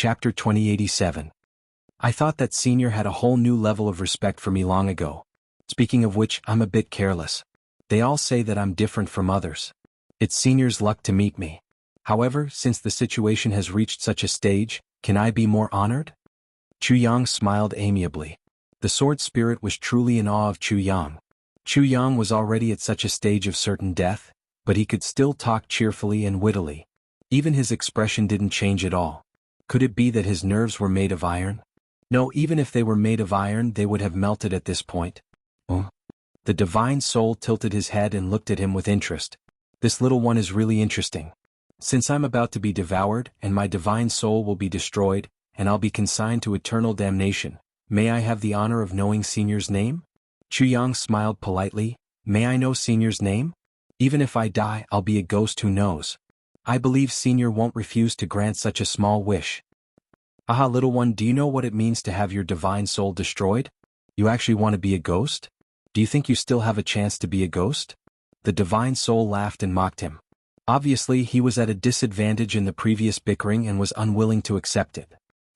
Chapter 2087. I thought that Senior had a whole new level of respect for me long ago. Speaking of which, I'm a bit careless. They all say that I'm different from others. It's Senior's luck to meet me. However, since the situation has reached such a stage, can I be more honored? Chu Yang smiled amiably. The sword spirit was truly in awe of Chu Yang. Chu Yang was already at such a stage of certain death, but he could still talk cheerfully and wittily. Even his expression didn't change at all. Could it be that his nerves were made of iron? No, even if they were made of iron, they would have melted at this point. Oh. The divine soul tilted his head and looked at him with interest. This little one is really interesting. Since I'm about to be devoured, and my divine soul will be destroyed, and I'll be consigned to eternal damnation, may I have the honor of knowing Senior's name? Chu Yang smiled politely. May I know Senior's name? Even if I die, I'll be a ghost who knows. I believe Senior won't refuse to grant such a small wish. Aha, little one, do you know what it means to have your divine soul destroyed? You actually want to be a ghost? Do you think you still have a chance to be a ghost? The divine soul laughed and mocked him. Obviously, he was at a disadvantage in the previous bickering and was unwilling to accept it.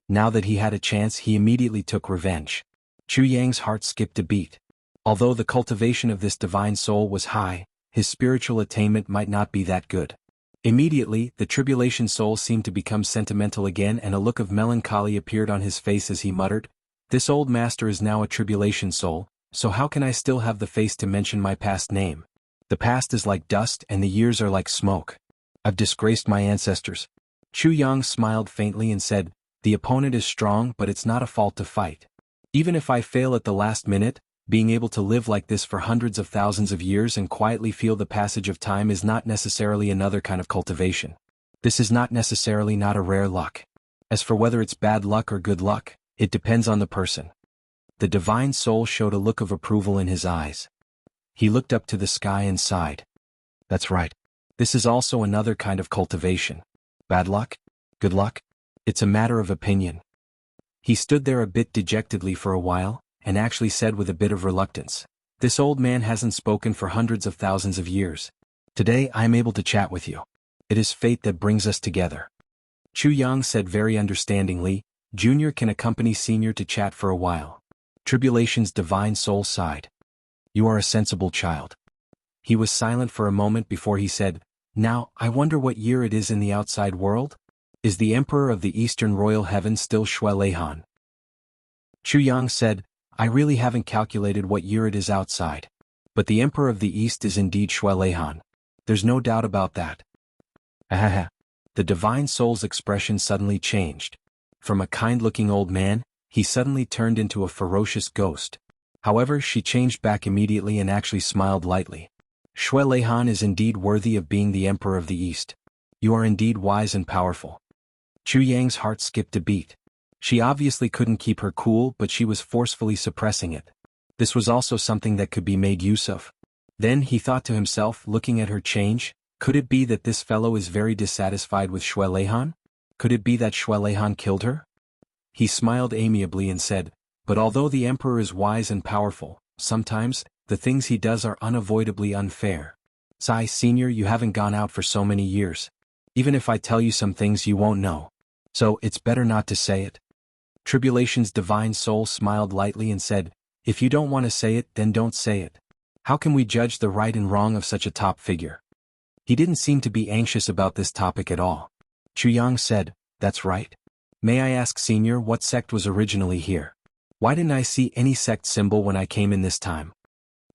Now that he had a chance, he immediately took revenge. Chu Yang's heart skipped a beat. Although the cultivation of this divine soul was high, his spiritual attainment might not be that good. Immediately, the tribulation soul seemed to become sentimental again, and a look of melancholy appeared on his face as he muttered, "This old master is now a tribulation soul, so how can I still have the face to mention my past name? The past is like dust and the years are like smoke. I've disgraced my ancestors." Chu Yang smiled faintly and said, "The opponent is strong, but it's not a fault to fight. Even if I fail at the last minute, being able to live like this for hundreds of thousands of years and quietly feel the passage of time is not necessarily another kind of cultivation. This is not necessarily not a rare luck. As for whether it's bad luck or good luck, it depends on the person." The divine soul showed a look of approval in his eyes. He looked up to the sky and sighed. That's right. This is also another kind of cultivation. Bad luck? Good luck? It's a matter of opinion. He stood there a bit dejectedly for a while, and actually said with a bit of reluctance, "This old man hasn't spoken for hundreds of thousands of years. Today I am able to chat with you. It is fate that brings us together." Chu Yang said very understandingly, "Junior can accompany Senior to chat for a while." Tribulation's divine soul sighed. "You are a sensible child." He was silent for a moment before he said, "Now, I wonder what year it is in the outside world? Is the Emperor of the Eastern Royal Heaven still Shui Leihan?" Chu Yang said, "I really haven't calculated what year it is outside. But the Emperor of the East is indeed Shui Leihan. There's no doubt about that." Ahaha. The divine soul's expression suddenly changed. From a kind-looking old man, he suddenly turned into a ferocious ghost. However, she changed back immediately and actually smiled lightly. "Shui Leihan is indeed worthy of being the Emperor of the East. You are indeed wise and powerful." Chu Yang's heart skipped a beat. She obviously couldn't keep her cool, but she was forcefully suppressing it. This was also something that could be made use of. Then he thought to himself, looking at her change, could it be that this fellow is very dissatisfied with Shui Leihan? Could it be that Shui Leihan killed her? He smiled amiably and said, "But although the Emperor is wise and powerful, sometimes, the things he does are unavoidably unfair. Sai, Senior, you haven't gone out for so many years. Even if I tell you some things you won't know. So, it's better not to say it." Tribulation's divine soul smiled lightly and said, "If you don't want to say it, then don't say it. How can we judge the right and wrong of such a top figure?" He didn't seem to be anxious about this topic at all. Chu Yang said, "That's right. May I ask, Senior, what sect was originally here? Why didn't I see any sect symbol when I came in this time?"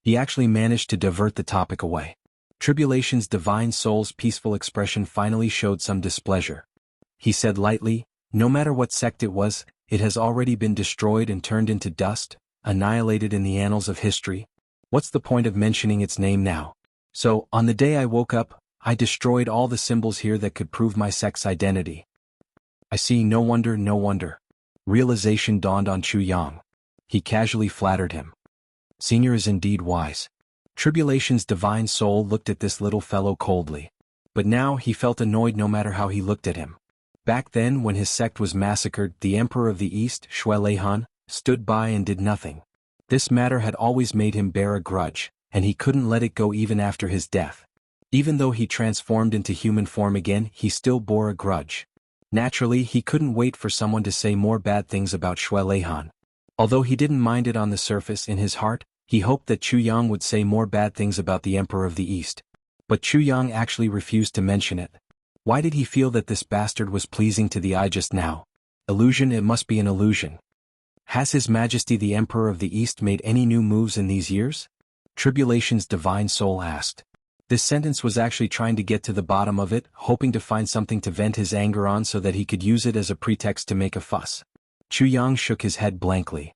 He actually managed to divert the topic away. Tribulation's divine soul's peaceful expression finally showed some displeasure. He said lightly, "No matter what sect it was, it has already been destroyed and turned into dust, annihilated in the annals of history. What's the point of mentioning its name now? So, on the day I woke up, I destroyed all the symbols here that could prove my sect's identity." "I see, no wonder, no wonder." Realization dawned on Chu Yang. He casually flattered him. "Senior is indeed wise." Tribulation's divine soul looked at this little fellow coldly. But now he felt annoyed no matter how he looked at him. Back then, when his sect was massacred, the Emperor of the East, Shui Leihan, stood by and did nothing. This matter had always made him bear a grudge, and he couldn't let it go even after his death. Even though he transformed into human form again, he still bore a grudge. Naturally, he couldn't wait for someone to say more bad things about Shui Leihan. Although he didn't mind it on the surface, in his heart, he hoped that Chu Yang would say more bad things about the Emperor of the East. But Chu Yang actually refused to mention it. Why did he feel that this bastard was pleasing to the eye just now? Illusion, it must be an illusion. Has His Majesty the Emperor of the East made any new moves in these years? Tribulation's divine soul asked. This sentence was actually trying to get to the bottom of it, hoping to find something to vent his anger on so that he could use it as a pretext to make a fuss. Chu Yang shook his head blankly.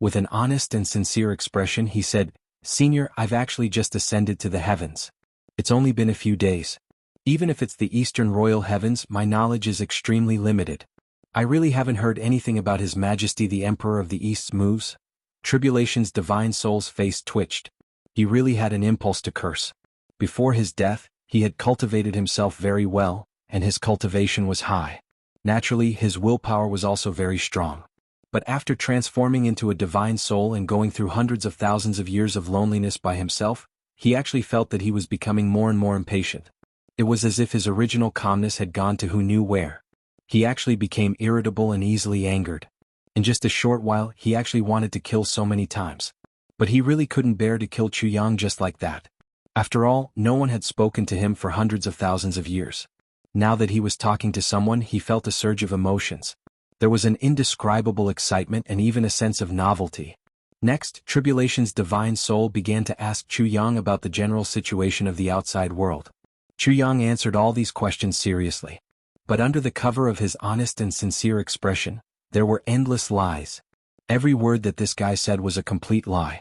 With an honest and sincere expression he said, "Senior, I've actually just ascended to the heavens. It's only been a few days. Even if it's the Eastern Royal Heavens, my knowledge is extremely limited. I really haven't heard anything about His Majesty the Emperor of the East's moves." Tribulation's divine soul's face twitched. He really had an impulse to curse. Before his death, he had cultivated himself very well, and his cultivation was high. Naturally, his willpower was also very strong. But after transforming into a divine soul and going through hundreds of thousands of years of loneliness by himself, he actually felt that he was becoming more and more impatient. It was as if his original calmness had gone to who knew where. He actually became irritable and easily angered. In just a short while, he actually wanted to kill so many times. But he really couldn't bear to kill Chu Yang just like that. After all, no one had spoken to him for hundreds of thousands of years. Now that he was talking to someone, he felt a surge of emotions. There was an indescribable excitement and even a sense of novelty. Next, Tribulation's divine soul began to ask Chu Yang about the general situation of the outside world. Chu Yang answered all these questions seriously. But under the cover of his honest and sincere expression, there were endless lies. Every word that this guy said was a complete lie.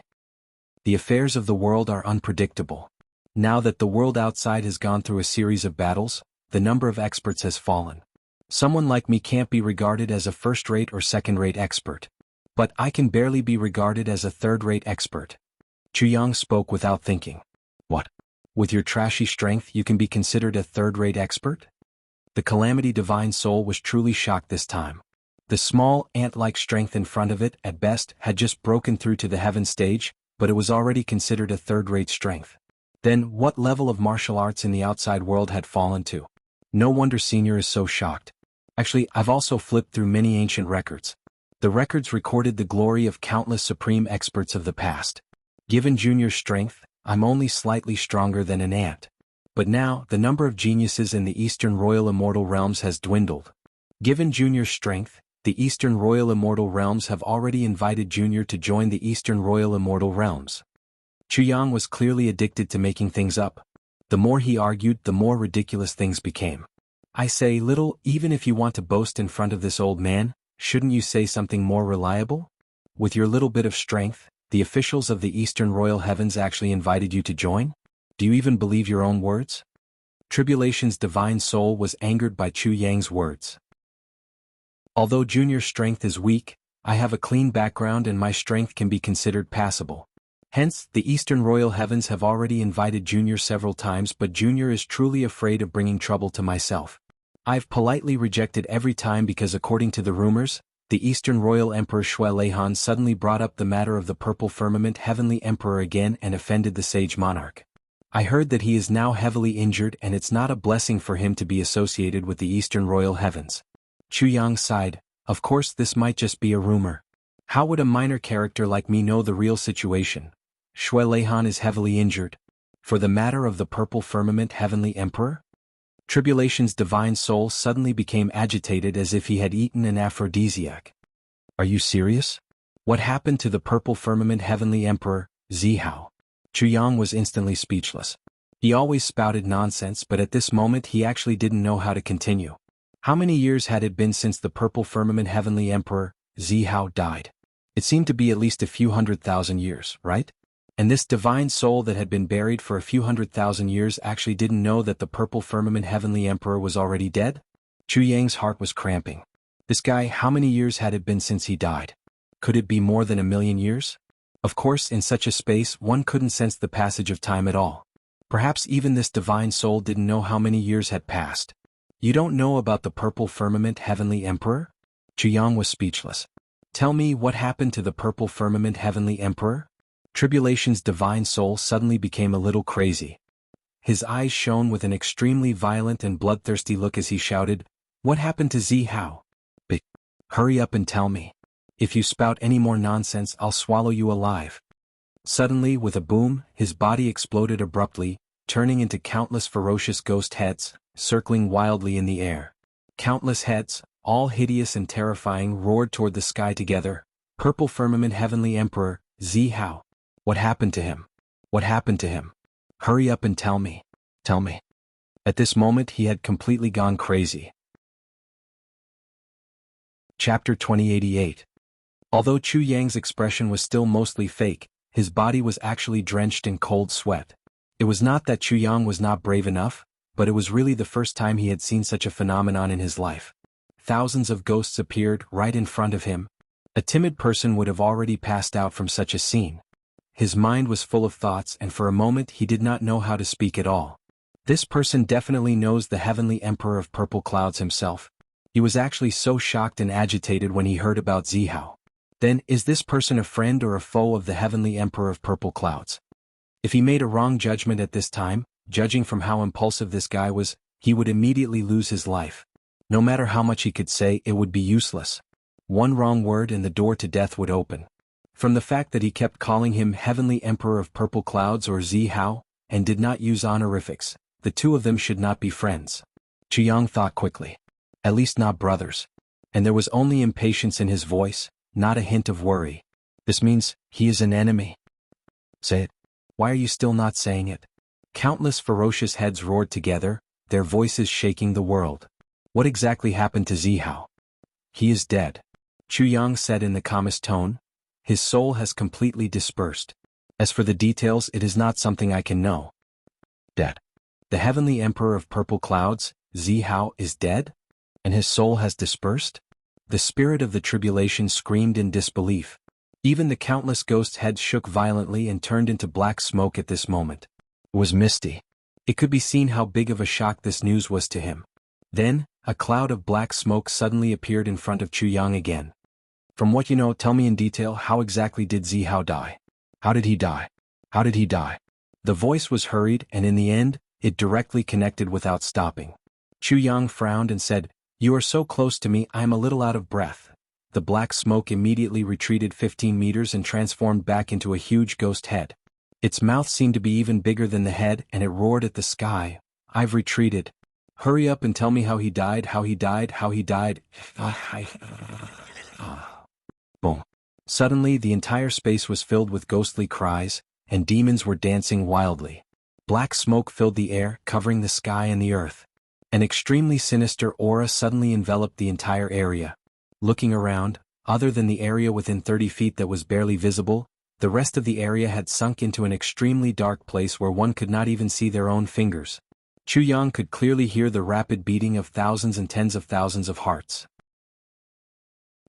The affairs of the world are unpredictable. Now that the world outside has gone through a series of battles, the number of experts has fallen. Someone like me can't be regarded as a first-rate or second-rate expert. But I can barely be regarded as a third-rate expert. Chu Yang spoke without thinking. What? With your trashy strength you can be considered a third-rate expert? The Calamity Divine Soul was truly shocked this time. The small, ant-like strength in front of it, at best, had just broken through to the heaven stage, but it was already considered a third-rate strength. Then, what level of martial arts in the outside world had fallen to? No wonder Senior is so shocked. Actually, I've also flipped through many ancient records. The records recorded the glory of countless supreme experts of the past. Given Junior's strength, I'm only slightly stronger than an ant. But now, the number of geniuses in the Eastern Royal Immortal Realms has dwindled. Given Junior's strength, the Eastern Royal Immortal Realms have already invited Junior to join the Eastern Royal Immortal Realms. Chu Yang was clearly addicted to making things up. The more he argued, the more ridiculous things became. I say, little, even if you want to boast in front of this old man, shouldn't you say something more reliable? With your little bit of strength, the officials of the Eastern Royal Heavens actually invited you to join? Do you even believe your own words? Tribulation's divine soul was angered by Chu Yang's words. Although Junior's strength is weak, I have a clean background and my strength can be considered passable. Hence, the Eastern Royal Heavens have already invited Junior several times, but Junior is truly afraid of bringing trouble to myself. I've politely rejected every time because according to the rumors, the Eastern Royal Emperor Shui Leihan suddenly brought up the matter of the Purple Firmament Heavenly Emperor again and offended the Sage Monarch. I heard that he is now heavily injured and it's not a blessing for him to be associated with the Eastern Royal Heavens. Chu Yang sighed. Of course this might just be a rumor. How would a minor character like me know the real situation? Shui Leihan is heavily injured. For the matter of the Purple Firmament Heavenly Emperor? Tribulation's divine soul suddenly became agitated as if he had eaten an aphrodisiac. Are you serious? What happened to the Purple Firmament Heavenly Emperor, Zihao? Chu Yang was instantly speechless. He always spouted nonsense, but at this moment he actually didn't know how to continue. How many years had it been since the Purple Firmament Heavenly Emperor, Zihao, died? It seemed to be at least a few 100,000 years, right? And this divine soul that had been buried for a few 100,000 years actually didn't know that the Purple Firmament Heavenly Emperor was already dead? Chu Yang's heart was cramping. This guy, how many years had it been since he died? Could it be more than 1,000,000 years? Of course, in such a space, one couldn't sense the passage of time at all. Perhaps even this divine soul didn't know how many years had passed. You don't know about the Purple Firmament Heavenly Emperor? Chu Yang was speechless. Tell me what happened to the Purple Firmament Heavenly Emperor? Tribulation's divine soul suddenly became a little crazy. His eyes shone with an extremely violent and bloodthirsty look as he shouted, What happened to Zihao? Hurry up and tell me. If you spout any more nonsense, I'll swallow you alive. Suddenly, with a boom, his body exploded abruptly, turning into countless ferocious ghost heads, circling wildly in the air. Countless heads, all hideous and terrifying, roared toward the sky together. Purple firmament heavenly emperor, Zihao. What happened to him? What happened to him? Hurry up and tell me. Tell me. At this moment he had completely gone crazy. Chapter 2088. Although Chu Yang's expression was still mostly fake, his body was actually drenched in cold sweat. It was not that Chu Yang was not brave enough, but it was really the first time he had seen such a phenomenon in his life. Thousands of ghosts appeared right in front of him. A timid person would have already passed out from such a scene. His mind was full of thoughts, and for a moment he did not know how to speak at all. This person definitely knows the heavenly emperor of purple clouds himself. He was actually so shocked and agitated when he heard about Zihao. Then, is this person a friend or a foe of the heavenly emperor of purple clouds? If he made a wrong judgment at this time, judging from how impulsive this guy was, he would immediately lose his life. No matter how much he could say, it would be useless. One wrong word and the door to death would open. From the fact that he kept calling him Heavenly Emperor of Purple Clouds or Zihao, and did not use honorifics, the two of them should not be friends. Chu Yang thought quickly. At least not brothers. And there was only impatience in his voice, not a hint of worry. This means, he is an enemy. Say it. Why are you still not saying it? Countless ferocious heads roared together, their voices shaking the world. What exactly happened to Zihao? He is dead. Chu Yang said in the calmest tone. His soul has completely dispersed. As for the details, it is not something I can know. Dead. The heavenly emperor of purple clouds, Zihao, is dead? And his soul has dispersed? The spirit of the tribulation screamed in disbelief. Even the countless ghost heads shook violently and turned into black smoke at this moment. It was misty. It could be seen how big of a shock this news was to him. Then, a cloud of black smoke suddenly appeared in front of Chu Yang again. From what you know, tell me in detail, how exactly did Zihao die? How did he die? How did he die? The voice was hurried, and in the end, it directly connected without stopping. Chu Yang frowned and said, "You are so close to me, I am a little out of breath." The black smoke immediately retreated 15 meters and transformed back into a huge ghost head. Its mouth seemed to be even bigger than the head, and it roared at the sky. "I've retreated. Hurry up and tell me how he died, how he died, how he died." Boom. Suddenly the entire space was filled with ghostly cries, and demons were dancing wildly. Black smoke filled the air, covering the sky and the earth. An extremely sinister aura suddenly enveloped the entire area. Looking around, other than the area within 30 feet that was barely visible, the rest of the area had sunk into an extremely dark place where one could not even see their own fingers. Chu Yang could clearly hear the rapid beating of thousands and tens of thousands of hearts.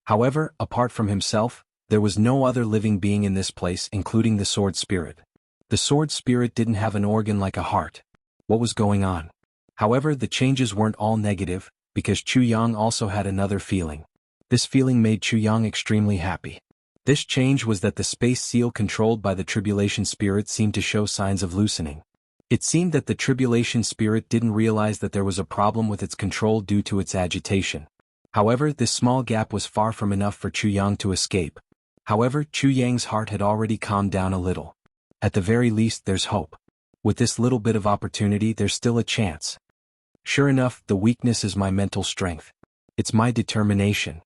However, apart from himself, there was no other living being in this place, including the sword spirit. The sword spirit didn't have an organ like a heart. What was going on? However, the changes weren't all negative, because Chu Yang also had another feeling. This feeling made Chu Yang extremely happy. This change was that the space seal controlled by the tribulation spirit seemed to show signs of loosening. It seemed that the tribulation spirit didn't realize that there was a problem with its control due to its agitation. However, this small gap was far from enough for Chu Yang to escape. However, Chu Yang's heart had already calmed down a little. At the very least, there's hope. With this little bit of opportunity, there's still a chance. Sure enough, the weakness is my mental strength. It's my determination.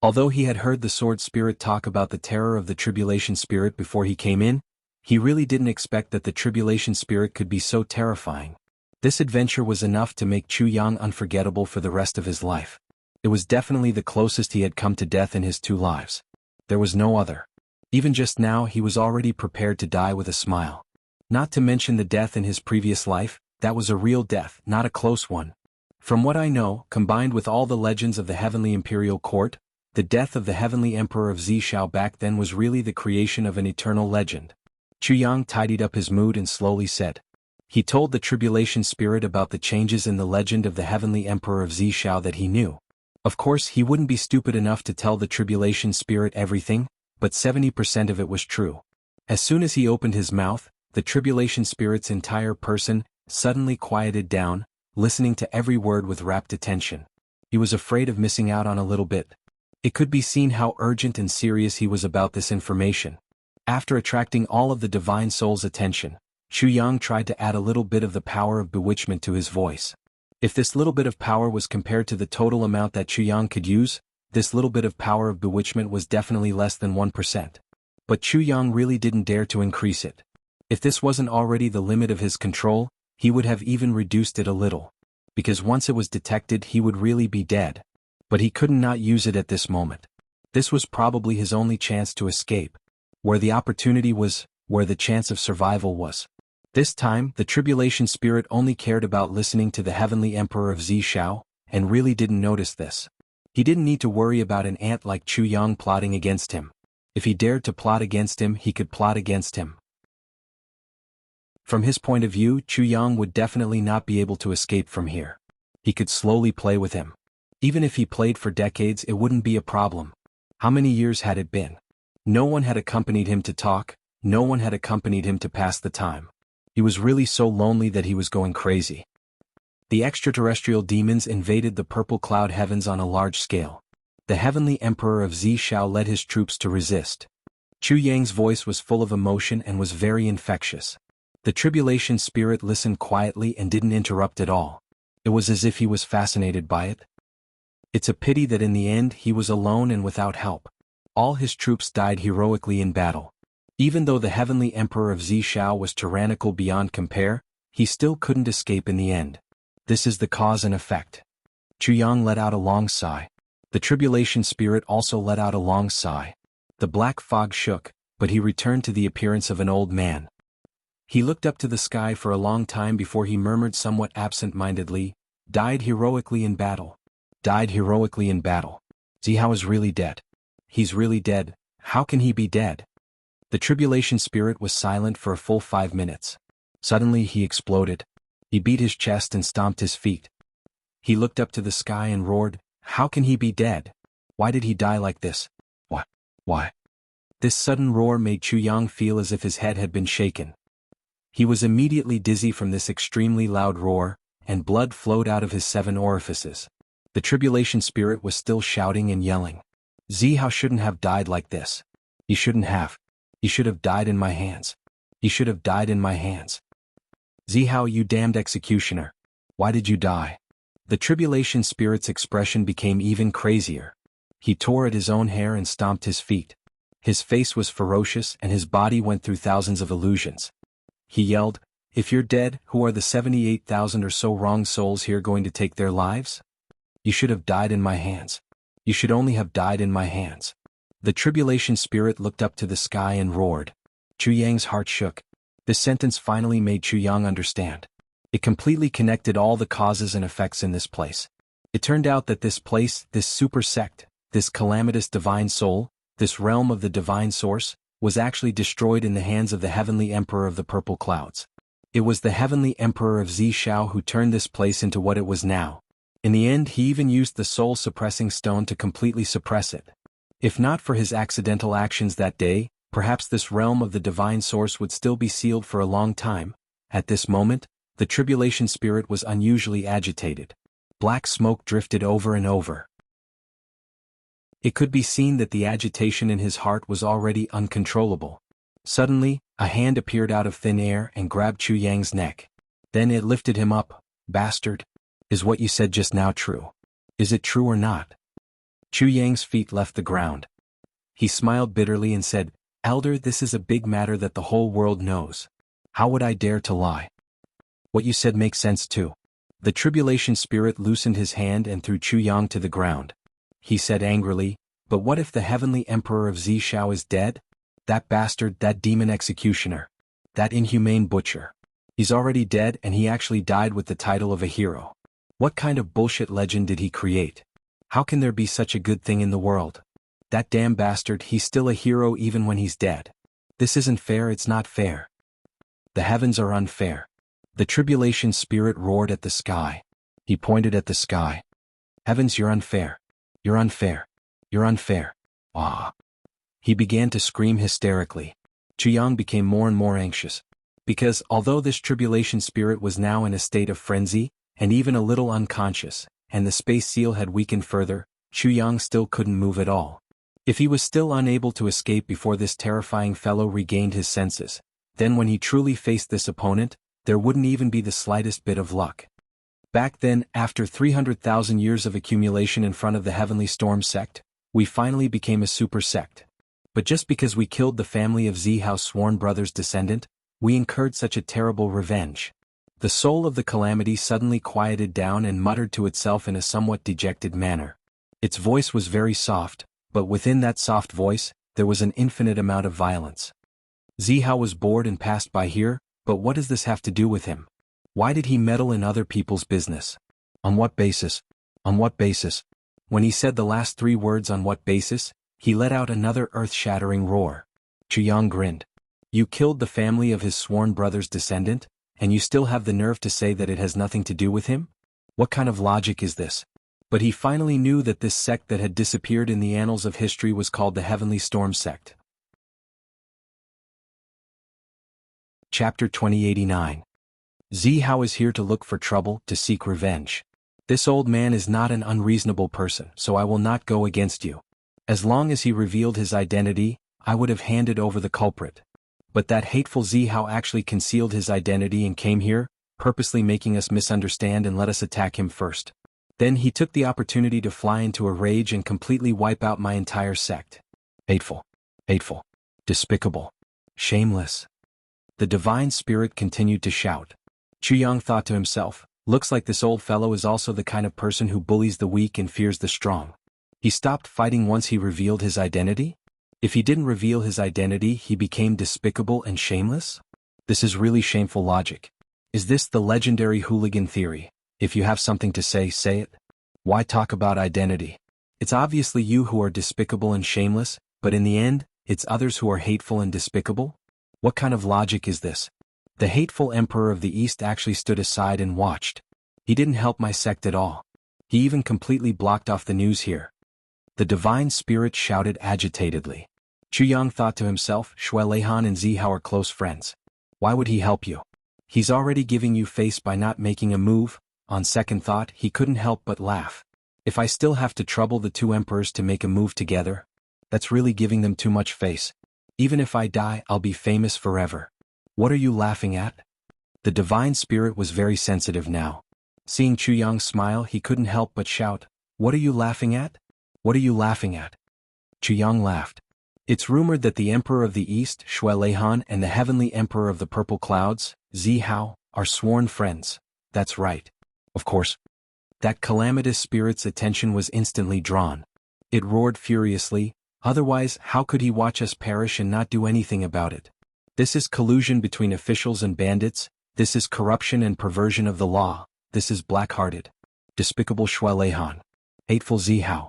Although he had heard the sword spirit talk about the terror of the tribulation spirit before he came in, he really didn't expect that the tribulation spirit could be so terrifying. This adventure was enough to make Chu Yang unforgettable for the rest of his life. It was definitely the closest he had come to death in his 2 lives. There was no other. Even just now he was already prepared to die with a smile. Not to mention the death in his previous life, that was a real death, not a close one. From what I know, combined with all the legends of the Heavenly Imperial Court, the death of the Heavenly Emperor of Zishao back then was really the creation of an eternal legend. Chu Yang tidied up his mood and slowly said. He told the tribulation spirit about the changes in the legend of the Heavenly Emperor of Zishao that he knew. Of course, he wouldn't be stupid enough to tell the tribulation spirit everything, but 70% of it was true. As soon as he opened his mouth, the tribulation spirit's entire person suddenly quieted down, listening to every word with rapt attention. He was afraid of missing out on a little bit. It could be seen how urgent and serious he was about this information. After attracting all of the divine soul's attention, Chu Yang tried to add a little bit of the power of bewitchment to his voice. If this little bit of power was compared to the total amount that Chu Yang could use, this little bit of power of bewitchment was definitely less than 1%. But Chu Yang really didn't dare to increase it. If this wasn't already the limit of his control, he would have even reduced it a little. Because once it was detected he would really be dead. But he couldn't not use it at this moment. This was probably his only chance to escape. Where the opportunity was, where the chance of survival was. This time, the tribulation spirit only cared about listening to the heavenly emperor of Zishao, and really didn't notice this. He didn't need to worry about an ant like Chu Yang plotting against him. If he dared to plot against him, he could plot against him. From his point of view, Chu Yang would definitely not be able to escape from here. He could slowly play with him. Even if he played for decades, it wouldn't be a problem. How many years had it been? No one had accompanied him to talk, no one had accompanied him to pass the time. He was really so lonely that he was going crazy. The extraterrestrial demons invaded the purple cloud heavens on a large scale. The heavenly emperor of Zishao led his troops to resist. Chu Yang's voice was full of emotion and was very infectious. The tribulation spirit listened quietly and didn't interrupt at all. It was as if he was fascinated by it. It's a pity that in the end he was alone and without help. All his troops died heroically in battle. Even though the heavenly emperor of Zishao was tyrannical beyond compare, he still couldn't escape in the end. This is the cause and effect. Chu Yang let out a long sigh. The tribulation spirit also let out a long sigh. The black fog shook, but he returned to the appearance of an old man. He looked up to the sky for a long time before he murmured somewhat absent-mindedly, "Died heroically in battle. Died heroically in battle. Zihao is really dead. He's really dead. How can he be dead?" The tribulation spirit was silent for a full 5 minutes. Suddenly he exploded. He beat his chest and stomped his feet. He looked up to the sky and roared, "How can he be dead? Why did he die like this? Why? This sudden roar made Chu Yang feel as if his head had been shaken. He was immediately dizzy from this extremely loud roar, and blood flowed out of his 7 orifices. The tribulation spirit was still shouting and yelling. Zihao shouldn't have died like this. He shouldn't have. He should have died in my hands. He should have died in my hands. Zihao, you damned executioner. Why did you die? The tribulation spirit's expression became even crazier. He tore at his own hair and stomped his feet. His face was ferocious and his body went through thousands of illusions. He yelled, "If you're dead, who are the 78,000 or so wrong souls here going to take their lives? You should have died in my hands. You should only have died in my hands." The tribulation spirit looked up to the sky and roared. Chu Yang's heart shook. This sentence finally made Chu Yang understand. It completely connected all the causes and effects in this place. It turned out that this place, this super sect, this calamitous divine soul, this realm of the divine source, was actually destroyed in the hands of the heavenly emperor of the purple clouds. It was the heavenly emperor of Zishao who turned this place into what it was now. In the end, he even used the soul-suppressing stone to completely suppress it. If not for his accidental actions that day, perhaps this realm of the divine source would still be sealed for a long time. At this moment, the tribulation spirit was unusually agitated. Black smoke drifted over and over. It could be seen that the agitation in his heart was already uncontrollable. Suddenly, a hand appeared out of thin air and grabbed Chu Yang's neck. Then it lifted him up. "Bastard. Is what you said just now true? Is it true or not?" Chu Yang's feet left the ground. He smiled bitterly and said, "Elder, this is a big matter that the whole world knows. How would I dare to lie? What you said makes sense too." The tribulation spirit loosened his hand and threw Chu Yang to the ground. He said angrily, "But what if the heavenly emperor of Zishao is dead? That bastard, that demon executioner. That inhumane butcher. He's already dead and he actually died with the title of a hero. What kind of bullshit legend did he create? How can there be such a good thing in the world? That damn bastard, he's still a hero even when he's dead. This isn't fair, it's not fair. The heavens are unfair." The tribulation spirit roared at the sky. He pointed at the sky. "Heavens, you're unfair. You're unfair. You're unfair. Ah." He began to scream hysterically. Chu Yang became more and more anxious. Because, although this tribulation spirit was now in a state of frenzy, and even a little unconscious, and the space seal had weakened further, Chuyang still couldn't move at all. If he was still unable to escape before this terrifying fellow regained his senses, then when he truly faced this opponent, there wouldn't even be the slightest bit of luck. Back then, after 300,000 years of accumulation in front of the Heavenly Storm sect, we finally became a super sect. But just because we killed the family of Zihao's sworn brother's descendant, we incurred such a terrible revenge. The soul of the calamity suddenly quieted down and muttered to itself in a somewhat dejected manner. Its voice was very soft, but within that soft voice, there was an infinite amount of violence. Zihao was bored and passed by here, but what does this have to do with him? Why did he meddle in other people's business? On what basis? On what basis? When he said the last three words "on what basis," he let out another earth-shattering roar. Chuyang grinned. You killed the family of his sworn brother's descendant, and you still have the nerve to say that it has nothing to do with him? What kind of logic is this? But he finally knew that this sect that had disappeared in the annals of history was called the Heavenly Storm sect. Chapter 2089. Zihao is here to look for trouble, to seek revenge. This old man is not an unreasonable person, so I will not go against you. As long as he revealed his identity, I would have handed over the culprit. But that hateful Zihao actually concealed his identity and came here, purposely making us misunderstand and let us attack him first. Then he took the opportunity to fly into a rage and completely wipe out my entire sect. Hateful. Hateful. Despicable. Shameless. The divine spirit continued to shout. Chuyang thought to himself, looks like this old fellow is also the kind of person who bullies the weak and fears the strong. He stopped fighting once he revealed his identity? If he didn't reveal his identity, he became despicable and shameless? This is really shameful logic. Is this the legendary hooligan theory? If you have something to say, say it. Why talk about identity? It's obviously you who are despicable and shameless, but in the end, it's others who are hateful and despicable? What kind of logic is this? The hateful emperor of the East actually stood aside and watched. He didn't help my sect at all. He even completely blocked off the news here. The divine spirit shouted agitatedly. Chuyang thought to himself, Shui Leihan and Zihao are close friends. Why would he help you? He's already giving you face by not making a move. On second thought, he couldn't help but laugh. If I still have to trouble the two emperors to make a move together, that's really giving them too much face. Even if I die, I'll be famous forever. What are you laughing at? The divine spirit was very sensitive now. Seeing Chuyang smile, he couldn't help but shout, What are you laughing at? What are you laughing at? Chuyang laughed. It's rumored that the Emperor of the East, Shui Leihan, and the Heavenly Emperor of the Purple Clouds, Zihao, are sworn friends. That's right. Of course. That calamitous spirit's attention was instantly drawn. It roared furiously, otherwise how could he watch us perish and not do anything about it? This is collusion between officials and bandits, this is corruption and perversion of the law, this is black-hearted. Despicable Shui Leihan. Hateful Zihao.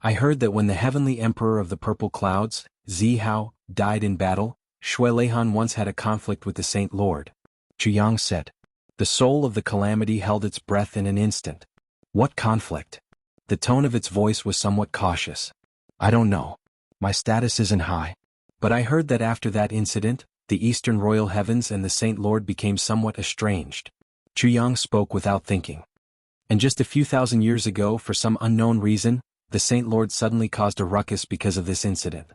I heard that when the Heavenly Emperor of the Purple Clouds, Zihao, died in battle, Shui Leihan once had a conflict with the Saint Lord. Chuyang said. The soul of the calamity held its breath in an instant. What conflict? The tone of its voice was somewhat cautious. I don't know. My status isn't high. But I heard that after that incident, the Eastern Royal Heavens and the Saint Lord became somewhat estranged. Chuyang spoke without thinking. And just a few thousand years ago, for some unknown reason, the Saint Lord suddenly caused a ruckus because of this incident.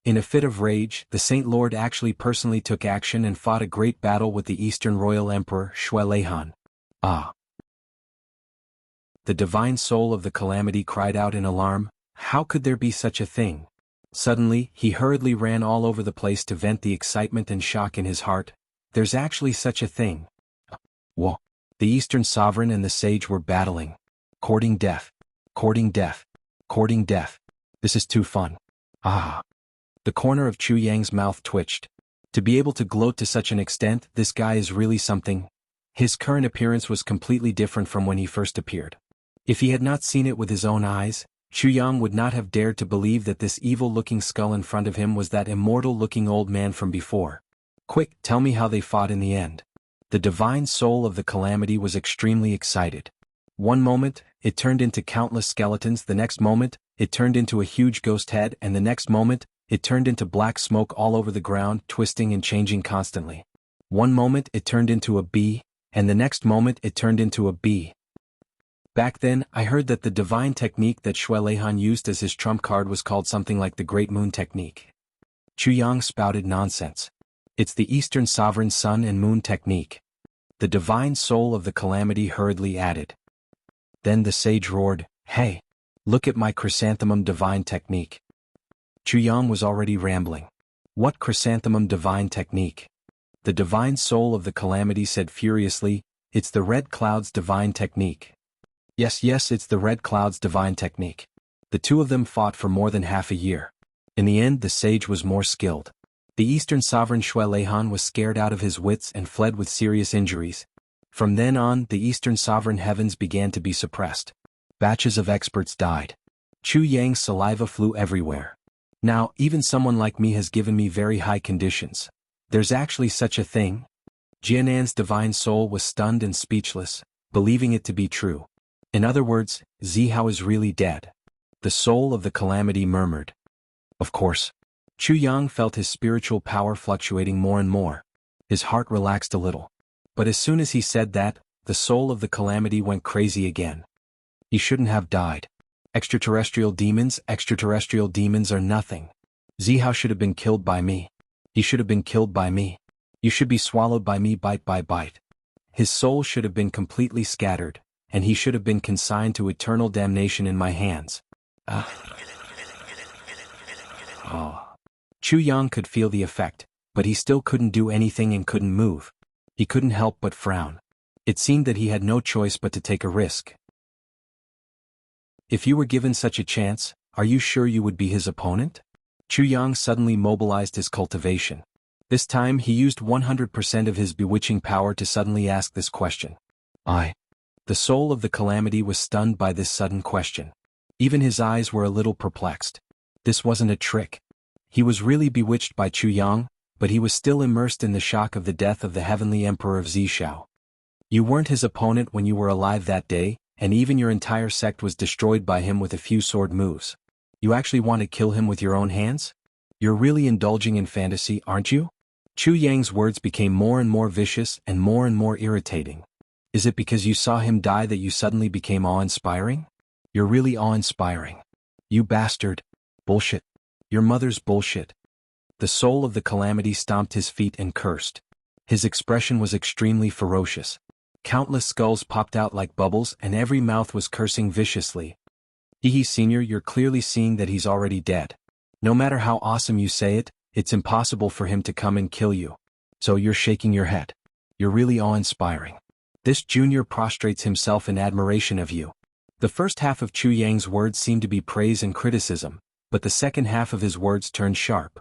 In a fit of rage, the Saint Lord actually personally took action and fought a great battle with the Eastern Royal Emperor, Shui Leihan. Ah! The divine soul of the calamity cried out in alarm, how could there be such a thing? Suddenly, he hurriedly ran all over the place to vent the excitement and shock in his heart. There's actually such a thing. Whoa! The Eastern Sovereign and the Sage were battling. Courting death. Courting death. Courting death. This is too fun. Ah! The corner of Chuyang's mouth twitched. To be able to gloat to such an extent, this guy is really something. His current appearance was completely different from when he first appeared. If he had not seen it with his own eyes, Chuyang would not have dared to believe that this evil-looking skull in front of him was that immortal-looking old man from before. Quick, tell me how they fought in the end. The divine soul of the calamity was extremely excited. One moment, it turned into countless skeletons, the next moment, it turned into a huge ghost head, and the next moment, it turned into black smoke all over the ground, twisting and changing constantly. One moment it turned into a bee, and the next moment it turned into a bee. Back then, I heard that the divine technique that Shui Leihan used as his trump card was called something like the Great Moon Technique. Chu Yang spouted nonsense. It's the Eastern Sovereign Sun and Moon Technique. The divine soul of the calamity hurriedly added. Then the sage roared, "Hey! Look at my chrysanthemum divine technique." Chu Yang was already rambling. What chrysanthemum divine technique? The divine soul of the calamity said furiously, "It's the Red Cloud's divine technique." Yes, it's the Red Cloud's divine technique. The two of them fought for more than half a year. In the end, the sage was more skilled. The Eastern Sovereign Shui Leihan was scared out of his wits and fled with serious injuries. From then on, the Eastern Sovereign heavens began to be suppressed. Batches of experts died. Chu Yang's saliva flew everywhere. Now, even someone like me has given me very high conditions. There's actually such a thing? Jianan's divine soul was stunned and speechless, believing it to be true. In other words, Zihao is really dead. The soul of the calamity murmured. Of course. Chu Yang felt his spiritual power fluctuating more and more. His heart relaxed a little. But as soon as he said that, the soul of the calamity went crazy again. He shouldn't have died. Extraterrestrial demons are nothing. Zihao should have been killed by me. He should have been killed by me. You should be swallowed by me bite by bite. His soul should have been completely scattered, and he should have been consigned to eternal damnation in my hands. Chu Yang could feel the effect, but he still couldn't do anything and couldn't move. He couldn't help but frown. It seemed that he had no choice but to take a risk. If you were given such a chance, are you sure you would be his opponent? Chu Yang suddenly mobilized his cultivation. This time he used 100% of his bewitching power to suddenly ask this question. The soul of the calamity was stunned by this sudden question. Even his eyes were a little perplexed. This wasn't a trick. He was really bewitched by Chu Yang, but he was still immersed in the shock of the death of the heavenly emperor of Zishao. You weren't his opponent when you were alive that day, and even your entire sect was destroyed by him with a few sword moves. You actually want to kill him with your own hands? You're really indulging in fantasy, aren't you? Chu Yang's words became more and more vicious and more irritating. Is it because you saw him die that you suddenly became awe-inspiring? You're really awe-inspiring. You bastard. Bullshit. Your mother's bullshit. The soul of the calamity stomped his feet and cursed. His expression was extremely ferocious. Countless skulls popped out like bubbles and every mouth was cursing viciously. Hehe, Senior, you're clearly seeing that he's already dead. No matter how awesome you say it, it's impossible for him to come and kill you. So you're shaking your head. You're really awe-inspiring. This junior prostrates himself in admiration of you. The first half of Chu Yang's words seemed to be praise and criticism, but the second half of his words turned sharp.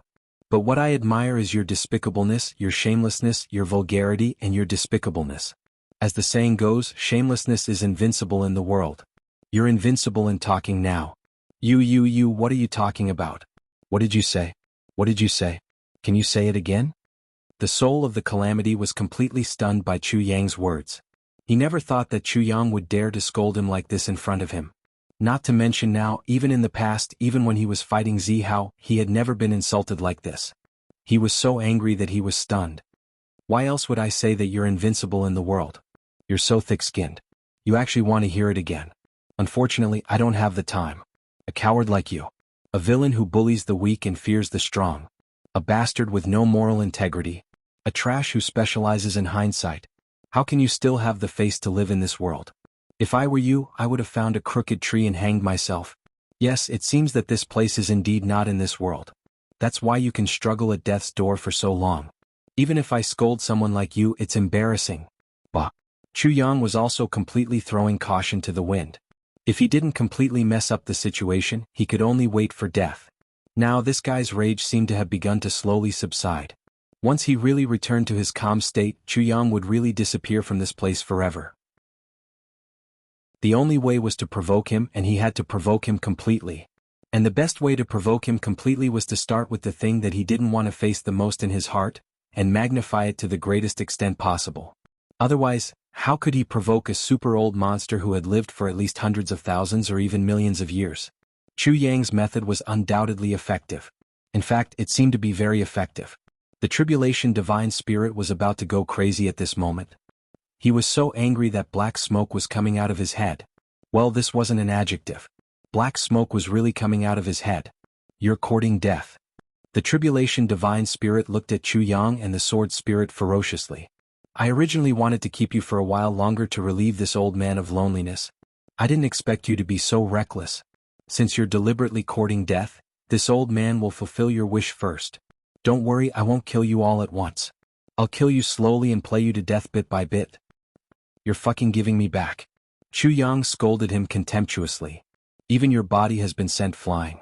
But what I admire is your despicableness, your shamelessness, your vulgarity, and your despicableness. As the saying goes, shamelessness is invincible in the world. You're invincible in talking now. You, what are you talking about? What did you say? What did you say? Can you say it again? The soul of the calamity was completely stunned by Chu Yang's words. He never thought that Chu Yang would dare to scold him like this in front of him. Not to mention now, even in the past, even when he was fighting Zihao, he had never been insulted like this. He was so angry that he was stunned. Why else would I say that you're invincible in the world? You're so thick-skinned. You actually want to hear it again. Unfortunately, I don't have the time. A coward like you. A villain who bullies the weak and fears the strong. A bastard with no moral integrity. A trash who specializes in hindsight. How can you still have the face to live in this world? If I were you, I would have found a crooked tree and hanged myself. Yes, it seems that this place is indeed not in this world. That's why you can struggle at death's door for so long. Even if I scold someone like you, it's embarrassing. Bah. Chu Yang was also completely throwing caution to the wind. If he didn't completely mess up the situation, he could only wait for death. Now this guy's rage seemed to have begun to slowly subside. Once he really returned to his calm state, Chu Yang would really disappear from this place forever. The only way was to provoke him, and he had to provoke him completely. And the best way to provoke him completely was to start with the thing that he didn't want to face the most in his heart, and magnify it to the greatest extent possible. Otherwise, how could he provoke a super old monster who had lived for at least hundreds of thousands or even millions of years? Chu Yang's method was undoubtedly effective. In fact, it seemed to be very effective. The tribulation divine spirit was about to go crazy at this moment. He was so angry that black smoke was coming out of his head. Well, this wasn't an adjective. Black smoke was really coming out of his head. You're courting death. The Tribulation Divine Spirit looked at Chu Yang and the Sword Spirit ferociously. I originally wanted to keep you for a while longer to relieve this old man of loneliness. I didn't expect you to be so reckless. Since you're deliberately courting death, this old man will fulfill your wish first. Don't worry, I won't kill you all at once. I'll kill you slowly and play you to death bit by bit. You're fucking giving me back. Chu Yang scolded him contemptuously. Even your body has been sent flying.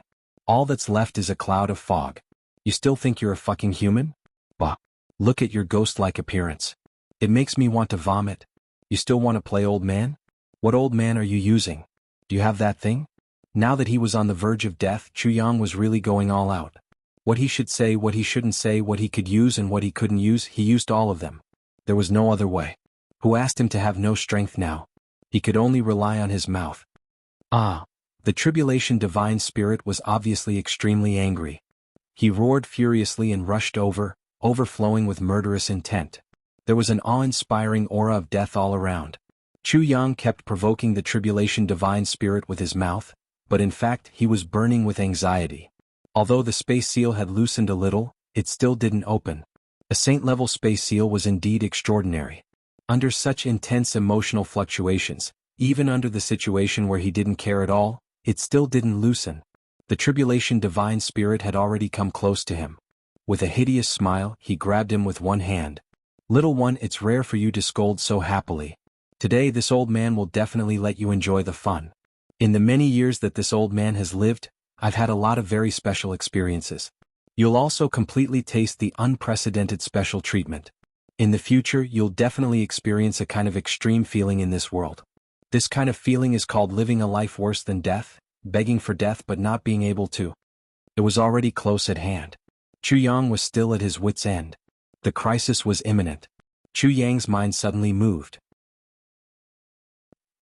All that's left is a cloud of fog. You still think you're a fucking human? Bah. Look at your ghost-like appearance. It makes me want to vomit. You still want to play old man? What old man are you using? Do you have that thing? Now that he was on the verge of death, Chu Yang was really going all out. What he should say, what he shouldn't say, what he could use and what he couldn't use, he used all of them. There was no other way. Who asked him to have no strength now? He could only rely on his mouth. Ah. The Tribulation Divine Spirit was obviously extremely angry. He roared furiously and rushed overflowing with murderous intent. There was an awe-inspiring aura of death all around. Chu Yang kept provoking the Tribulation Divine Spirit with his mouth, but in fact he was burning with anxiety. Although the space seal had loosened a little, it still didn't open. A saint-level space seal was indeed extraordinary. Under such intense emotional fluctuations, even under the situation where he didn't care at all, it still didn't loosen. The Tribulation Divine Spirit had already come close to him. With a hideous smile, he grabbed him with one hand. Little one, it's rare for you to scold so happily. Today this old man will definitely let you enjoy the fun. In the many years that this old man has lived, I've had a lot of very special experiences. You'll also completely taste the unprecedented special treatment. In the future, you'll definitely experience a kind of extreme feeling in this world. This kind of feeling is called living a life worse than death, begging for death but not being able to. It was already close at hand. Chu Yang was still at his wit's end. The crisis was imminent. Chu Yang's mind suddenly moved.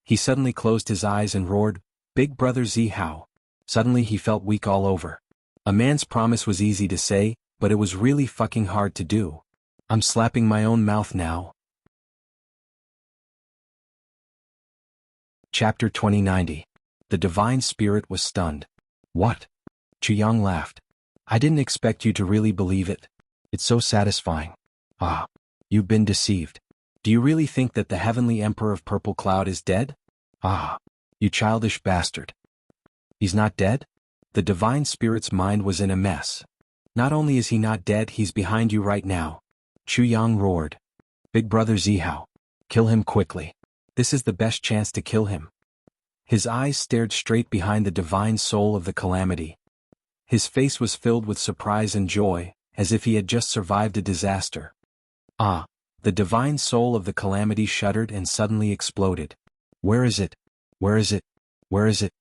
He suddenly closed his eyes and roared, "Big Brother Zihao." Suddenly he felt weak all over. A man's promise was easy to say, but it was really fucking hard to do. I'm slapping my own mouth now. Chapter 2090. The Divine Spirit was stunned. What? Chu Yang laughed. I didn't expect you to really believe it. It's so satisfying. Ah. You've been deceived. Do you really think that the Heavenly Emperor of Purple Cloud is dead? Ah. You childish bastard. He's not dead? The Divine Spirit's mind was in a mess. Not only is he not dead, he's behind you right now. Chu Yang roared. Big Brother Zihao. Kill him quickly. This is the best chance to kill him. His eyes stared straight behind the divine soul of the calamity. His face was filled with surprise and joy, as if he had just survived a disaster. Ah! The divine soul of the calamity shuddered and suddenly exploded. Where is it? Where is it? Where is it?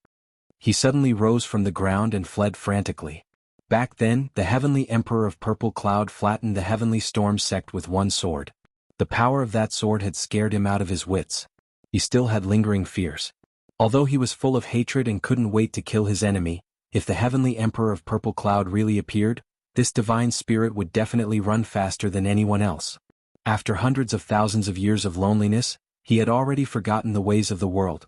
He suddenly rose from the ground and fled frantically. Back then, the Heavenly Emperor of Purple Cloud flattened the Heavenly Storm sect with one sword. The power of that sword had scared him out of his wits. He still had lingering fears. Although he was full of hatred and couldn't wait to kill his enemy, if the Heavenly Emperor of Purple Cloud really appeared, this divine spirit would definitely run faster than anyone else. After hundreds of thousands of years of loneliness, he had already forgotten the ways of the world.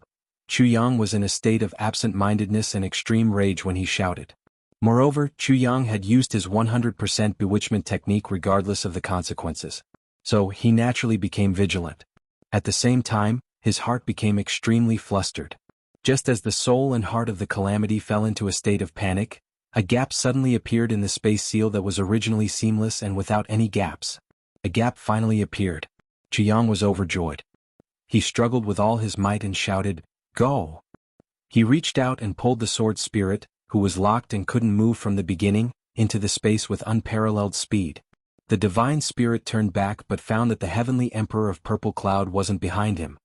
Chu Yang was in a state of absent-mindedness and extreme rage when he shouted. Moreover, Chu Yang had used his 100% bewitchment technique regardless of the consequences. So, he naturally became vigilant. At the same time, his heart became extremely flustered. Just as the soul and heart of the calamity fell into a state of panic, a gap suddenly appeared in the space seal that was originally seamless and without any gaps. A gap finally appeared. Chu Yang was overjoyed. He struggled with all his might and shouted, "Go!" He reached out and pulled the sword spirit, who was locked and couldn't move from the beginning, into the space with unparalleled speed. The divine spirit turned back but found that the Heavenly Emperor of Purple Cloud wasn't behind him.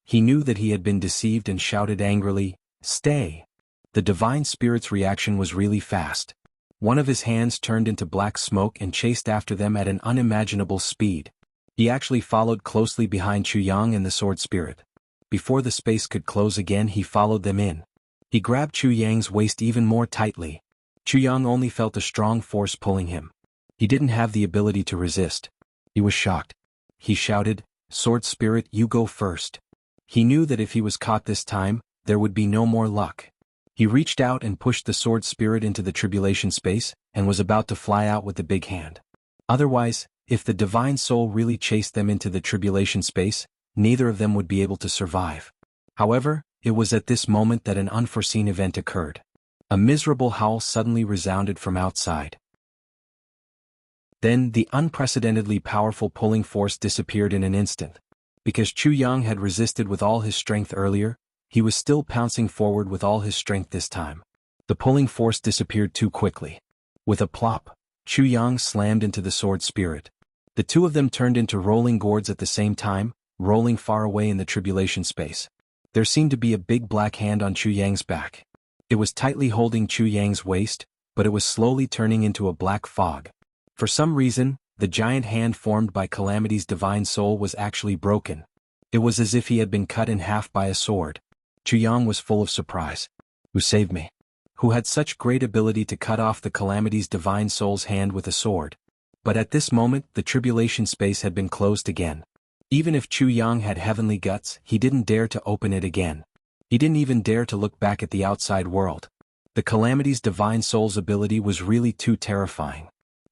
He knew that he had been deceived and shouted angrily, "Stay!" The divine spirit's reaction was really fast. One of his hands turned into black smoke and chased after them at an unimaginable speed. He actually followed closely behind Chu Yang and the sword spirit. Before the space could close again, he followed them in. He grabbed Chu Yang's waist even more tightly. Chu Yang only felt a strong force pulling him. He didn't have the ability to resist. He was shocked. He shouted, "Sword spirit, you go first." He knew that if he was caught this time, there would be no more luck. He reached out and pushed the sword spirit into the tribulation space, and was about to fly out with the big hand. Otherwise, if the divine soul really chased them into the tribulation space, neither of them would be able to survive. However, it was at this moment that an unforeseen event occurred. A miserable howl suddenly resounded from outside. Then the unprecedentedly powerful pulling force disappeared in an instant. Because Chu Yang had resisted with all his strength earlier, he was still pouncing forward with all his strength this time. The pulling force disappeared too quickly. With a plop, Chu Yang slammed into the sword spirit. The two of them turned into rolling gourds at the same time, rolling far away in the tribulation space. There seemed to be a big black hand on Chu Yang's back. It was tightly holding Chu Yang's waist, but it was slowly turning into a black fog. For some reason, the giant hand formed by Calamity's divine soul was actually broken. It was as if he had been cut in half by a sword. Chu Yang was full of surprise. Who saved me? Who had such great ability to cut off the Calamity's divine soul's hand with a sword? But at this moment, the tribulation space had been closed again. Even if Chu Yang had heavenly guts, he didn't dare to open it again. He didn't even dare to look back at the outside world. The Calamity's divine soul's ability was really too terrifying.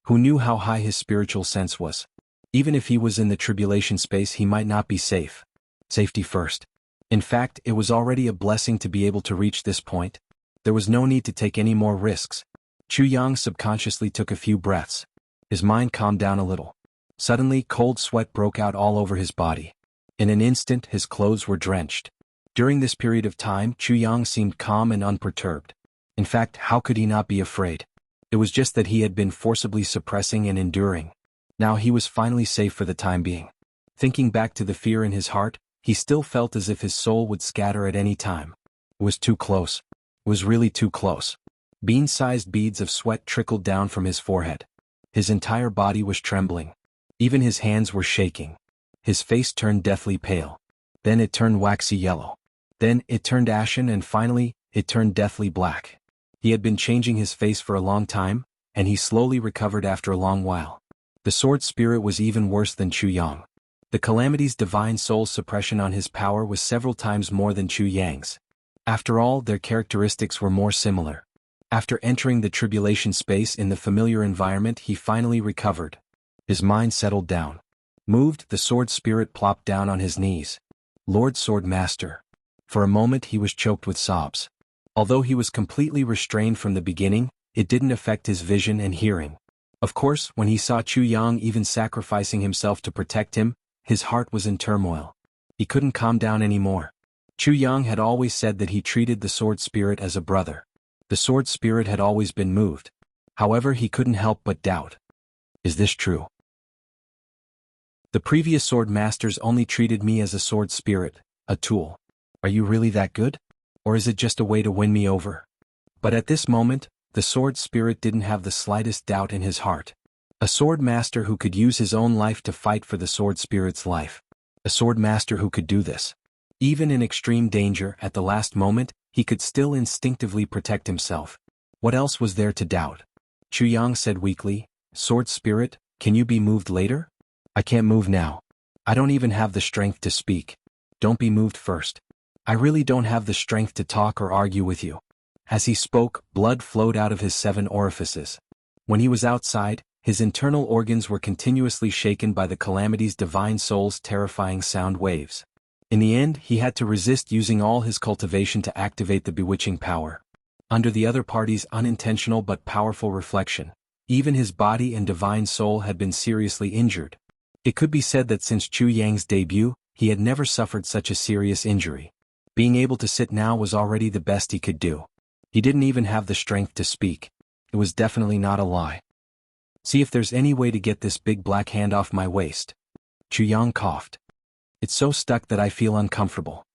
Who knew how high his spiritual sense was? Even if he was in the tribulation space, he might not be safe. Safety first. In fact, it was already a blessing to be able to reach this point. There was no need to take any more risks. Chu Yang subconsciously took a few breaths. His mind calmed down a little. Suddenly, cold sweat broke out all over his body. In an instant, his clothes were drenched. During this period of time, Chu Yang seemed calm and unperturbed. In fact, how could he not be afraid? It was just that he had been forcibly suppressing and enduring. Now he was finally safe for the time being. Thinking back to the fear in his heart, he still felt as if his soul would scatter at any time. It was too close. It was really too close. Bean-sized beads of sweat trickled down from his forehead. His entire body was trembling. Even his hands were shaking. His face turned deathly pale. Then it turned waxy yellow. Then it turned ashen, and finally, it turned deathly black. He had been changing his face for a long time, and he slowly recovered after a long while. The sword spirit was even worse than Chu Yang. The Calamity's divine soul's suppression on his power was several times more than Chu Yang's. After all, their characteristics were more similar. After entering the tribulation space in the familiar environment, he finally recovered. His mind settled down. Moved, the sword spirit plopped down on his knees. Lord Sword Master. For a moment he was choked with sobs. Although he was completely restrained from the beginning, it didn't affect his vision and hearing. Of course, when he saw Chu Yang even sacrificing himself to protect him, his heart was in turmoil. He couldn't calm down anymore. Chu Yang had always said that he treated the sword spirit as a brother. The sword spirit had always been moved. However, he couldn't help but doubt. Is this true? The previous sword masters only treated me as a sword spirit, a tool. Are you really that good? Or is it just a way to win me over? But at this moment, the sword spirit didn't have the slightest doubt in his heart. A sword master who could use his own life to fight for the sword spirit's life. A sword master who could do this. Even in extreme danger, at the last moment, he could still instinctively protect himself. What else was there to doubt? Chu Yang said weakly, "Sword spirit, can you be moved later?" "I can't move now. I don't even have the strength to speak." "Don't be moved first. I really don't have the strength to talk or argue with you." As he spoke, blood flowed out of his 7 orifices. When he was outside, his internal organs were continuously shaken by the Calamity's divine soul's terrifying sound waves. In the end, he had to resist using all his cultivation to activate the bewitching power. Under the other party's unintentional but powerful reflection, even his body and divine soul had been seriously injured. It could be said that since Chu Yang's debut, he had never suffered such a serious injury. Being able to sit now was already the best he could do. He didn't even have the strength to speak. It was definitely not a lie. "See if there's any way to get this big black hand off my waist." Chu Yang coughed. "It's so stuck that I feel uncomfortable."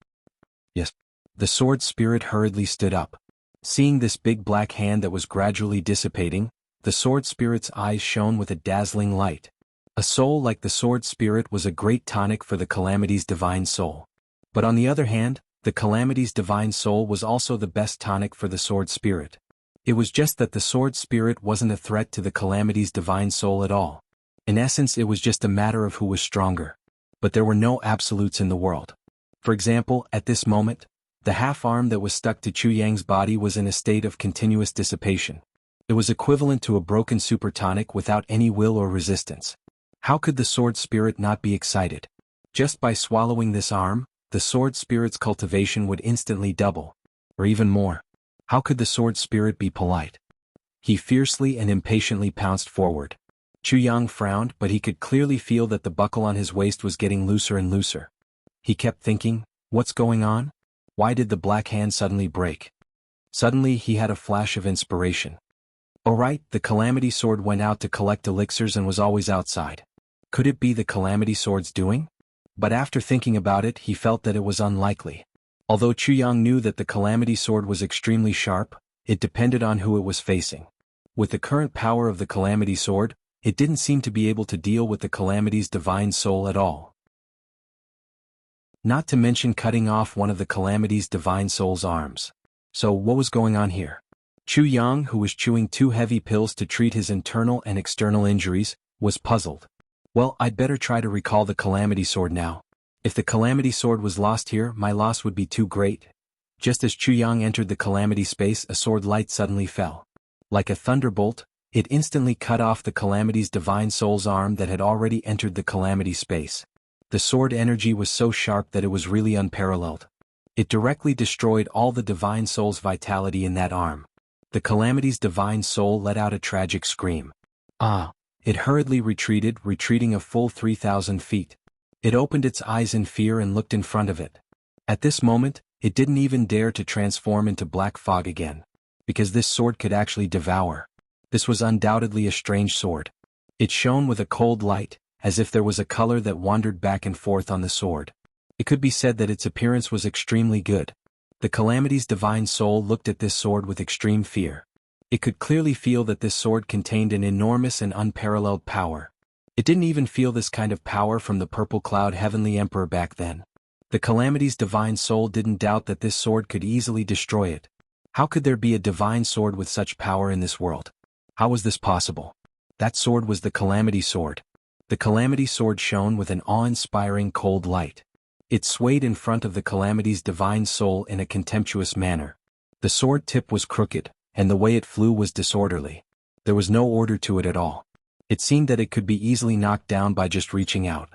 "Yes." The sword spirit hurriedly stood up. Seeing this big black hand that was gradually dissipating, the sword spirit's eyes shone with a dazzling light. A soul like the sword spirit was a great tonic for the Calamity's divine soul. But on the other hand, the Calamity's divine soul was also the best tonic for the sword spirit. It was just that the sword spirit wasn't a threat to the Calamity's divine soul at all. In essence, it was just a matter of who was stronger. But there were no absolutes in the world. For example, at this moment, The half-arm that was stuck to Chu Yang's body was in a state of continuous dissipation. It was equivalent to a broken supertonic without any will or resistance. How could the sword spirit not be excited? Just by swallowing this arm, the sword spirit's cultivation would instantly double. Or even more. How could the sword spirit be polite? He fiercely and impatiently pounced forward. Chu Yang frowned, but he could clearly feel that the buckle on his waist was getting looser and looser. He kept thinking, what's going on? Why did the black hand suddenly break? Suddenly he had a flash of inspiration. Oh right, the Calamity Sword went out to collect elixirs and was always outside. Could it be the Calamity Sword's doing? But after thinking about it, he felt that it was unlikely. Although Chu Yang knew that the Calamity Sword was extremely sharp, it depended on who it was facing. With the current power of the Calamity Sword, it didn't seem to be able to deal with the Calamity's divine soul at all. Not to mention cutting off one of the Calamity's divine soul's arms. So what was going on here? Chu Yang, who was chewing 2 heavy pills to treat his internal and external injuries, was puzzled. Well, I'd better try to recall the Calamity Sword now. If the Calamity Sword was lost here, my loss would be too great. Just as Chu Yang entered the Calamity space, a sword light suddenly fell. Like a thunderbolt, it instantly cut off the Calamity's divine soul's arm that had already entered the Calamity space. The sword energy was so sharp that it was really unparalleled. It directly destroyed all the divine soul's vitality in that arm. The Calamity's divine soul let out a tragic scream. It hurriedly retreating a full 3,000 feet. It opened its eyes in fear and looked in front of it. At this moment, it didn't even dare to transform into black fog again. Because this sword could actually devour. This was undoubtedly a strange sword. It shone with a cold light, as if there was a color that wandered back and forth on the sword. It could be said that its appearance was extremely good. The Calamity's divine soul looked at this sword with extreme fear. It could clearly feel that this sword contained an enormous and unparalleled power. It didn't even feel this kind of power from the Purple Cloud Heavenly Emperor back then. The Calamity's divine soul didn't doubt that this sword could easily destroy it. How could there be a divine sword with such power in this world? How was this possible? That sword was the Calamity Sword. The Calamity Sword shone with an awe-inspiring cold light. It swayed in front of the Calamity's divine soul in a contemptuous manner. The sword tip was crooked, and the way it flew was disorderly. There was no order to it at all. It seemed that it could be easily knocked down by just reaching out.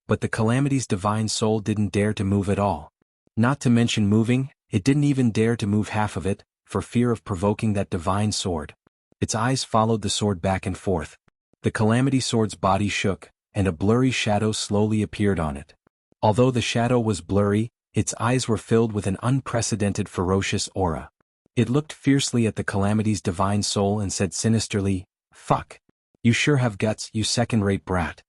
But the Calamity's divine soul didn't dare to move at all. Not to mention moving, it didn't even dare to move half of it, for fear of provoking that divine sword. Its eyes followed the sword back and forth. The Calamity Sword's body shook, and a blurry shadow slowly appeared on it. Although the shadow was blurry, its eyes were filled with an unprecedented ferocious aura. It looked fiercely at the Calamity's divine soul and said sinisterly, "Fuck. You sure have guts, you second-rate brat."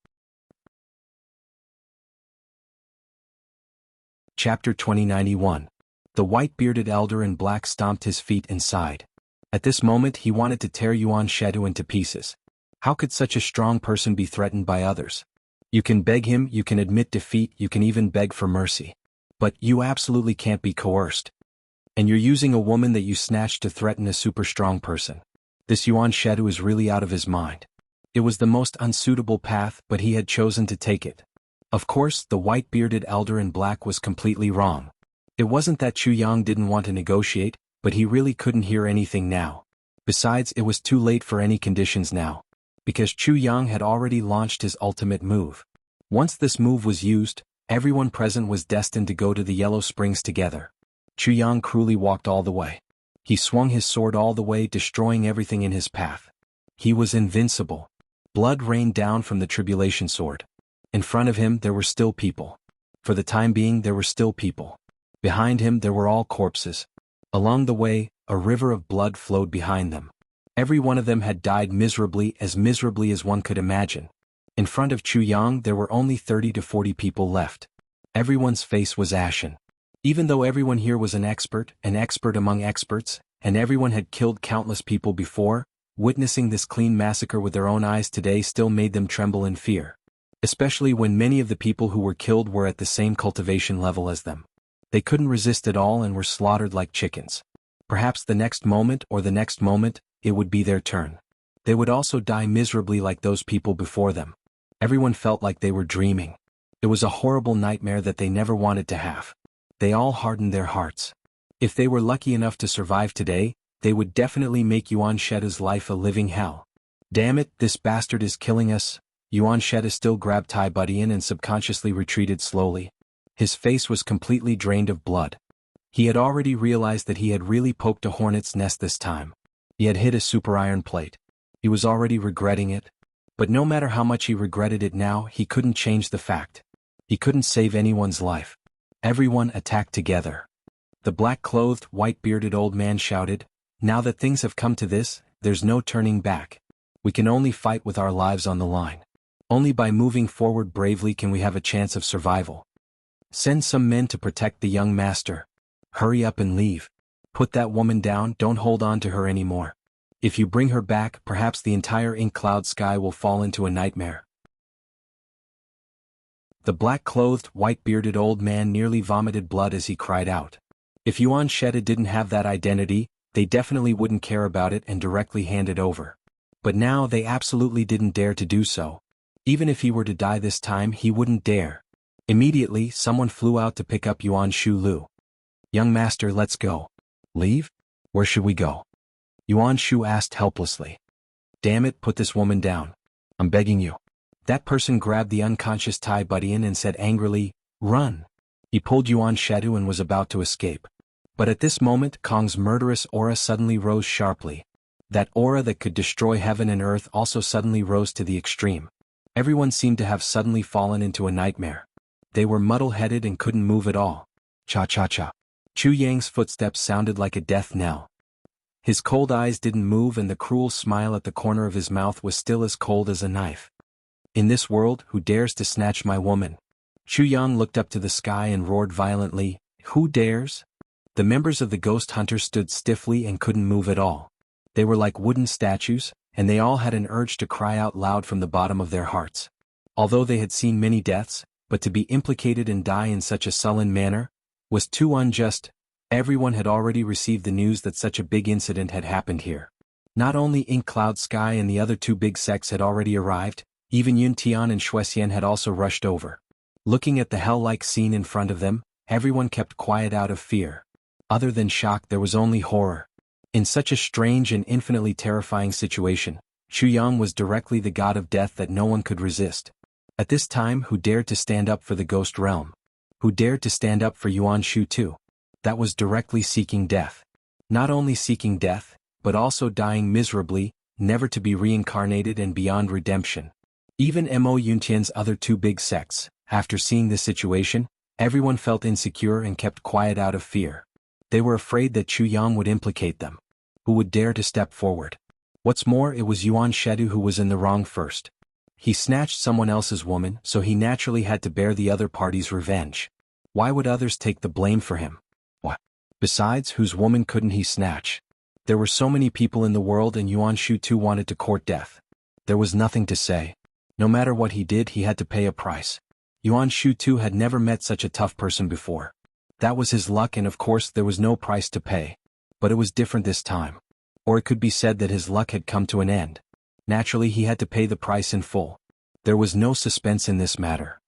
Chapter 2091. The white-bearded elder in black stomped his feet and sighed. At this moment he wanted to tear Yuan Shedu into pieces. How could such a strong person be threatened by others? You can beg him, you can admit defeat, you can even beg for mercy. But you absolutely can't be coerced. And you're using a woman that you snatched to threaten a super strong person. This Yuan Shedu is really out of his mind. It was the most unsuitable path, but he had chosen to take it. Of course, the white-bearded elder in black was completely wrong. It wasn't that Chu Yang didn't want to negotiate, but he really couldn't hear anything now. Besides, it was too late for any conditions now. Because Chu Yang had already launched his ultimate move. Once this move was used, everyone present was destined to go to the Yellow Springs together. Chu Yang cruelly walked all the way. He swung his sword all the way, destroying everything in his path. He was invincible. Blood rained down from the Tribulation Sword. In front of him there were still people. For the time being there were still people. Behind him there were all corpses. Along the way, a river of blood flowed behind them. Every one of them had died miserably as one could imagine. In front of Chu Yang there were only 30 to 40 people left. Everyone's face was ashen. Even though everyone here was an expert among experts, and everyone had killed countless people before, witnessing this clean massacre with their own eyes today still made them tremble in fear. Especially when many of the people who were killed were at the same cultivation level as them. They couldn't resist at all and were slaughtered like chickens. Perhaps the next moment, it would be their turn. They would also die miserably like those people before them. Everyone felt like they were dreaming. It was a horrible nightmare that they never wanted to have. They all hardened their hearts. If they were lucky enough to survive today, they would definitely make Yuan Sheda's life a living hell. Damn it, this bastard is killing us. Yuan Sheda still grabbed Tai Budian and subconsciously retreated slowly. His face was completely drained of blood. He had already realized that he had really poked a hornet's nest this time. He had hit a super iron plate. He was already regretting it. But no matter how much he regretted it now, he couldn't change the fact. He couldn't save anyone's life. Everyone attacked together. The black-clothed, white-bearded old man shouted, "Now that things have come to this, there's no turning back. We can only fight with our lives on the line. Only by moving forward bravely can we have a chance of survival. Send some men to protect the young master. Hurry up and leave. Put that woman down, don't hold on to her anymore. If you bring her back, perhaps the entire ink cloud sky will fall into a nightmare." The black-clothed, white-bearded old man nearly vomited blood as he cried out. If Yuan Sheda didn't have that identity, they definitely wouldn't care about it and directly hand it over. But now they absolutely didn't dare to do so. Even if he were to die this time, he wouldn't dare. Immediately, someone flew out to pick up Yuan Shu Lu. "Young master, let's go." "Leave? Where should we go?" Yuan Shu asked helplessly. "Damn it, put this woman down. I'm begging you." That person grabbed the unconscious Tai Budian and said angrily, "Run." He pulled Yuan Shedu and was about to escape. But at this moment, Kong's murderous aura suddenly rose sharply. That aura that could destroy heaven and earth also suddenly rose to the extreme. Everyone seemed to have suddenly fallen into a nightmare. They were muddle-headed and couldn't move at all. Cha-cha-cha. Chu Yang's footsteps sounded like a death knell. His cold eyes didn't move and the cruel smile at the corner of his mouth was still as cold as a knife. "In this world, who dares to snatch my woman?" Chu Yang looked up to the sky and roared violently, "Who dares?" The members of the ghost hunters stood stiffly and couldn't move at all. They were like wooden statues, and they all had an urge to cry out loud from the bottom of their hearts. Although they had seen many deaths, but to be implicated and die in such a sullen manner was too unjust. Everyone had already received the news that such a big incident had happened here. Not only Ink Cloud Sky and the other two big sects had already arrived, even Yun Tian and Shuexian had also rushed over. Looking at the hell-like scene in front of them, everyone kept quiet out of fear. Other than shock, there was only horror. In such a strange and infinitely terrifying situation, Chu Yang was directly the god of death that no one could resist. At this time, who dared to stand up for the ghost realm? Who dared to stand up for Yuan Shu too? That was directly seeking death. Not only seeking death, but also dying miserably, never to be reincarnated and beyond redemption. Even Mo Yuntian's other two big sects, after seeing this situation, everyone felt insecure and kept quiet out of fear. They were afraid that Chu Yang would implicate them. Who would dare to step forward? What's more, it was Yuan Shedu who was in the wrong first. He snatched someone else's woman, so he naturally had to bear the other party's revenge. Why would others take the blame for him? What? Besides, whose woman couldn't he snatch? There were so many people in the world and Yuan Shu too wanted to court death. There was nothing to say. No matter what he did, he had to pay a price. Yuan Shu too had never met such a tough person before. That was his luck and of course there was no price to pay. But it was different this time. Or it could be said that his luck had come to an end. Naturally he had to pay the price in full. There was no suspense in this matter.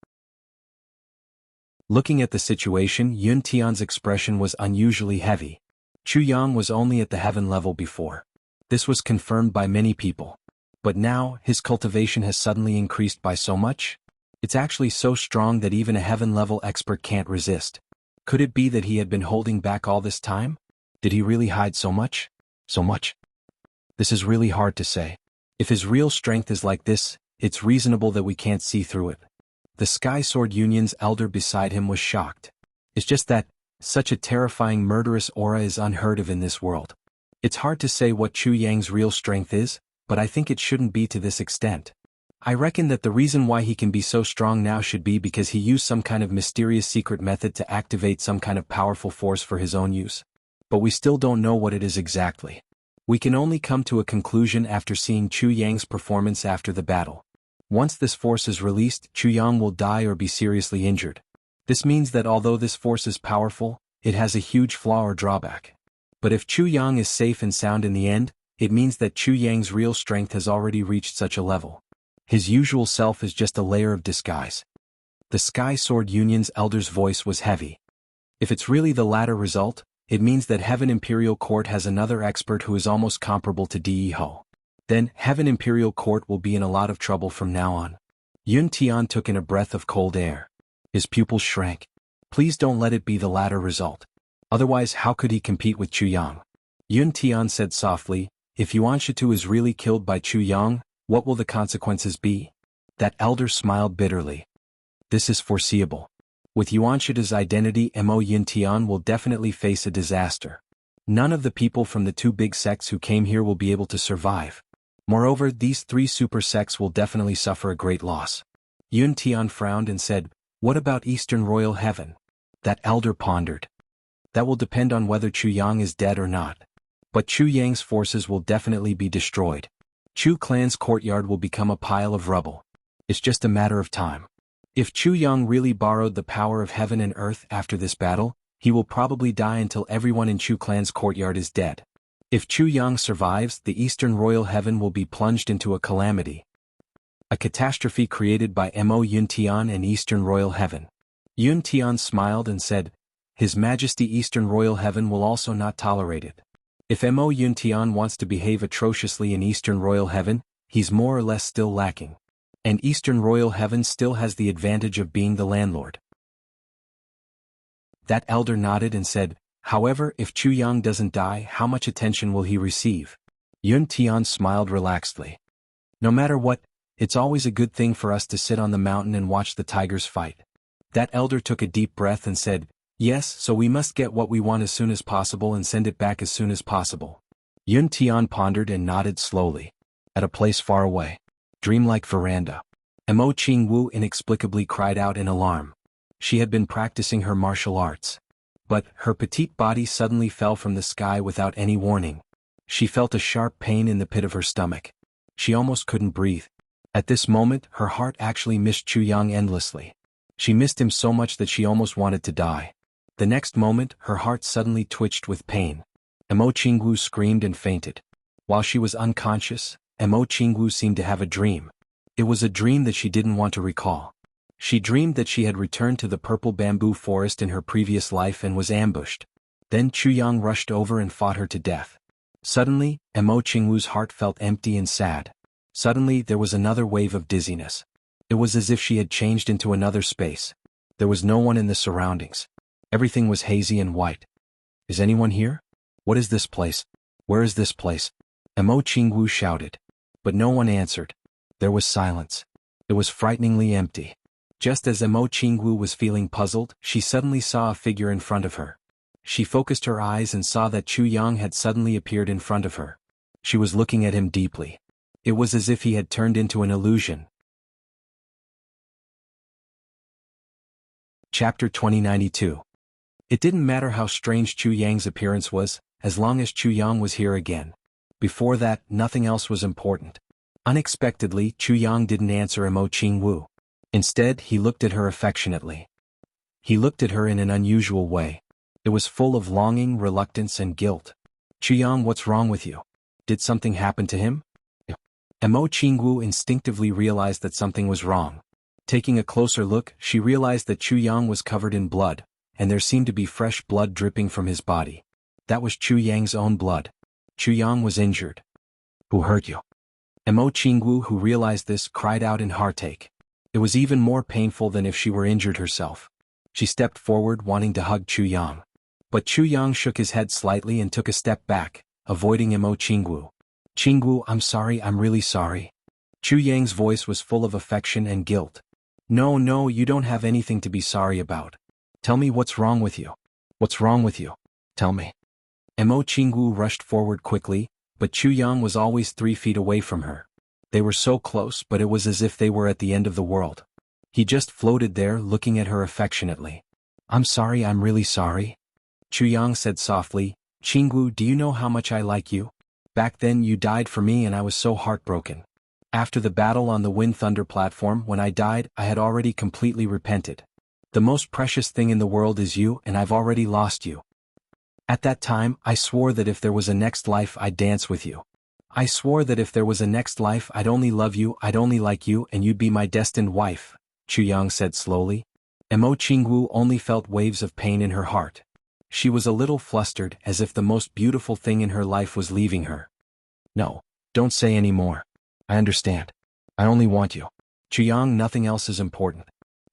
Looking at the situation, Yun Tian's expression was unusually heavy. Chu Yang was only at the heaven level before. This was confirmed by many people. But now, his cultivation has suddenly increased by so much? It's actually so strong that even a heaven-level expert can't resist. Could it be that he had been holding back all this time? Did he really hide so much? So much? This is really hard to say. If his real strength is like this, it's reasonable that we can't see through it. The Sky Sword Union's elder beside him was shocked. It's just that, such a terrifying murderous aura is unheard of in this world. It's hard to say what Chu Yang's real strength is, but I think it shouldn't be to this extent. I reckon that the reason why he can be so strong now should be because he used some kind of mysterious secret method to activate some kind of powerful force for his own use. But we still don't know what it is exactly. We can only come to a conclusion after seeing Chu Yang's performance after the battle. Once this force is released, Chu Yang will die or be seriously injured. This means that although this force is powerful, it has a huge flaw or drawback. But if Chu Yang is safe and sound in the end, it means that Chu Yang's real strength has already reached such a level. His usual self is just a layer of disguise. The Sky Sword Union's elder's voice was heavy. If it's really the latter result, it means that Heaven Imperial Court has another expert who is almost comparable to De Ho. Then, Heaven Imperial Court will be in a lot of trouble from now on. Yun Tian took in a breath of cold air. His pupils shrank. Please don't let it be the latter result. Otherwise, how could he compete with Chu Yang? Yun Tian said softly, if Yuan Shitu is really killed by Chu Yang, what will the consequences be? That elder smiled bitterly. This is foreseeable. With Yuan Shitu's identity, Mo Yun Tian will definitely face a disaster. None of the people from the two big sects who came here will be able to survive. Moreover, these three super sects will definitely suffer a great loss. Yun Tian frowned and said, what about Eastern Royal Heaven? That elder pondered. That will depend on whether Chu Yang is dead or not. But Chu Yang's forces will definitely be destroyed. Chu clan's courtyard will become a pile of rubble. It's just a matter of time. If Chu Yang really borrowed the power of heaven and earth after this battle, he will probably die until everyone in Chu clan's courtyard is dead. If Chu Yang survives, the Eastern Royal Heaven will be plunged into a calamity. A catastrophe created by Mo Yun Tian and Eastern Royal Heaven. Yun Tian smiled and said, His Majesty Eastern Royal Heaven will also not tolerate it. If Mo Yun Tian wants to behave atrociously in Eastern Royal Heaven, he's more or less still lacking. And Eastern Royal Heaven still has the advantage of being the landlord. That elder nodded and said, however, if Chu Yang doesn't die, how much attention will he receive? Yun Tian smiled relaxedly. No matter what, it's always a good thing for us to sit on the mountain and watch the tigers fight. That elder took a deep breath and said, yes, so we must get what we want as soon as possible and send it back as soon as possible. Yun Tian pondered and nodded slowly. At a place far away. Dreamlike veranda. Mo Qingwu inexplicably cried out in alarm. She had been practicing her martial arts. But her petite body suddenly fell from the sky without any warning. She felt a sharp pain in the pit of her stomach. She almost couldn't breathe. At this moment, her heart actually missed Chu Yang endlessly. She missed him so much that she almost wanted to die. The next moment, her heart suddenly twitched with pain. Mo Qingwu screamed and fainted. While she was unconscious, Mo Qingwu seemed to have a dream. It was a dream that she didn't want to recall. She dreamed that she had returned to the purple bamboo forest in her previous life and was ambushed. Then Chu Yang rushed over and fought her to death. Suddenly, Mo Qingwu's heart felt empty and sad. Suddenly, there was another wave of dizziness. It was as if she had changed into another space. There was no one in the surroundings. Everything was hazy and white. Is anyone here? What is this place? Where is this place? Mo Qingwu shouted. But no one answered. There was silence. It was frighteningly empty. Just as Mo Qingwu was feeling puzzled, she suddenly saw a figure in front of her. She focused her eyes and saw that Chu Yang had suddenly appeared in front of her. She was looking at him deeply. It was as if he had turned into an illusion. Chapter 2092. It didn't matter how strange Chu Yang's appearance was, as long as Chu Yang was here again. Before that, nothing else was important. Unexpectedly, Chu Yang didn't answer Mo Qingwu. Instead, he looked at her affectionately. He looked at her in an unusual way. It was full of longing, reluctance, and guilt. Chu Yang, what's wrong with you? Did something happen to him? Mo Qingwu instinctively realized that something was wrong. Taking a closer look, she realized that Chu Yang was covered in blood, and there seemed to be fresh blood dripping from his body. That was Chu Yang's own blood. Chu Yang was injured. Who hurt you? Mo Qingwu, who realized this, cried out in heartache. It was even more painful than if she were injured herself. She stepped forward, wanting to hug Chu Yang. But Chu Yang shook his head slightly and took a step back, avoiding Mo Qingwu. Qingwu, I'm sorry, I'm really sorry. Chu Yang's voice was full of affection and guilt. No, you don't have anything to be sorry about. Tell me what's wrong with you. What's wrong with you? Tell me. Mo Qingwu rushed forward quickly, but Chu Yang was always 3 feet away from her. They were so close, but it was as if they were at the end of the world. He just floated there, looking at her affectionately. I'm sorry, I'm really sorry. Chu Yang said softly, Qingwu, do you know how much I like you? Back then you died for me and I was so heartbroken. After the battle on the Wind Thunder platform, when I died, I had already completely repented. The most precious thing in the world is you, and I've already lost you. At that time, I swore that if there was a next life I'd dance with you. I swore that if there was a next life I'd only love you, I'd only like you, and you'd be my destined wife, Chu Yang said slowly. Mo Qingwu only felt waves of pain in her heart. She was a little flustered, as if the most beautiful thing in her life was leaving her. No, don't say any more. I understand. I only want you. Jianghu, nothing else is important.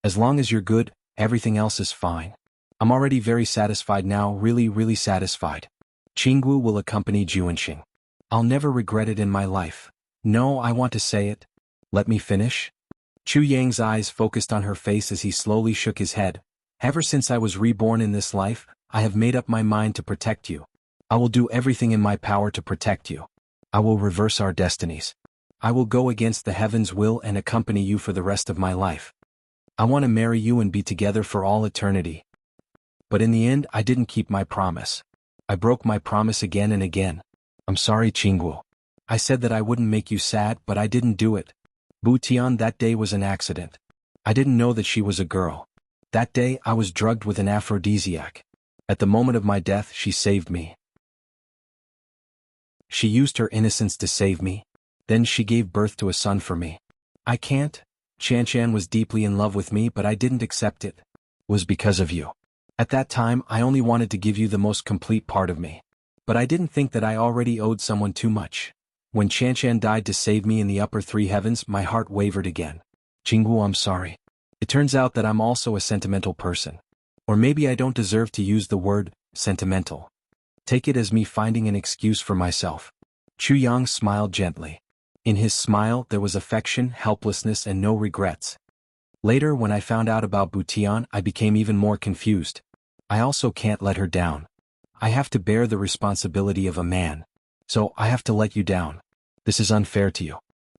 As long as you're good, everything else is fine. I'm already very satisfied now, really satisfied. Jianghu will accompany Juanxing. I'll never regret it in my life. No, I want to say it. Let me finish. Chu Yang's eyes focused on her face as he slowly shook his head. Ever since I was reborn in this life, I have made up my mind to protect you. I will do everything in my power to protect you. I will reverse our destinies. I will go against the heaven's will and accompany you for the rest of my life. I want to marry you and be together for all eternity. But in the end, I didn't keep my promise. I broke my promise again and again. I'm sorry, Jianghu. I said that I wouldn't make you sad, but I didn't do it. Butian, that day was an accident. I didn't know that she was a girl. That day I was drugged with an aphrodisiac. At the moment of my death, she saved me. She used her innocence to save me. Then she gave birth to a son for me. I can't. Chanchan was deeply in love with me, but I didn't accept it. It was because of you. At that time, I only wanted to give you the most complete part of me. But I didn't think that I already owed someone too much. When Chanchan died to save me in the upper three heavens, my heart wavered again. Jianghu, I'm sorry. It turns out that I'm also a sentimental person. Or maybe I don't deserve to use the word sentimental. Take it as me finding an excuse for myself. Chu Yang smiled gently. In his smile there was affection, helplessness, and no regrets. Later, when I found out about Butian, I became even more confused. I also can't let her down. I have to bear the responsibility of a man. So, I have to let you down. This is unfair to you.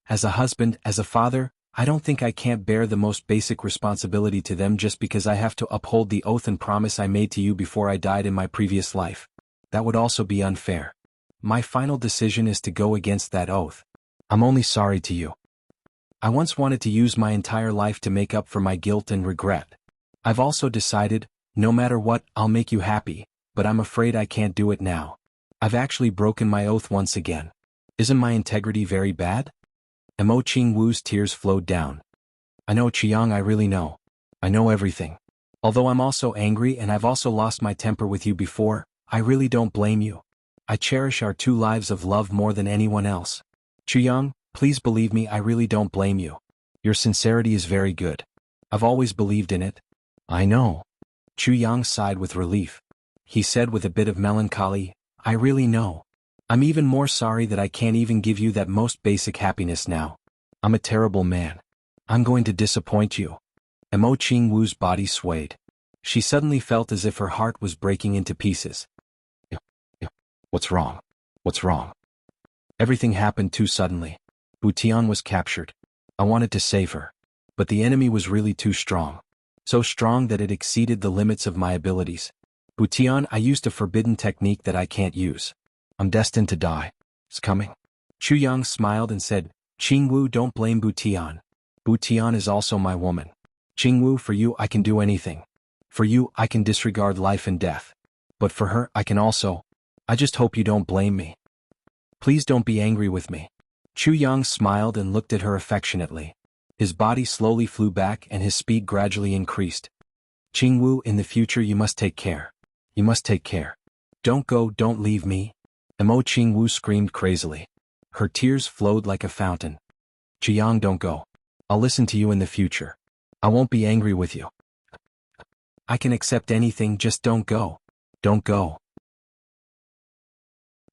As a husband, as a father, I don't think I can't bear the most basic responsibility to them just because I have to uphold the oath and promise I made to you before I died in my previous life. That would also be unfair. My final decision is to go against that oath. I'm only sorry to you. I once wanted to use my entire life to make up for my guilt and regret. I've also decided, no matter what, I'll make you happy, but I'm afraid I can't do it now. I've actually broken my oath once again. Isn't my integrity very bad? Mo Qingwu's tears flowed down. I know, Chiang, I really know. I know everything. Although I'm also angry and I've also lost my temper with you before, I really don't blame you. I cherish our 2 lives of love more than anyone else. Chiang, please believe me, I really don't blame you. Your sincerity is very good. I've always believed in it. I know. Chu Yang sighed with relief. He said with a bit of melancholy, I really know. I'm even more sorry that I can't even give you that most basic happiness now. I'm a terrible man. I'm going to disappoint you. Mo Qingwu's body swayed. She suddenly felt as if her heart was breaking into pieces. What's wrong? What's wrong? Everything happened too suddenly. Butian was captured. I wanted to save her. But the enemy was really too strong. So strong that it exceeded the limits of my abilities. Butian, I used a forbidden technique that I can't use. I'm destined to die. It's coming. Chu Yang smiled and said, Qingwu, don't blame Butian. Butian is also my woman. Qingwu, for you I can do anything. For you I can disregard life and death. But for her I can also. I just hope you don't blame me. Please don't be angry with me. Chu Yang smiled and looked at her affectionately. His body slowly flew back and his speed gradually increased. Qingwu, in the future you must take care. You must take care. Don't go, don't leave me. Mo Qingwu screamed crazily. Her tears flowed like a fountain. Jiang, don't go. I'll listen to you in the future. I won't be angry with you. I can accept anything, just don't go. Don't go.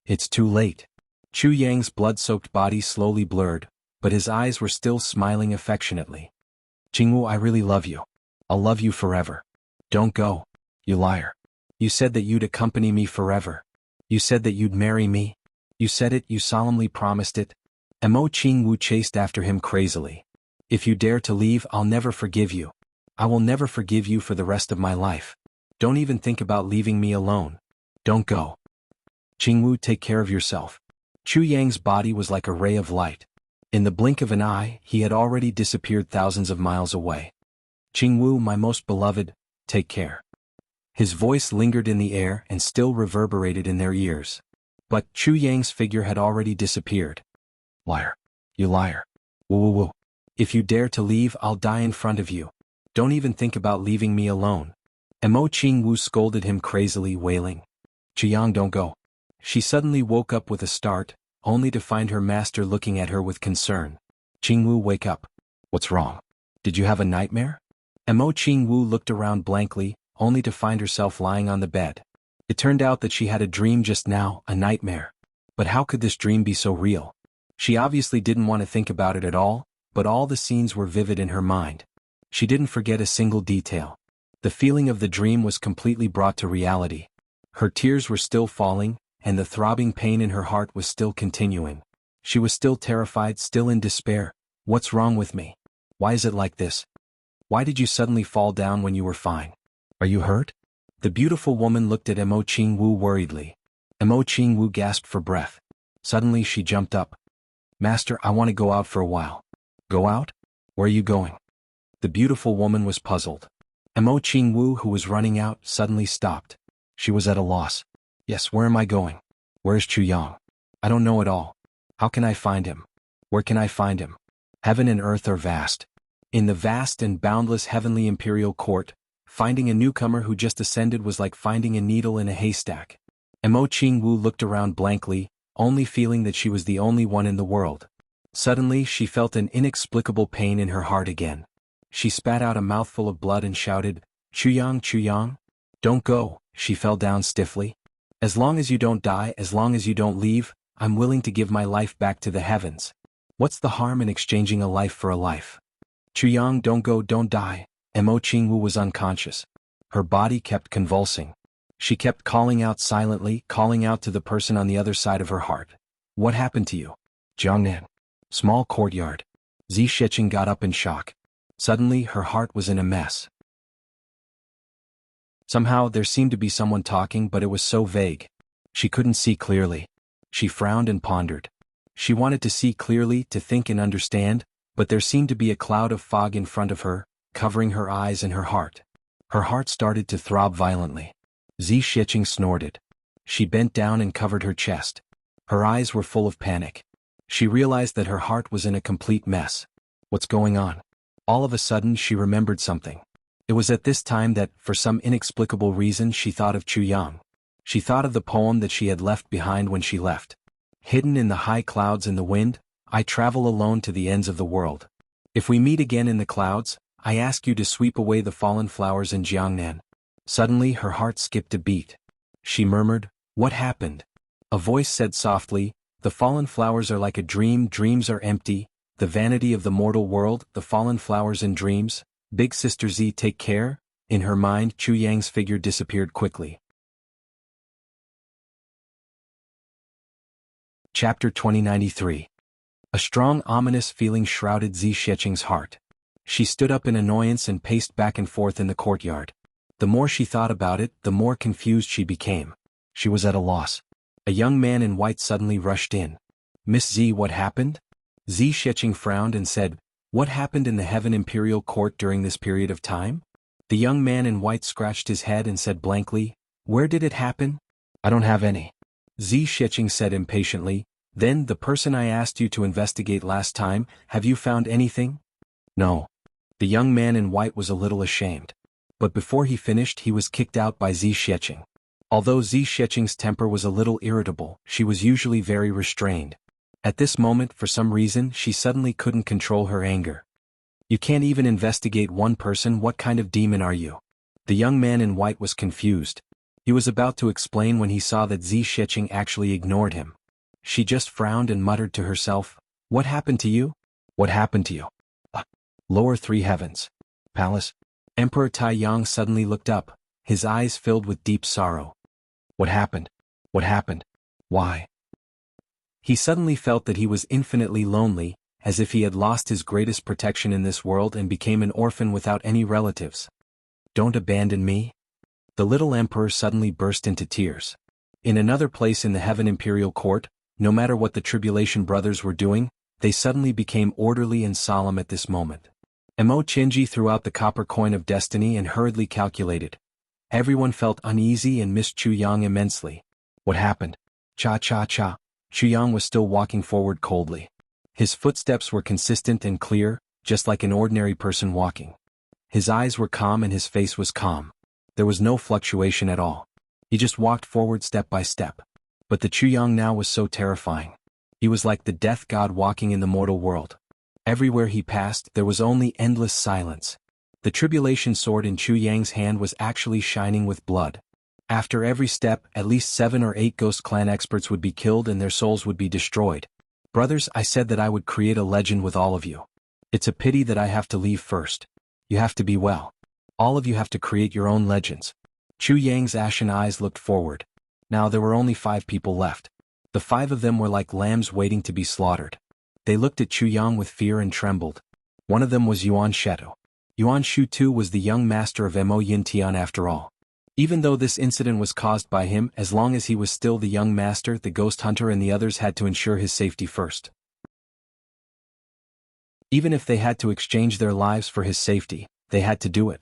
It's too late. Chu Yang's blood-soaked body slowly blurred, but his eyes were still smiling affectionately. Qingwu, I really love you. I'll love you forever. Don't go. You liar. You said that you'd accompany me forever. You said that you'd marry me. You said it, you solemnly promised it. Mo Qingwu chased after him crazily. If you dare to leave, I'll never forgive you. I will never forgive you for the rest of my life. Don't even think about leaving me alone. Don't go. Qingwu, take care of yourself. Chu Yang's body was like a ray of light. In the blink of an eye, he had already disappeared thousands of miles away. Qingwu, my most beloved, take care. His voice lingered in the air and still reverberated in their ears. But Chu Yang's figure had already disappeared. Liar. You liar. Woo. If you dare to leave, I'll die in front of you. Don't even think about leaving me alone. Mo Qingwu scolded him crazily, wailing. Chiang, don't go. She suddenly woke up with a start, only to find her master looking at her with concern. Qingwu, wake up. What's wrong? Did you have a nightmare? Mo Qingwu looked around blankly, only to find herself lying on the bed. It turned out that she had a dream just now, a nightmare. But how could this dream be so real? She obviously didn't want to think about it at all, but all the scenes were vivid in her mind. She didn't forget a single detail. The feeling of the dream was completely brought to reality. Her tears were still falling, and the throbbing pain in her heart was still continuing. She was still terrified, still in despair. What's wrong with me? Why is it like this? Why did you suddenly fall down when you were fine? Are you hurt? The beautiful woman looked at Mo Qingwu worriedly. Mo Qingwu gasped for breath. Suddenly she jumped up. Master, I want to go out for a while. Go out? Where are you going? The beautiful woman was puzzled. Mo Qingwu, who was running out, suddenly stopped. She was at a loss. Yes, where am I going? Where's Chuyang? I don't know at all. How can I find him? Where can I find him? Heaven and earth are vast. In the vast and boundless heavenly imperial court, finding a newcomer who just ascended was like finding a needle in a haystack. Mo Qingwu looked around blankly, only feeling that she was the only one in the world. Suddenly she felt an inexplicable pain in her heart again. She spat out a mouthful of blood and shouted, Chuyang, Chuyang? Don't go. She fell down stiffly. As long as you don't die, as long as you don't leave, I'm willing to give my life back to the heavens. What's the harm in exchanging a life for a life? Chuyang, don't go, don't die. Mo Qingwu was unconscious. Her body kept convulsing. She kept calling out silently, calling out to the person on the other side of her heart. What happened to you? Jiangnan. Small courtyard. Zi Shiqing got up in shock. Suddenly her heart was in a mess. Somehow there seemed to be someone talking, but it was so vague. She couldn't see clearly. She frowned and pondered. She wanted to see clearly, to think and understand, but there seemed to be a cloud of fog in front of her, covering her eyes and her heart. Her heart started to throb violently. Zi Shiqing snorted. She bent down and covered her chest. Her eyes were full of panic. She realized that her heart was in a complete mess. What's going on? All of a sudden she remembered something. It was at this time that, for some inexplicable reason, she thought of Chuyang. She thought of the poem that she had left behind when she left. Hidden in the high clouds in the wind, I travel alone to the ends of the world. If we meet again in the clouds, I ask you to sweep away the fallen flowers in Jiangnan. Suddenly her heart skipped a beat. She murmured, what happened? A voice said softly, the fallen flowers are like a dream, dreams are empty, the vanity of the mortal world, the fallen flowers in dreams. Big Sister Z, take care. In her mind, Chuyang's figure disappeared quickly. Chapter 2093. A strong ominous feeling shrouded Zi Shiqing's heart. She stood up in annoyance and paced back and forth in the courtyard. The more she thought about it, the more confused she became. She was at a loss. A young man in white suddenly rushed in. Miss Z, what happened? Zi Shiqing frowned and said, what happened in the Heaven Imperial Court during this period of time? The young man in white scratched his head and said blankly, where did it happen? I don't have any. Zi Shiqing said impatiently, then the person I asked you to investigate last time, have you found anything? No. The young man in white was a little ashamed. But before he finished he was kicked out by Zi Shiqing. Although Zi Shiqing's temper was a little irritable, she was usually very restrained. At this moment, for some reason, she suddenly couldn't control her anger. You can't even investigate one person, what kind of demon are you? The young man in white was confused. He was about to explain when he saw that Zi Shiqing actually ignored him. She just frowned and muttered to herself, what happened to you? What happened to you? Lower three heavens. Palace. Emperor Taiyang suddenly looked up, his eyes filled with deep sorrow. What happened? What happened? Why? He suddenly felt that he was infinitely lonely, as if he had lost his greatest protection in this world and became an orphan without any relatives. Don't abandon me? The little emperor suddenly burst into tears. In another place in the Heaven Imperial Court, no matter what the Tribulation Brothers were doing, they suddenly became orderly and solemn at this moment. Mo Qingji threw out the copper coin of destiny and hurriedly calculated. Everyone felt uneasy and missed Chuyang immensely. What happened? Cha-cha-cha. Chuyang was still walking forward coldly. His footsteps were consistent and clear, just like an ordinary person walking. His eyes were calm and his face was calm. There was no fluctuation at all. He just walked forward step by step. But the Chuyang now was so terrifying. He was like the death god walking in the mortal world. Everywhere he passed, there was only endless silence. The tribulation sword in Chu Yang's hand was actually shining with blood. After every step, at least 7 or 8 Ghost Clan experts would be killed and their souls would be destroyed. Brothers, I said that I would create a legend with all of you. It's a pity that I have to leave first. You have to be well. All of you have to create your own legends. Chu Yang's ashen eyes looked forward. Now there were only 5 people left. The 5 of them were like lambs waiting to be slaughtered. They looked at Chu Yang with fear and trembled. One of them was Yuan Shetu. Yuan Shu too was the young master of Mo Yin Tian after all. Even though this incident was caused by him, as long as he was still the young master, the ghost hunter and the others had to ensure his safety first. Even if they had to exchange their lives for his safety, they had to do it.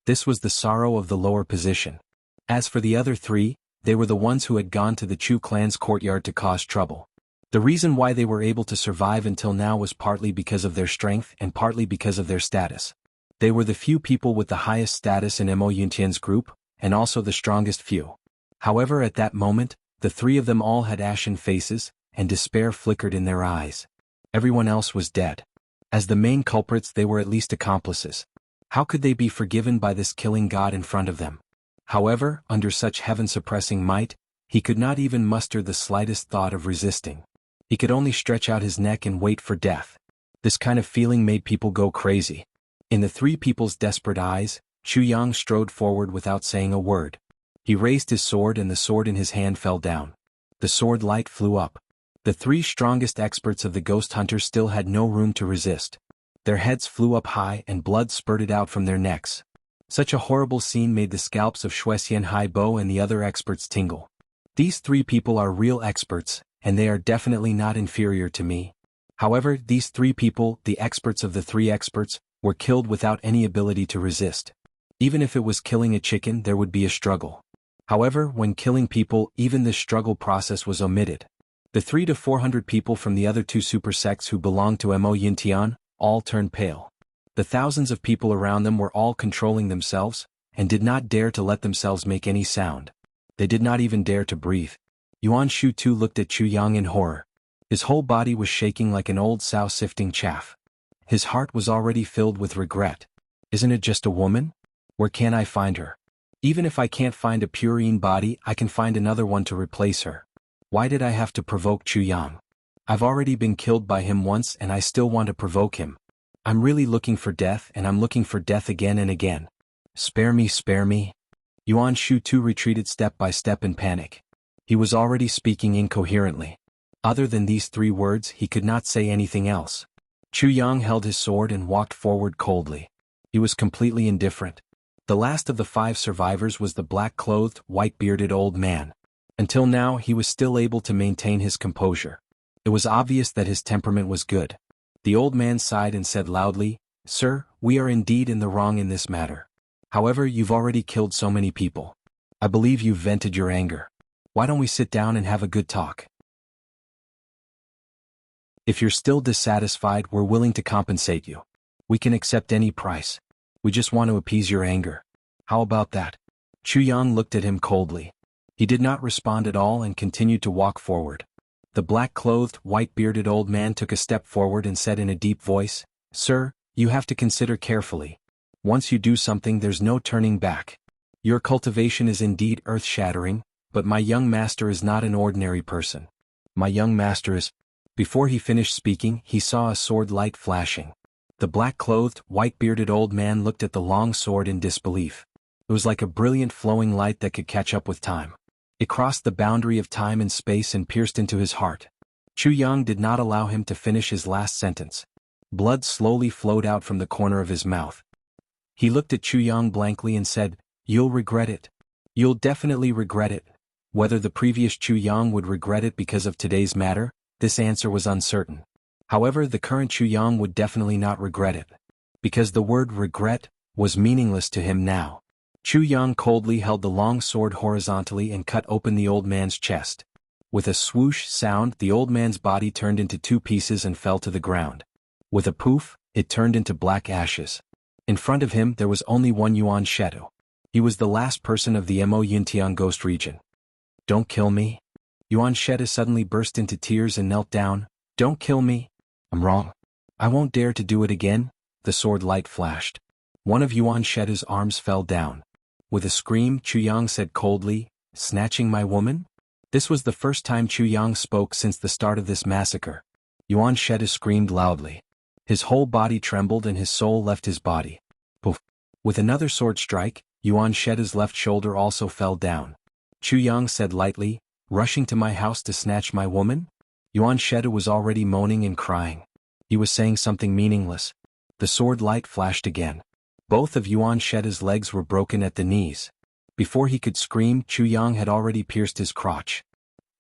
This was the sorrow of the lower position. As for the other 3, they were the ones who had gone to the Chu clan's courtyard to cause trouble. The reason why they were able to survive until now was partly because of their strength and partly because of their status. They were the few people with the highest status in Mo Yin Tian's group, and also the strongest few. However, at that moment, the 3 of them all had ashen faces, and despair flickered in their eyes. Everyone else was dead. As the main culprits, they were at least accomplices. How could they be forgiven by this killing god in front of them? However, under such heaven-suppressing might, he could not even muster the slightest thought of resisting. He could only stretch out his neck and wait for death. This kind of feeling made people go crazy. In the 3 people's desperate eyes, Chu Yang strode forward without saying a word. He raised his sword and the sword in his hand fell down. The sword light flew up. The 3 strongest experts of the ghost hunters still had no room to resist. Their heads flew up high and blood spurted out from their necks. Such a horrible scene made the scalps of Shuxian Haibo and the other experts tingle. These 3 people are real experts, and they are definitely not inferior to me. However, these 3 people, the experts of the 3 experts, were killed without any ability to resist. Even if it was killing a chicken, there would be a struggle. However, when killing people, even this struggle process was omitted. The 300 to 400 people from the other 2 super sects who belonged to Mo Yin Tian, all turned pale. The thousands of people around them were all controlling themselves, and did not dare to let themselves make any sound. They did not even dare to breathe. Yuan Shu too looked at Chu Yang in horror. His whole body was shaking like an old sow sifting chaff. His heart was already filled with regret. Isn't it just a woman? Where can I find her? Even if I can't find a purine body, I can find another one to replace her. Why did I have to provoke Chu Yang? I've already been killed by him once and I still want to provoke him. I'm really looking for death and I'm looking for death again and again. Spare me, spare me. Yuan Shu too retreated step by step in panic. He was already speaking incoherently. Other than these 3 words, he could not say anything else. Chu Yang held his sword and walked forward coldly. He was completely indifferent. The last of the 5 survivors was the black-clothed, white-bearded old man. Until now, he was still able to maintain his composure. It was obvious that his temperament was good. The old man sighed and said loudly, "Sir, we are indeed in the wrong in this matter. However, you've already killed so many people. I believe you've vented your anger. Why don't we sit down and have a good talk? If you're still dissatisfied, we're willing to compensate you. We can accept any price. We just want to appease your anger. How about that?" Chu Yang looked at him coldly. He did not respond at all and continued to walk forward. The black-clothed, white-bearded old man took a step forward and said in a deep voice, "Sir, you have to consider carefully. Once you do something, there's no turning back. Your cultivation is indeed earth-shattering, but my young master is not an ordinary person. My young master is—" Before he finished speaking, he saw a sword light flashing. The black-clothed, white-bearded old man looked at the long sword in disbelief. It was like a brilliant flowing light that could catch up with time. It crossed the boundary of time and space and pierced into his heart. Chu Yang did not allow him to finish his last sentence. Blood slowly flowed out from the corner of his mouth. He looked at Chu Yang blankly and said, "You'll regret it. You'll definitely regret it." Whether the previous Chu Yang would regret it because of today's matter, this answer was uncertain. However, the current Chu Yang would definitely not regret it. Because the word regret was meaningless to him now. Chu Yang coldly held the long sword horizontally and cut open the old man's chest. With a swoosh sound, the old man's body turned into 2 pieces and fell to the ground. With a poof, it turned into black ashes. In front of him there was only one Yuan Shetu. He was the last person of the Mo Yintian ghost region. Don't kill me? Yuan Sheda suddenly burst into tears and knelt down. Don't kill me. I'm wrong. I won't dare to do it again. The sword light flashed. One of Yuan Sheda's arms fell down. With a scream, Chu Yang said coldly, snatching my woman? This was the first time Chu Yang spoke since the start of this massacre. Yuan Sheda screamed loudly. His whole body trembled and his soul left his body. Poof. With another sword strike, Yuan Sheda's left shoulder also fell down. Chu Yang said lightly, rushing to my house to snatch my woman? Yuan Sheda was already moaning and crying. He was saying something meaningless. The sword light flashed again. Both of Yuan Sheda's legs were broken at the knees. Before he could scream, Chu Yang had already pierced his crotch.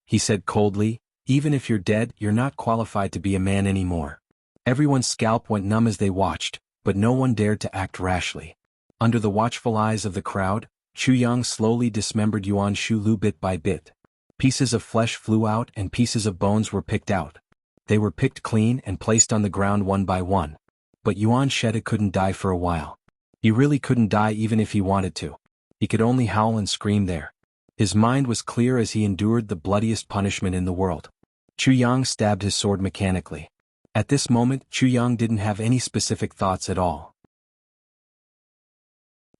He said coldly, even if you're dead, you're not qualified to be a man anymore. Everyone's scalp went numb as they watched, but no one dared to act rashly. Under the watchful eyes of the crowd, Chu Yang slowly dismembered Yuan Shulu bit by bit. Pieces of flesh flew out and pieces of bones were picked out. They were picked clean and placed on the ground one by one. But Yuan Sheda couldn't die for a while. He really couldn't die even if he wanted to. He could only howl and scream there. His mind was clear as he endured the bloodiest punishment in the world. Chu Yang stabbed his sword mechanically. At this moment, Chu Yang didn't have any specific thoughts at all.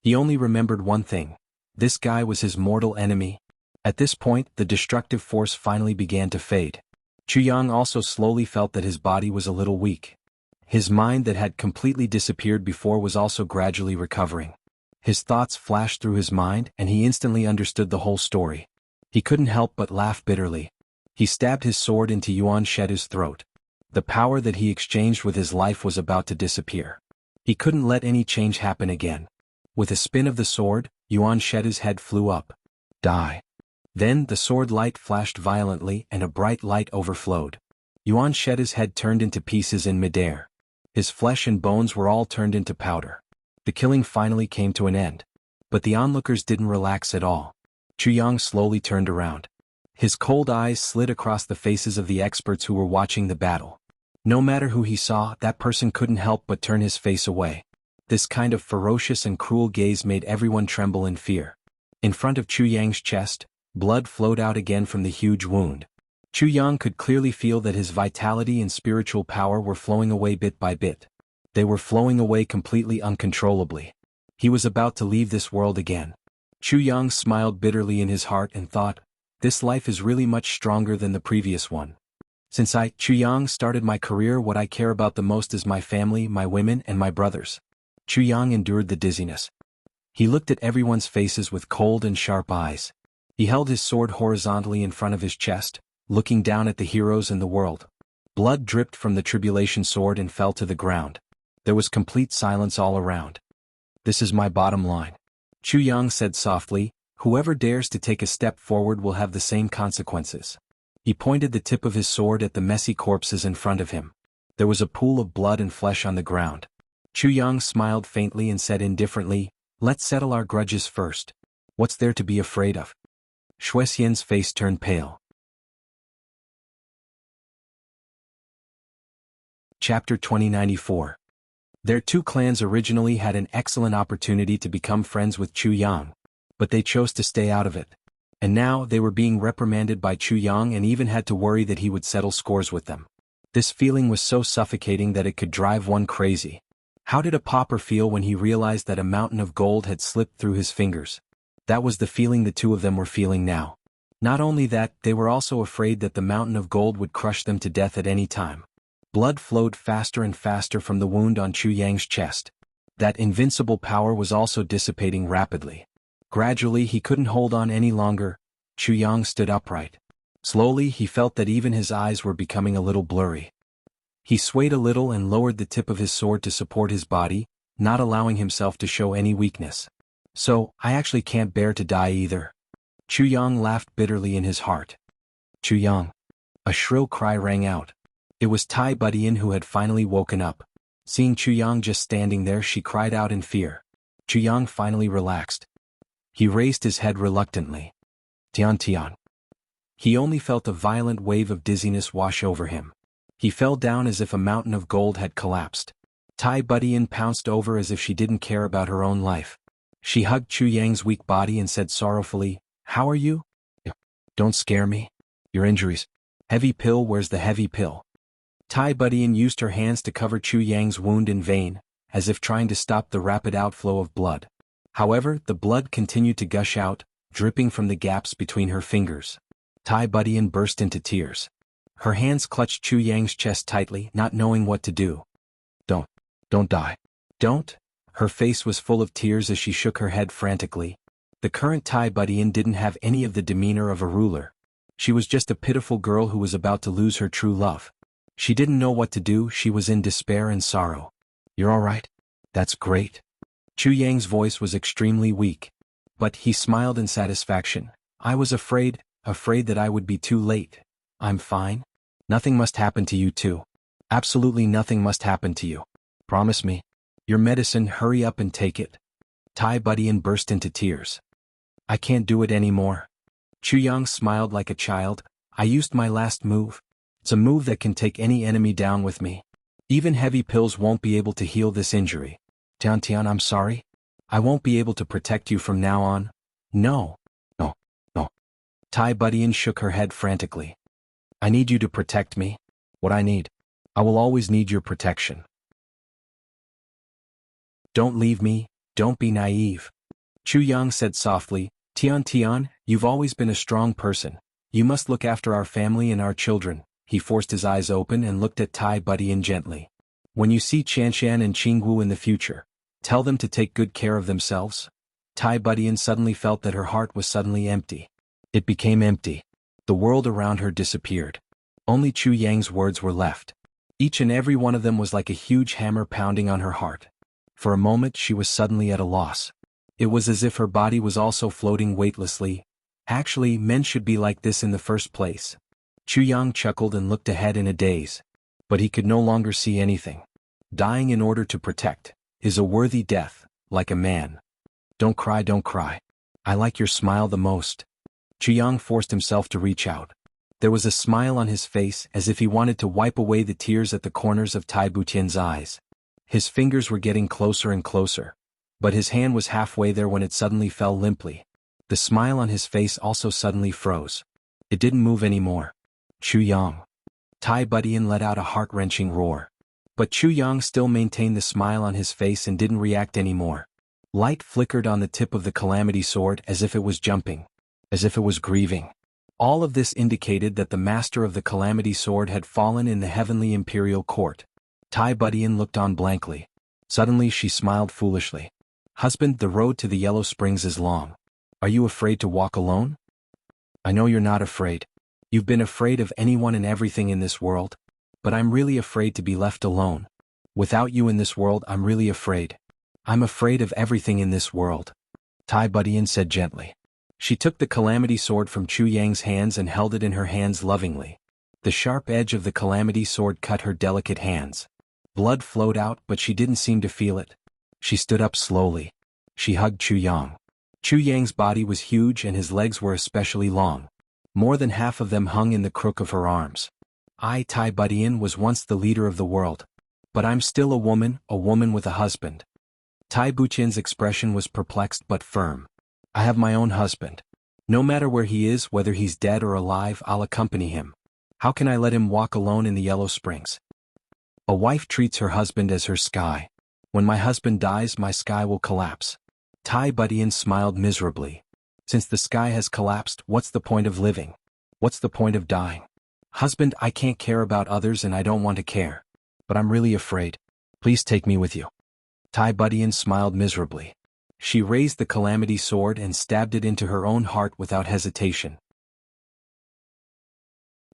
He only remembered one thing. This guy was his mortal enemy. At this point, the destructive force finally began to fade. Chu Yang also slowly felt that his body was a little weak. His mind that had completely disappeared before was also gradually recovering. His thoughts flashed through his mind and he instantly understood the whole story. He couldn't help but laugh bitterly. He stabbed his sword into Yuan Sheda's throat. The power that he exchanged with his life was about to disappear. He couldn't let any change happen again. With a spin of the sword, Yuan Sheda's head flew up. Die. Then the sword light flashed violently and a bright light overflowed. Yuan Sheda's head turned into pieces in midair. His flesh and bones were all turned into powder. The killing finally came to an end. But the onlookers didn't relax at all. Chu Yang slowly turned around. His cold eyes slid across the faces of the experts who were watching the battle. No matter who he saw, that person couldn't help but turn his face away. This kind of ferocious and cruel gaze made everyone tremble in fear. In front of Chu Yang's chest, blood flowed out again from the huge wound. Chu Yang could clearly feel that his vitality and spiritual power were flowing away bit by bit. They were flowing away completely uncontrollably. He was about to leave this world again. Chu Yang smiled bitterly in his heart and thought, this life is really much stronger than the previous one. Since I, Chu Yang, started my career, what I care about the most is my family, my women, and my brothers. Chu Yang endured the dizziness. He looked at everyone's faces with cold and sharp eyes. He held his sword horizontally in front of his chest, looking down at the heroes in the world. Blood dripped from the tribulation sword and fell to the ground. There was complete silence all around. This is my bottom line. Chu Yang said softly, whoever dares to take a step forward will have the same consequences. He pointed the tip of his sword at the messy corpses in front of him. There was a pool of blood and flesh on the ground. Chu Yang smiled faintly and said indifferently, let's settle our grudges first. What's there to be afraid of? Shui Xian's face turned pale. Chapter 2094. Their two clans originally had an excellent opportunity to become friends with Chu Yang, but they chose to stay out of it. And now they were being reprimanded by Chu Yang and even had to worry that he would settle scores with them. This feeling was so suffocating that it could drive one crazy. How did a pauper feel when he realized that a mountain of gold had slipped through his fingers? That was the feeling the two of them were feeling now. Not only that, they were also afraid that the mountain of gold would crush them to death at any time. Blood flowed faster and faster from the wound on Chu Yang's chest. That invincible power was also dissipating rapidly. Gradually he couldn't hold on any longer. Chu Yang stood upright. Slowly he felt that even his eyes were becoming a little blurry. He swayed a little and lowered the tip of his sword to support his body, not allowing himself to show any weakness. So, I actually can't bear to die either. Chu Yang laughed bitterly in his heart. Chu Yang. A shrill cry rang out. It was Tai Budian who had finally woken up. Seeing Chu Yang just standing there, she cried out in fear. Chu Yang finally relaxed. He raised his head reluctantly. Tian Tian. He only felt a violent wave of dizziness wash over him. He fell down as if a mountain of gold had collapsed. Tai Budian pounced over as if she didn't care about her own life. She hugged Chu Yang's weak body and said sorrowfully, "How are you?" "Don't scare me. Your injuries." "Heavy pill, where's the heavy pill?" Tai Budian used her hands to cover Chu Yang's wound in vain, as if trying to stop the rapid outflow of blood. However, the blood continued to gush out, dripping from the gaps between her fingers. Tai Budian burst into tears. Her hands clutched Chu Yang's chest tightly, not knowing what to do. Don't die. Don't?" Her face was full of tears as she shook her head frantically. The current Tai Budian didn't have any of the demeanor of a ruler. She was just a pitiful girl who was about to lose her true love. She didn't know what to do, she was in despair and sorrow. "You're all right? That's great." Chu Yang's voice was extremely weak. But he smiled in satisfaction. "I was afraid that I would be too late. I'm fine. Nothing must happen to you too. Absolutely nothing must happen to you. Promise me. Your medicine, hurry up and take it." Tai Budian burst into tears. "I can't do it anymore." Chu Yang smiled like a child. "I used my last move. It's a move that can take any enemy down with me. Even heavy pills won't be able to heal this injury. Tian, I'm sorry. I won't be able to protect you from now on." No. Tai Budian shook her head frantically. "I need you to protect me. What I need. I will always need your protection. Don't leave me, don't be naive." Chu Yang said softly, Tian, you've always been a strong person. You must look after our family and our children." He forced his eyes open and looked at Tai Budian gently. "When you see Chanshan and Jianghu in the future, tell them to take good care of themselves." Tai Budian suddenly felt that her heart was suddenly empty. It became empty. The world around her disappeared. Only Chu Yang's words were left. Each and every one of them was like a huge hammer pounding on her heart. For a moment she was suddenly at a loss. It was as if her body was also floating weightlessly. Actually, men should be like this in the first place. Chu Yang chuckled and looked ahead in a daze. But he could no longer see anything. Dying in order to protect is a worthy death, like a man. Don't cry. I like your smile the most." Chu Yang forced himself to reach out. There was a smile on his face as if he wanted to wipe away the tears at the corners of Tai Butian's eyes. His fingers were getting closer and closer. But his hand was halfway there when it suddenly fell limply. The smile on his face also suddenly froze. It didn't move anymore. "Chu Yang." Tai Budian let out a heart-wrenching roar. But Chu Yang still maintained the smile on his face and didn't react anymore. Light flickered on the tip of the Calamity Sword as if it was jumping. As if it was grieving. All of this indicated that the master of the Calamity Sword had fallen in the heavenly imperial court. Tai Budian looked on blankly. Suddenly she smiled foolishly. "Husband, the road to the Yellow Springs is long. Are you afraid to walk alone?" "I know you're not afraid. You've been afraid of anyone and everything in this world. But I'm really afraid to be left alone. Without you in this world, I'm really afraid. I'm afraid of everything in this world," Tai Budian said gently. She took the Calamity Sword from Chu Yang's hands and held it in her hands lovingly. The sharp edge of the Calamity Sword cut her delicate hands. Blood flowed out, but she didn't seem to feel it. She stood up slowly. She hugged Chu Yang. Chu Yang's body was huge and his legs were especially long. More than half of them hung in the crook of her arms. "I, Tai Budian, was once the leader of the world. But I'm still a woman with a husband." Tai Butian's expression was perplexed but firm. "I have my own husband. No matter where he is, whether he's dead or alive, I'll accompany him. How can I let him walk alone in the Yellow Springs? A wife treats her husband as her sky. When my husband dies, my sky will collapse." Tai Budian smiled miserably. "Since the sky has collapsed, what's the point of living? What's the point of dying? Husband, I can't care about others and I don't want to care. But I'm really afraid. Please take me with you." Tai Budian smiled miserably. She raised the Calamity Sword and stabbed it into her own heart without hesitation.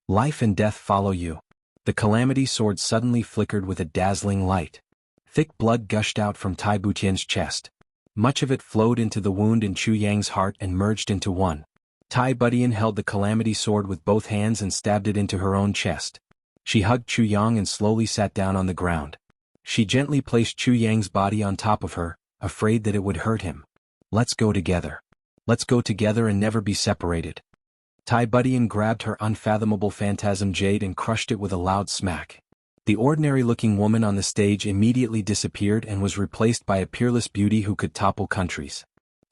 "Life and death follow you." The Calamity Sword suddenly flickered with a dazzling light. Thick blood gushed out from Tai Butian's chest. Much of it flowed into the wound in Chu Yang's heart and merged into one. Tai Budian held the Calamity Sword with both hands and stabbed it into her own chest. She hugged Chu Yang and slowly sat down on the ground. She gently placed Chu Yang's body on top of her, afraid that it would hurt him. "Let's go together. Let's go together and never be separated." Tai Budian grabbed her unfathomable phantasm jade and crushed it with a loud smack. The ordinary-looking woman on the stage immediately disappeared and was replaced by a peerless beauty who could topple countries.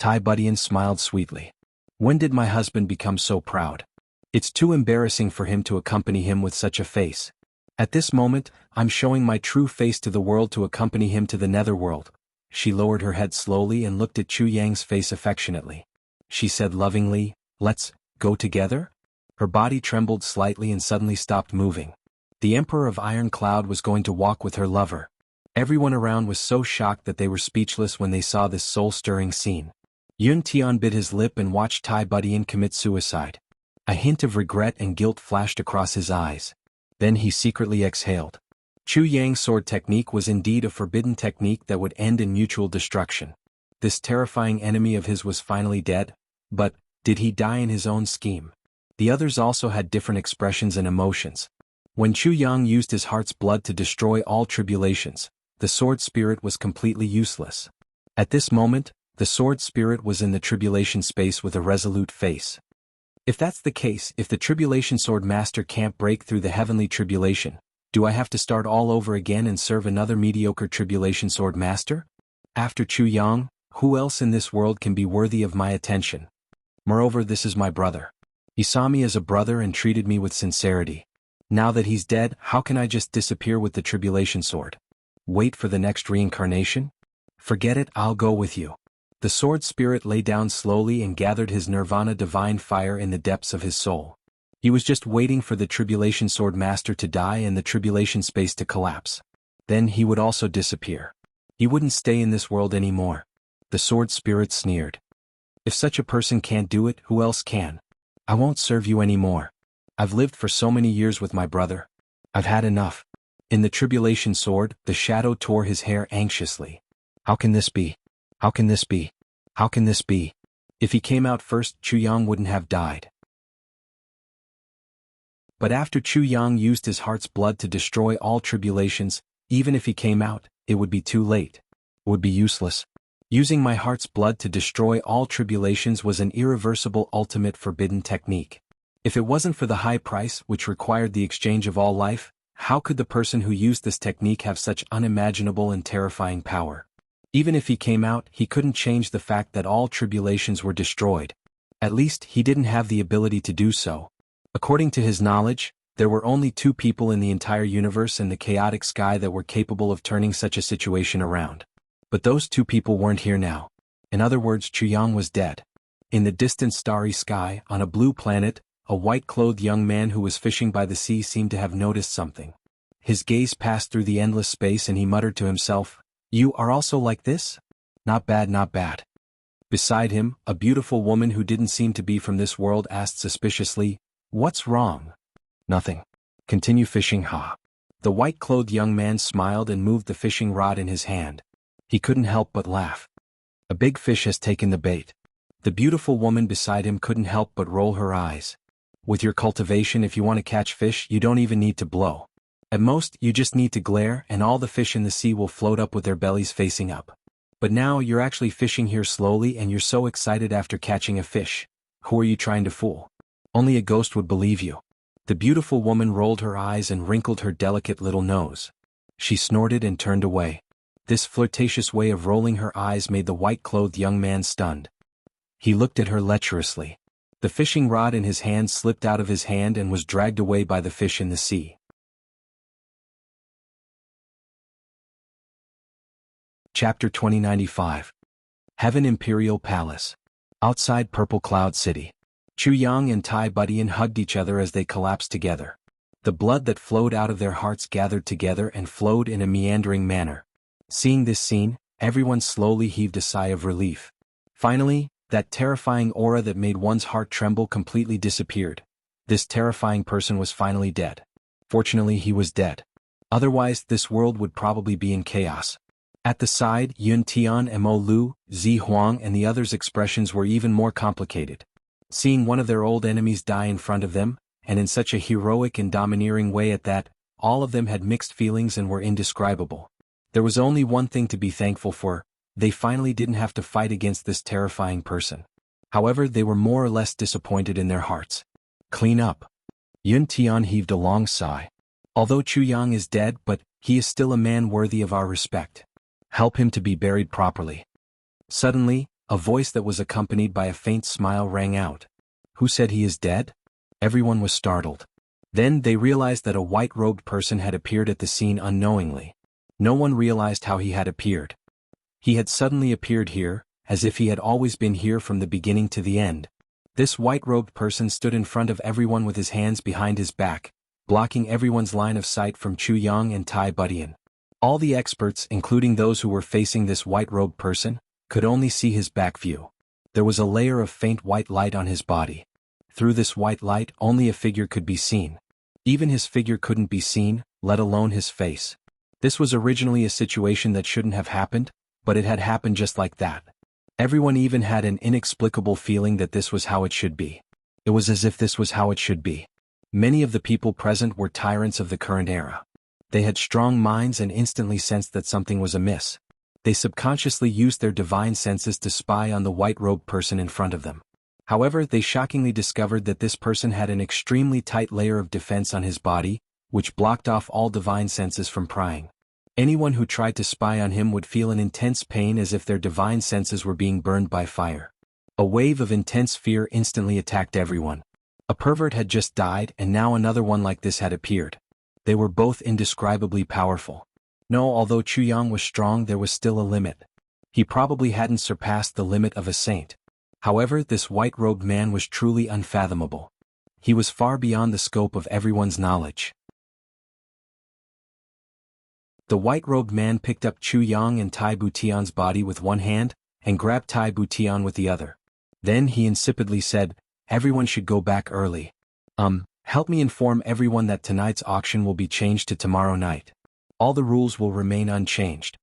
Tai Budian smiled sweetly. When did my husband become so proud? It's too embarrassing for him to accompany him with such a face. At this moment, I'm showing my true face to the world to accompany him to the netherworld. She lowered her head slowly and looked at Chu Yang's face affectionately. She said lovingly, "Let's go together?" Her body trembled slightly and suddenly stopped moving. The Emperor of Iron Cloud was going to walk with her lover. Everyone around was so shocked that they were speechless when they saw this soul-stirring scene. Yun Tian bit his lip and watched Tai Budian commit suicide. A hint of regret and guilt flashed across his eyes. Then he secretly exhaled. Chu Yang's sword technique was indeed a forbidden technique that would end in mutual destruction. This terrifying enemy of his was finally dead, but did he die in his own scheme? The others also had different expressions and emotions. When Chu Yang used his heart's blood to destroy all tribulations, the sword spirit was completely useless. At this moment, the sword spirit was in the tribulation space with a resolute face. If that's the case, if the tribulation sword master can't break through the heavenly tribulation, do I have to start all over again and serve another mediocre tribulation sword master? After Chu Yang, who else in this world can be worthy of my attention? Moreover, this is my brother. He saw me as a brother and treated me with sincerity. Now that he's dead, how can I just disappear with the tribulation sword? Wait for the next reincarnation? Forget it, I'll go with you. The sword spirit lay down slowly and gathered his nirvana divine fire in the depths of his soul. He was just waiting for the tribulation sword master to die and the tribulation space to collapse. Then he would also disappear. He wouldn't stay in this world anymore. The sword spirit sneered. If such a person can't do it, who else can? I won't serve you anymore. I've lived for so many years with my brother. I've had enough. In the tribulation sword, the shadow tore his hair anxiously. How can this be? How can this be? How can this be? If he came out first, Chu Yang wouldn't have died. But after Chu Yang used his heart's blood to destroy all tribulations, even if he came out, it would be too late. It would be useless. Using my heart's blood to destroy all tribulations was an irreversible ultimate forbidden technique. If it wasn't for the high price which required the exchange of all life, how could the person who used this technique have such unimaginable and terrifying power? Even if he came out, he couldn't change the fact that all tribulations were destroyed. At least, he didn't have the ability to do so. According to his knowledge, there were only 2 people in the entire universe and the chaotic sky that were capable of turning such a situation around. But those 2 people weren't here now. In other words, Chu Yang was dead. In the distant starry sky, on a blue planet, a white-clothed young man who was fishing by the sea seemed to have noticed something. His gaze passed through the endless space and he muttered to himself, "You are also like this? Not bad, not bad." Beside him, a beautiful woman who didn't seem to be from this world asked suspiciously, "What's wrong?" "Nothing. Continue fishing, ha." The white-clothed young man smiled and moved the fishing rod in his hand. He couldn't help but laugh. A big fish has taken the bait. The beautiful woman beside him couldn't help but roll her eyes. With your cultivation, if you want to catch fish, you don't even need to blow. At most, you just need to glare and all the fish in the sea will float up with their bellies facing up. But now you're actually fishing here slowly and you're so excited after catching a fish. Who are you trying to fool? Only a ghost would believe you. The beautiful woman rolled her eyes and wrinkled her delicate little nose. She snorted and turned away. This flirtatious way of rolling her eyes made the white-clothed young man stunned. He looked at her lecherously. The fishing rod in his hand slipped out of his hand and was dragged away by the fish in the sea. Chapter 2095. Heaven Imperial Palace. Outside Purple Cloud City. Chu Yang and Tai Budian hugged each other as they collapsed together. The blood that flowed out of their hearts gathered together and flowed in a meandering manner. Seeing this scene, everyone slowly heaved a sigh of relief. Finally, that terrifying aura that made one's heart tremble completely disappeared. This terrifying person was finally dead. Fortunately, he was dead. Otherwise, this world would probably be in chaos. At the side, Yun Tian, Mo Lu, Zi Huang and the others' expressions were even more complicated. Seeing one of their old enemies die in front of them, and in such a heroic and domineering way at that, all of them had mixed feelings and were indescribable. There was only one thing to be thankful for: they finally didn't have to fight against this terrifying person. However, they were more or less disappointed in their hearts. Clean up. Yun Tian heaved a long sigh. Although Chu Yang is dead, but he is still a man worthy of our respect. Help him to be buried properly. Suddenly, A voice that was accompanied by a faint smile rang out. Who said he is dead? Everyone was startled. Then they realized that a white-robed person had appeared at the scene unknowingly. No one realized how he had appeared. He had suddenly appeared here, as if he had always been here from the beginning to the end. This white-robed person stood in front of everyone with his hands behind his back, blocking everyone's line of sight from Chu Yang and Tai Budian. All the experts, including those who were facing this white-robed person, could only see his back view. There was a layer of faint white light on his body. Through this white light only a figure could be seen. Even his figure couldn't be seen, let alone his face. This was originally a situation that shouldn't have happened, but it had happened just like that. Everyone even had an inexplicable feeling that this was how it should be. It was as if this was how it should be. Many of the people present were tyrants of the current era. They had strong minds and instantly sensed that something was amiss. They subconsciously used their divine senses to spy on the white-robed person in front of them. However, they shockingly discovered that this person had an extremely tight layer of defense on his body, which blocked off all divine senses from prying. Anyone who tried to spy on him would feel an intense pain as if their divine senses were being burned by fire. A wave of intense fear instantly attacked everyone. A pervert had just died and now another one like this had appeared. They were both indescribably powerful. No, although Chu Yang was strong, there was still a limit. He probably hadn't surpassed the limit of a saint. However, this white-robed man was truly unfathomable. He was far beyond the scope of everyone's knowledge. The white-robed man picked up Chu Yang and Tai Butian's body with one hand, and grabbed Tai Butian with the other. Then he insipidly said, "Everyone should go back early. Help me inform everyone that tonight's auction will be changed to tomorrow night. All the rules will remain unchanged."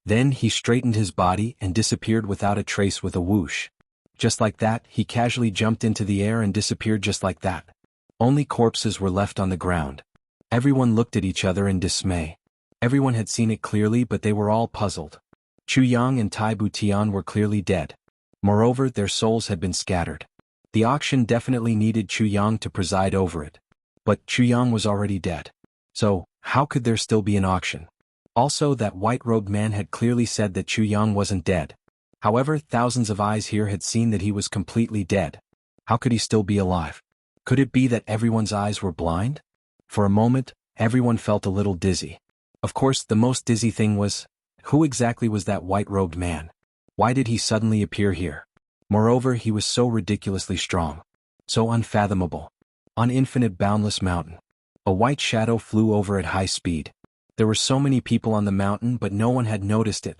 Then he straightened his body and disappeared without a trace with a whoosh. Just like that, he casually jumped into the air and disappeared just like that. Only corpses were left on the ground. Everyone looked at each other in dismay. Everyone had seen it clearly, but they were all puzzled. Chu Yang and Tai Butian were clearly dead. Moreover, their souls had been scattered. The auction definitely needed Chu Yang to preside over it. But Chu Yang was already dead. So, how could there still be an auction? Also, that white-robed man had clearly said that Chu Yang wasn't dead. However, thousands of eyes here had seen that he was completely dead. How could he still be alive? Could it be that everyone's eyes were blind? For a moment, everyone felt a little dizzy. Of course, the most dizzy thing was, who exactly was that white-robed man? Why did he suddenly appear here? Moreover, he was so ridiculously strong. So unfathomable. On infinite boundless mountain. A white shadow flew over at high speed. There were so many people on the mountain, but no one had noticed it.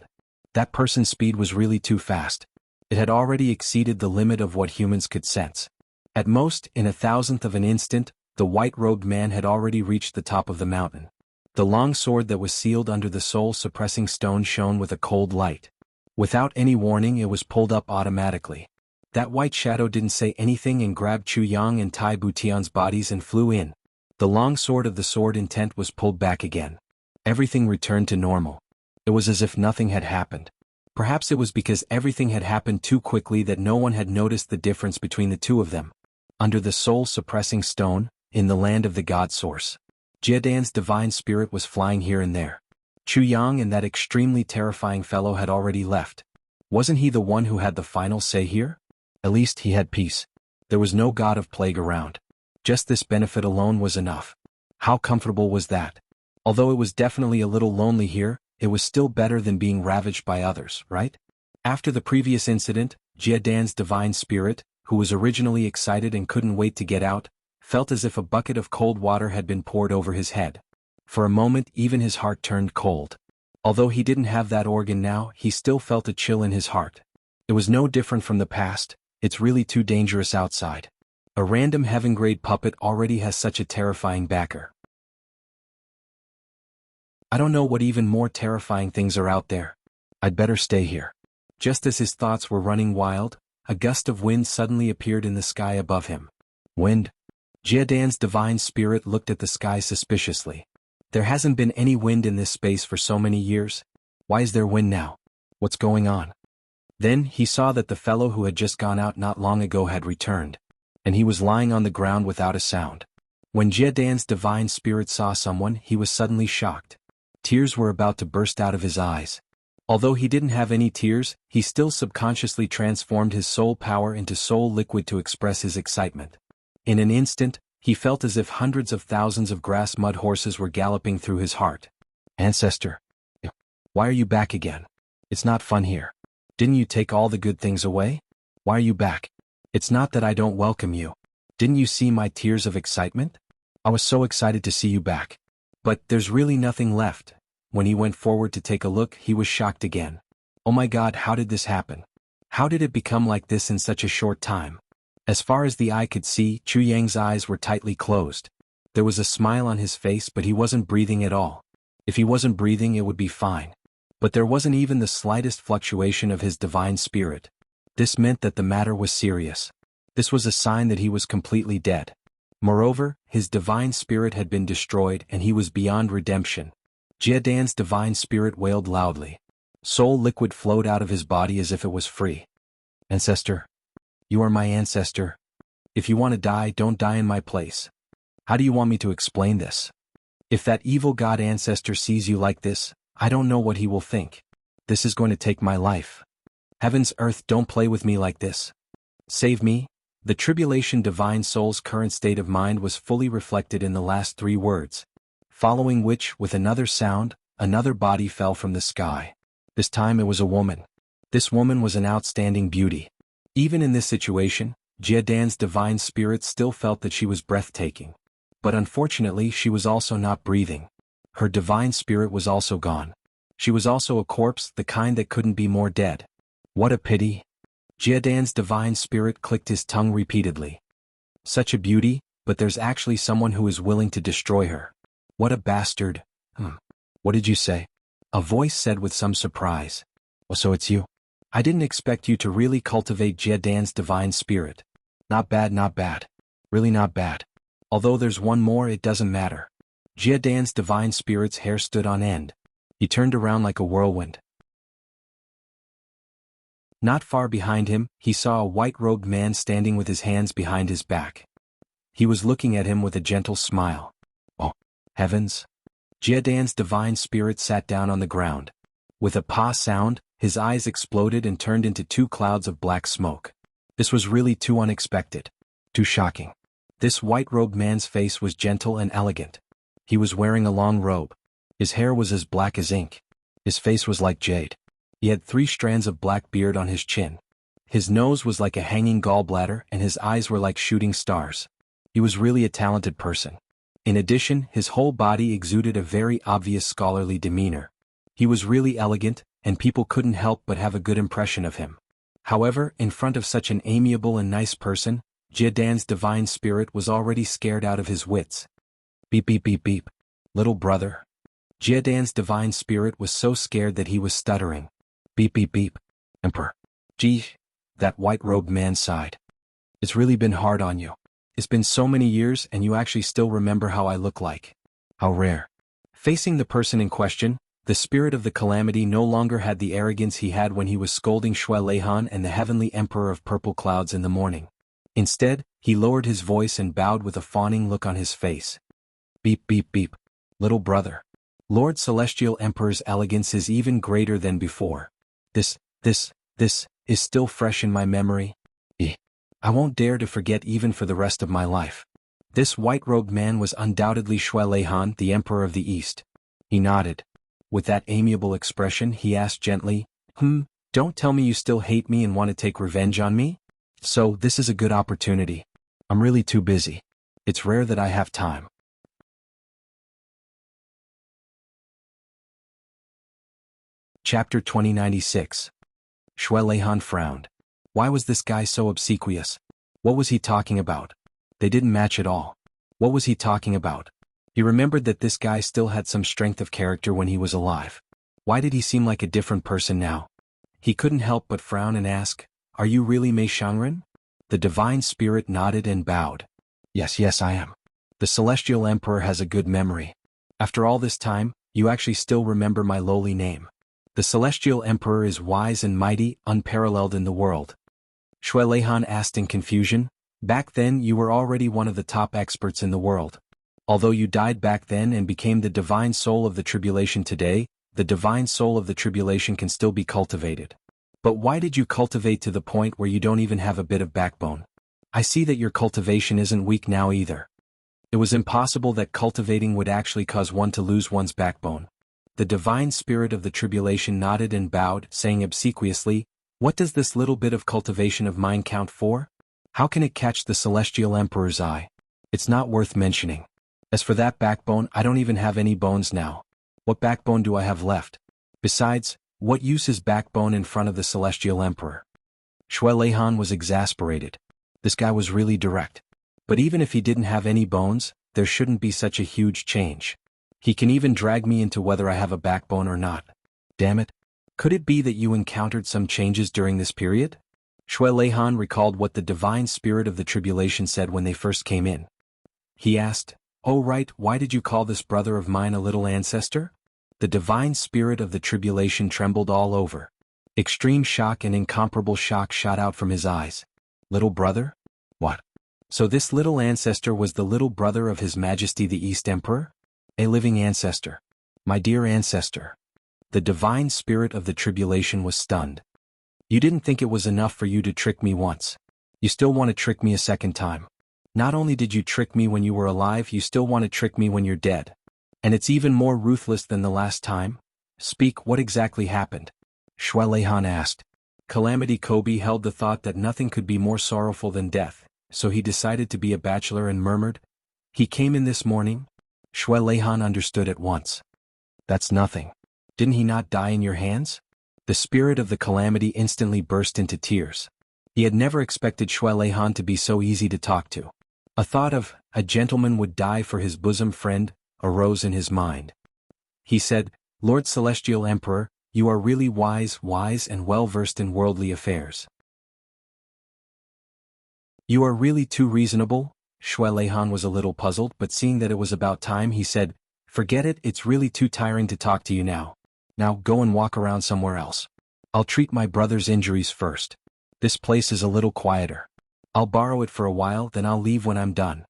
That person's speed was really too fast. It had already exceeded the limit of what humans could sense. At most, in a thousandth of an instant, the white-robed man had already reached the top of the mountain. The long sword that was sealed under the soul-suppressing stone shone with a cold light. Without any warning, it was pulled up automatically. That white shadow didn't say anything and grabbed Chu Yang and Tai Butian's bodies and flew in. The long sword of the sword intent was pulled back again. Everything returned to normal. It was as if nothing had happened. Perhaps it was because everything had happened too quickly that no one had noticed the difference between the two of them. Under the soul-suppressing stone, in the land of the God Source, Jiedan's divine spirit was flying here and there. Chu Yang and that extremely terrifying fellow had already left. Wasn't he the one who had the final say here? At least he had peace. There was no god of plague around. Just this benefit alone was enough. How comfortable was that? Although it was definitely a little lonely here, it was still better than being ravaged by others, right? After the previous incident, Jiedan's divine spirit, who was originally excited and couldn't wait to get out, felt as if a bucket of cold water had been poured over his head. For a moment, even his heart turned cold. Although he didn't have that organ now, he still felt a chill in his heart. It was no different from the past. It's really too dangerous outside. A random heaven-grade puppet already has such a terrifying backer. I don't know what even more terrifying things are out there. I'd better stay here. Just as his thoughts were running wild, a gust of wind suddenly appeared in the sky above him. Wind? Jiedan's divine spirit looked at the sky suspiciously. There hasn't been any wind in this space for so many years. Why is there wind now? What's going on? Then he saw that the fellow who had just gone out not long ago had returned, and he was lying on the ground without a sound. When Jiedan's divine spirit saw someone, he was suddenly shocked. Tears were about to burst out of his eyes. Although he didn't have any tears, he still subconsciously transformed his soul power into soul liquid to express his excitement. In an instant, he felt as if hundreds of thousands of grass mud horses were galloping through his heart. Ancestor. Why are you back again? It's not fun here. Didn't you take all the good things away? Why are you back? It's not that I don't welcome you. Didn't you see my tears of excitement? I was so excited to see you back. But there's really nothing left. When he went forward to take a look, he was shocked again. Oh my God, how did this happen? How did it become like this in such a short time? As far as the eye could see, Chu Yang's eyes were tightly closed. There was a smile on his face, but he wasn't breathing at all. If he wasn't breathing, it would be fine. But there wasn't even the slightest fluctuation of his divine spirit. This meant that the matter was serious. This was a sign that he was completely dead. Moreover, his divine spirit had been destroyed and he was beyond redemption. Jiedan's divine spirit wailed loudly. Soul liquid flowed out of his body as if it was free. Ancestor. You are my ancestor. If you want to die, don't die in my place. How do you want me to explain this? If that evil god ancestor sees you like this, I don't know what he will think. This is going to take my life. Heavens, earth, don't play with me like this. Save me. The tribulation divine soul's current state of mind was fully reflected in the last 3 words. Following which, with another sound, another body fell from the sky. This time it was a woman. This woman was an outstanding beauty. Even in this situation, Jiedan's divine spirit still felt that she was breathtaking. But unfortunately she was also not breathing. Her divine spirit was also gone. She was also a corpse, the kind that couldn't be more dead. What a pity. Jiedan's divine spirit clicked his tongue repeatedly. Such a beauty, but there's actually someone who is willing to destroy her. What a bastard. What did you say? A voice said with some surprise. Oh, so it's you. I didn't expect you to really cultivate Jiedan's divine spirit. Not bad, not bad. Really not bad. Although there's one more, it doesn't matter. Jiedan's divine spirit's hair stood on end. He turned around like a whirlwind. Not far behind him, he saw a white-robed man standing with his hands behind his back. He was looking at him with a gentle smile. Oh, heavens. Jiedan's divine spirit sat down on the ground. With a pa sound, his eyes exploded and turned into 2 clouds of black smoke. This was really too unexpected. Too shocking. This white-robed man's face was gentle and elegant. He was wearing a long robe. His hair was as black as ink. His face was like jade. He had 3 strands of black beard on his chin. His nose was like a hanging gallbladder and his eyes were like shooting stars. He was really a talented person. In addition, his whole body exuded a very obvious scholarly demeanor. He was really elegant, and people couldn't help but have a good impression of him. However, in front of such an amiable and nice person, Jiedan's divine spirit was already scared out of his wits. Beep beep beep beep. Little brother. Jiedan's divine spirit was so scared that he was stuttering. Beep beep beep. Emperor. Gee, that white-robed man sighed. It's really been hard on you. It's been so many years and you actually still remember how I look like. How rare. Facing the person in question, the spirit of the calamity no longer had the arrogance he had when he was scolding Shui Leihan and the heavenly emperor of purple clouds in the morning. Instead, he lowered his voice and bowed with a fawning look on his face. Beep beep beep. Little brother. Lord Celestial Emperor's elegance is even greater than before. This is still fresh in my memory. I won't dare to forget even for the rest of my life. This white-robed man was undoubtedly Shui Leihan, the Emperor of the East. He nodded. With that amiable expression, he asked gently, don't tell me you still hate me and want to take revenge on me? So, this is a good opportunity. I'm really too busy. It's rare that I have time. Chapter 2096. Shui Leihan frowned. Why was this guy so obsequious? What was he talking about? They didn't match at all. What was he talking about? He remembered that this guy still had some strength of character when he was alive. Why did he seem like a different person now? He couldn't help but frown and ask, Are you really Mei Shangren? The divine spirit nodded and bowed. Yes, I am. The Celestial Emperor has a good memory. After all this time, you actually still remember my lowly name. The Celestial Emperor is wise and mighty, unparalleled in the world. Shui Leihan asked in confusion. Back then you were already one of the top experts in the world. Although you died back then and became the divine soul of the tribulation today, The divine soul of the tribulation can still be cultivated. But why did you cultivate to the point where you don't even have a bit of backbone? I see that your cultivation isn't weak now either. It was impossible that cultivating would actually cause one to lose one's backbone. The divine spirit of the tribulation nodded and bowed, saying obsequiously, "What does this little bit of cultivation of mine count for? How can it catch the celestial emperor's eye? It's not worth mentioning. As for that backbone, I don't even have any bones now. What backbone do I have left? Besides, what use is backbone in front of the celestial emperor?" Shui Leihan was exasperated. This guy was really direct. But even if he didn't have any bones, there shouldn't be such a huge change. He can even drag me into whether I have a backbone or not. Damn it. Could it be that you encountered some changes during this period? Shui Leihan recalled what the divine spirit of the tribulation said when they first came in. He asked, "Oh right, why did you call this brother of mine a little ancestor?" The divine spirit of the tribulation trembled all over. Extreme shock and incomparable shock shot out from his eyes. Little brother? What? So this little ancestor was the little brother of His Majesty the East Emperor? A living ancestor. My dear ancestor. The divine spirit of the tribulation was stunned. You didn't think it was enough for you to trick me once. You still want to trick me a second time. Not only did you trick me when you were alive, you still want to trick me when you're dead. And it's even more ruthless than the last time? Speak, what exactly happened? Shui Leihan asked. Calamity Kobe held the thought that nothing could be more sorrowful than death, so he decided to be a bachelor and murmured, "He came in this morning?" Shui Leihan understood at once. "That's nothing. Didn't he not die in your hands?" The spirit of the calamity instantly burst into tears. He had never expected Shui Leihan to be so easy to talk to. A thought of, a gentleman would die for his bosom friend, arose in his mind. He said, "Lord Celestial Emperor, you are really wise and well-versed in worldly affairs. You are really too reasonable." Shui Leihan was a little puzzled, but seeing that it was about time, he said, "Forget it, it's really too tiring to talk to you now. Now go and walk around somewhere else. I'll treat my brother's injuries first. This place is a little quieter. I'll borrow it for a while, then I'll leave when I'm done."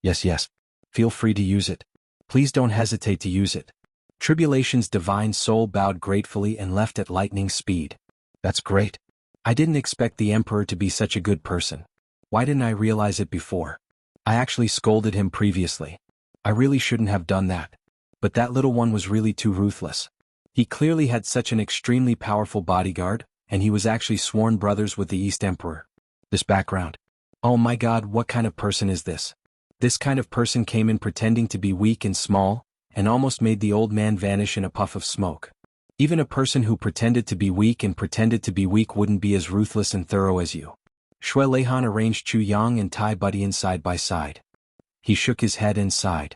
Yes. Feel free to use it. Please don't hesitate to use it." Tribulation's divine soul bowed gratefully and left at lightning speed. "That's great. I didn't expect the Emperor to be such a good person. Why didn't I realize it before? I actually scolded him previously. I really shouldn't have done that. But that little one was really too ruthless. He clearly had such an extremely powerful bodyguard, and he was actually sworn brothers with the East Emperor. This background. Oh my God, what kind of person is this? This kind of person came in pretending to be weak and small, and almost made the old man vanish in a puff of smoke. Even a person who pretended to be weak wouldn't be as ruthless and thorough as you." Shui Leihan arranged Chu Yang and Tai Budian side by side. He shook his head and sighed.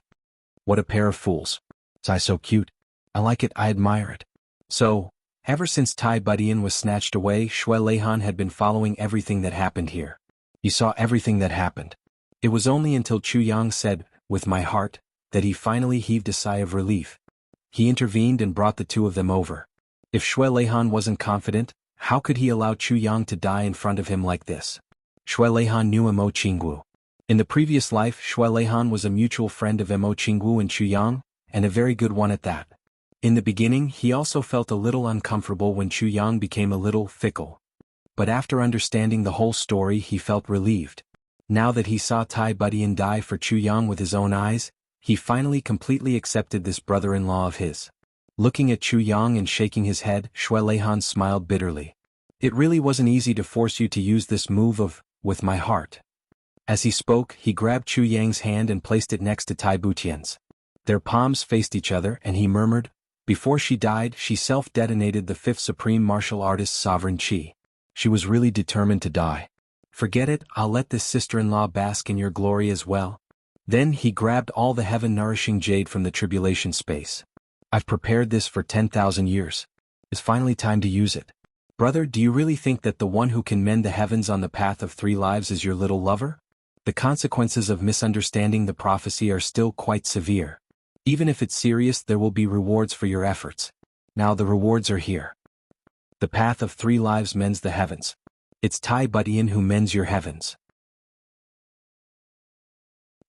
"What a pair of fools. Tai so cute. I like it, I admire it." So, ever since Tai Budian was snatched away, Shui Leihan had been following everything that happened here. He saw everything that happened. It was only until Chu Yang said, "With my heart," that he finally heaved a sigh of relief. He intervened and brought the two of them over. If Shui Leihan wasn't confident, how could he allow Chu Yang to die in front of him like this? Shui Leihan knew Mo Qingwu. In the previous life, Shui Leihan was a mutual friend of Mo Qingwu and Chu Yang, and a very good one at that. In the beginning, he also felt a little uncomfortable when Chu Yang became a little fickle. But after understanding the whole story, he felt relieved. Now that he saw Tai Budian die for Chu Yang with his own eyes, he finally completely accepted this brother-in-law of his. Looking at Chu Yang and shaking his head, Shui Leihan smiled bitterly. "It really wasn't easy to force you to use this move of, with my heart." As he spoke, he grabbed Chu Yang's hand and placed it next to Tai Butian's. Their palms faced each other, and he murmured, "Before she died, she self-detonated the fifth supreme martial artist's sovereign chi. She was really determined to die. Forget it, I'll let this sister-in-law bask in your glory as well." Then he grabbed all the heaven-nourishing jade from the tribulation space. "I've prepared this for 10,000 years. It's finally time to use it. Brother, do you really think that the one who can mend the heavens on the path of 3 lives is your little lover? The consequences of misunderstanding the prophecy are still quite severe. Even if it's serious, there will be rewards for your efforts. Now the rewards are here. The path of 3 lives mends the heavens. It's Tai Budian who mends your heavens.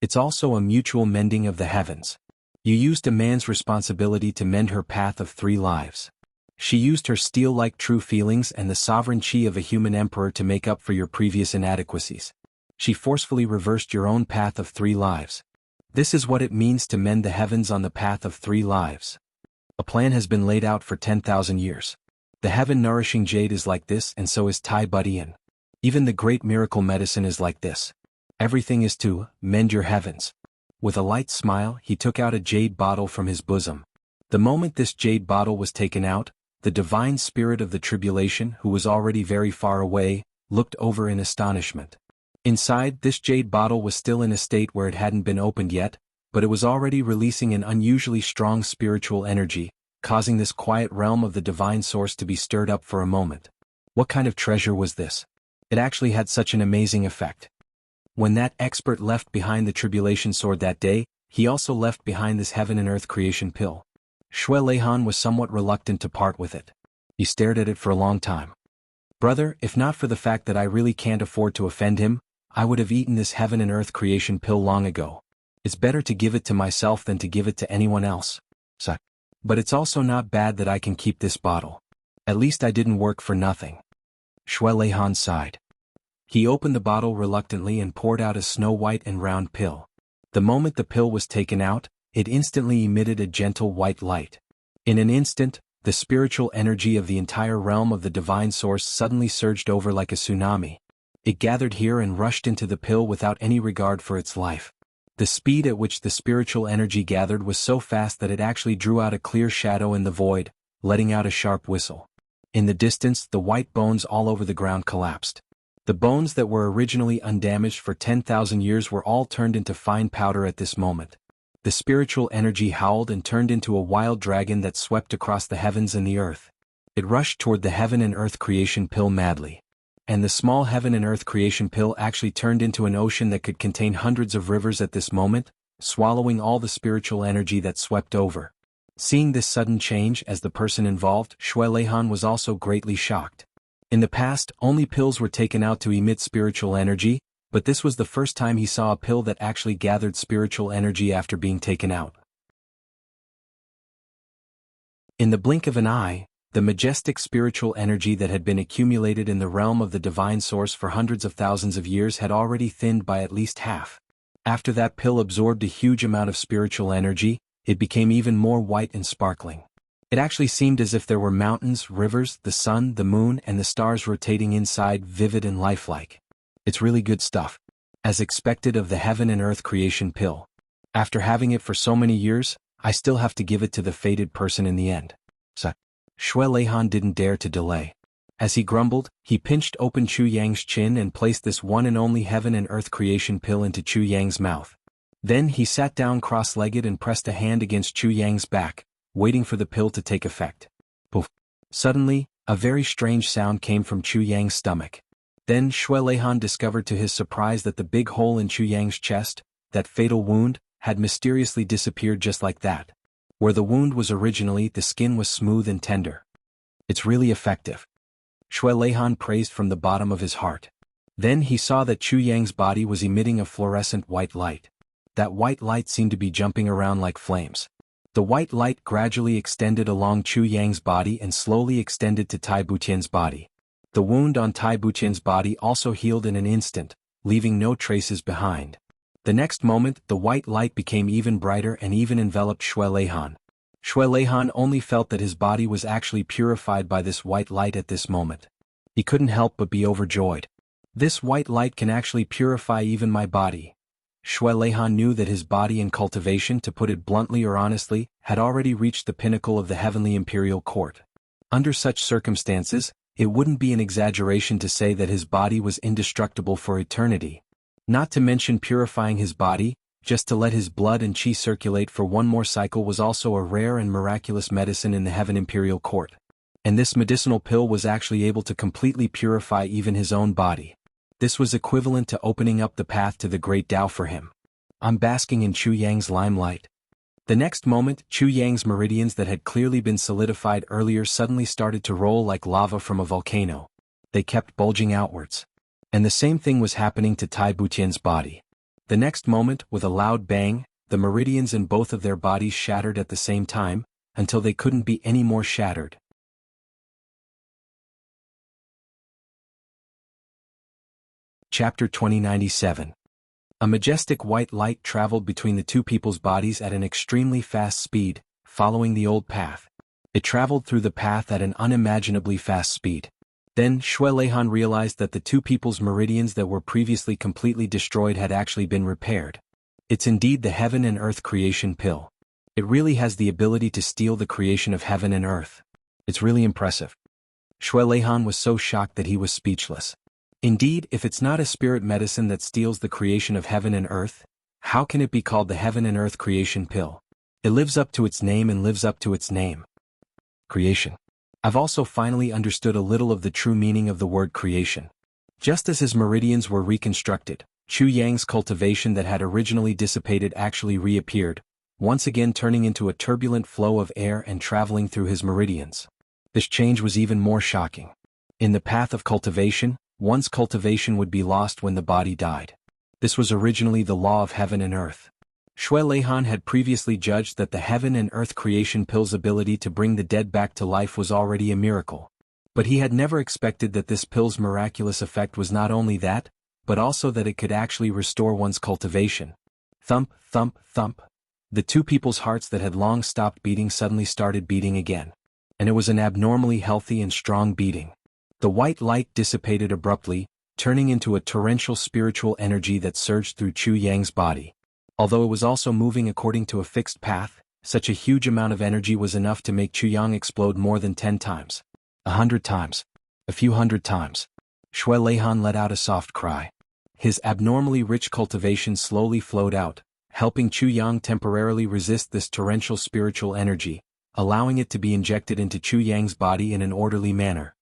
It's also a mutual mending of the heavens. You used a man's responsibility to mend her path of 3 lives. She used her steel-like true feelings and the sovereign chi of a human emperor to make up for your previous inadequacies. She forcefully reversed your own path of 3 lives. This is what it means to mend the heavens on the path of 3 lives. A plan has been laid out for 10,000 years. The heaven-nourishing jade is like this, and so is Tai Budian. Even the great miracle medicine is like this. Everything is to mend your heavens. With a light smile, he took out a jade bottle from his bosom. The moment this jade bottle was taken out, the divine spirit of the tribulation, who was already very far away, looked over in astonishment. Inside, this jade bottle was still in a state where it hadn't been opened yet, but it was already releasing an unusually strong spiritual energy, causing this quiet realm of the divine source to be stirred up for a moment. What kind of treasure was this? It actually had such an amazing effect. When that expert left behind the tribulation sword that day, he also left behind this heaven and earth creation pill. Shui Leihan was somewhat reluctant to part with it. He stared at it for a long time. Brother, if not for the fact that I really can't afford to offend him, I would have eaten this heaven and earth creation pill long ago. It's better to give it to myself than to give it to anyone else. But it's also not bad that I can keep this bottle. At least I didn't work for nothing. Shui Leihan sighed. He opened the bottle reluctantly and poured out a snow-white and round pill. The moment the pill was taken out, it instantly emitted a gentle white light. In an instant, the spiritual energy of the entire realm of the divine source suddenly surged over like a tsunami. It gathered here and rushed into the pill without any regard for its life. The speed at which the spiritual energy gathered was so fast that it actually drew out a clear shadow in the void, letting out a sharp whistle. In the distance, the white bones all over the ground collapsed. The bones that were originally undamaged for 10,000 years were all turned into fine powder at this moment. The spiritual energy howled and turned into a wild dragon that swept across the heavens and the earth. It rushed toward the heaven and earth creation pill madly. And the small heaven and earth creation pill actually turned into an ocean that could contain hundreds of rivers at this moment, swallowing all the spiritual energy that swept over. Seeing this sudden change as the person involved, Shui Leihan was also greatly shocked. In the past, only pills were taken out to emit spiritual energy, but this was the first time he saw a pill that actually gathered spiritual energy after being taken out. In the blink of an eye, the majestic spiritual energy that had been accumulated in the realm of the divine source for hundreds of thousands of years had already thinned by at least half. After that pill absorbed a huge amount of spiritual energy, it became even more white and sparkling. It actually seemed as if there were mountains, rivers, the sun, the moon, and the stars rotating inside, vivid and lifelike. It's really good stuff. As expected of the heaven and earth creation pill. After having it for so many years, I still have to give it to the fated person in the end. Shui Leihan didn't dare to delay. As he grumbled, he pinched open Chu Yang's chin and placed this one and only heaven and earth creation pill into Chu Yang's mouth. Then he sat down cross-legged and pressed a hand against Chu Yang's back, waiting for the pill to take effect. Poof! Suddenly, a very strange sound came from Chu Yang's stomach. Then Shui Leihan discovered to his surprise that the big hole in Chu Yang's chest, that fatal wound, had mysteriously disappeared just like that. Where the wound was originally, the skin was smooth and tender. It's really effective. Shui Leihan praised from the bottom of his heart. Then he saw that Chu Yang's body was emitting a fluorescent white light. That white light seemed to be jumping around like flames. The white light gradually extended along Chu Yang's body and slowly extended to Tai Butian's body. The wound on Tai Butian's body also healed in an instant, leaving no traces behind. The next moment, the white light became even brighter and even enveloped Shui Leihan. Shui Leihan only felt that his body was actually purified by this white light at this moment. He couldn't help but be overjoyed. This white light can actually purify even my body. Shui Leihan knew that his body in cultivation, to put it bluntly or honestly, had already reached the pinnacle of the heavenly imperial court. Under such circumstances, it wouldn't be an exaggeration to say that his body was indestructible for eternity. Not to mention purifying his body, just to let his blood and qi circulate for one more cycle was also a rare and miraculous medicine in the Heaven Imperial Court. And this medicinal pill was actually able to completely purify even his own body. This was equivalent to opening up the path to the great Tao for him. I'm basking in Chu Yang's limelight. The next moment, Chu Yang's meridians that had clearly been solidified earlier suddenly started to roll like lava from a volcano. They kept bulging outwards. And the same thing was happening to Tai Butian's body. The next moment, with a loud bang, the meridians in both of their bodies shattered at the same time, until they couldn't be any more shattered. Chapter 2097. A majestic white light traveled between the two people's bodies at an extremely fast speed, following the old path. It traveled through the path at an unimaginably fast speed. Then Shui Leihan realized that the two people's meridians that were previously completely destroyed had actually been repaired. It's indeed the heaven and earth creation pill. It really has the ability to steal the creation of heaven and earth. It's really impressive. Shui Leihan was so shocked that he was speechless. Indeed, if it's not a spirit medicine that steals the creation of heaven and earth, how can it be called the heaven and earth creation pill? It lives up to its name and lives up to its name. Creation. I've also finally understood a little of the true meaning of the word creation. Just as his meridians were reconstructed, Chu Yang's cultivation that had originally dissipated actually reappeared, once again turning into a turbulent flow of air and traveling through his meridians. This change was even more shocking. In the path of cultivation, one's cultivation would be lost when the body died. This was originally the law of heaven and earth. Shui Leihan had previously judged that the heaven and earth creation pill's ability to bring the dead back to life was already a miracle. But he had never expected that this pill's miraculous effect was not only that, but also that it could actually restore one's cultivation. Thump, thump, thump. The two people's hearts that had long stopped beating suddenly started beating again. And it was an abnormally healthy and strong beating. The white light dissipated abruptly, turning into a torrential spiritual energy that surged through Chu Yang's body. Although it was also moving according to a fixed path, such a huge amount of energy was enough to make Chu Yang explode more than 10 times. 100 times. A few hundred times. Shui Leihan let out a soft cry. His abnormally rich cultivation slowly flowed out, helping Chu Yang temporarily resist this torrential spiritual energy, allowing it to be injected into Chu Yang's body in an orderly manner.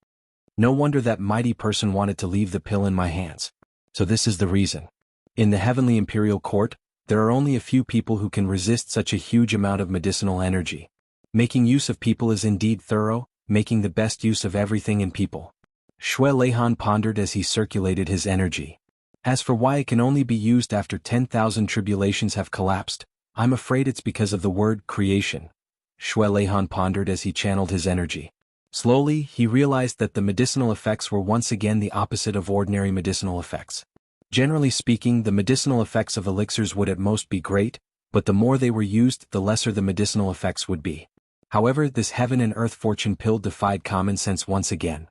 No wonder that mighty person wanted to leave the pill in my hands. So this is the reason. In the heavenly imperial court, there are only a few people who can resist such a huge amount of medicinal energy. Making use of people is indeed thorough, making the best use of everything in people. Shui Leihan pondered as he circulated his energy. As for why it can only be used after 10,000 tribulations have collapsed, I'm afraid it's because of the word creation. Shui Leihan pondered as he channeled his energy. Slowly, he realized that the medicinal effects were once again the opposite of ordinary medicinal effects. Generally speaking, the medicinal effects of elixirs would at most be great, but the more they were used, the lesser the medicinal effects would be. However, this heaven and earth fortune pill defied common sense once again.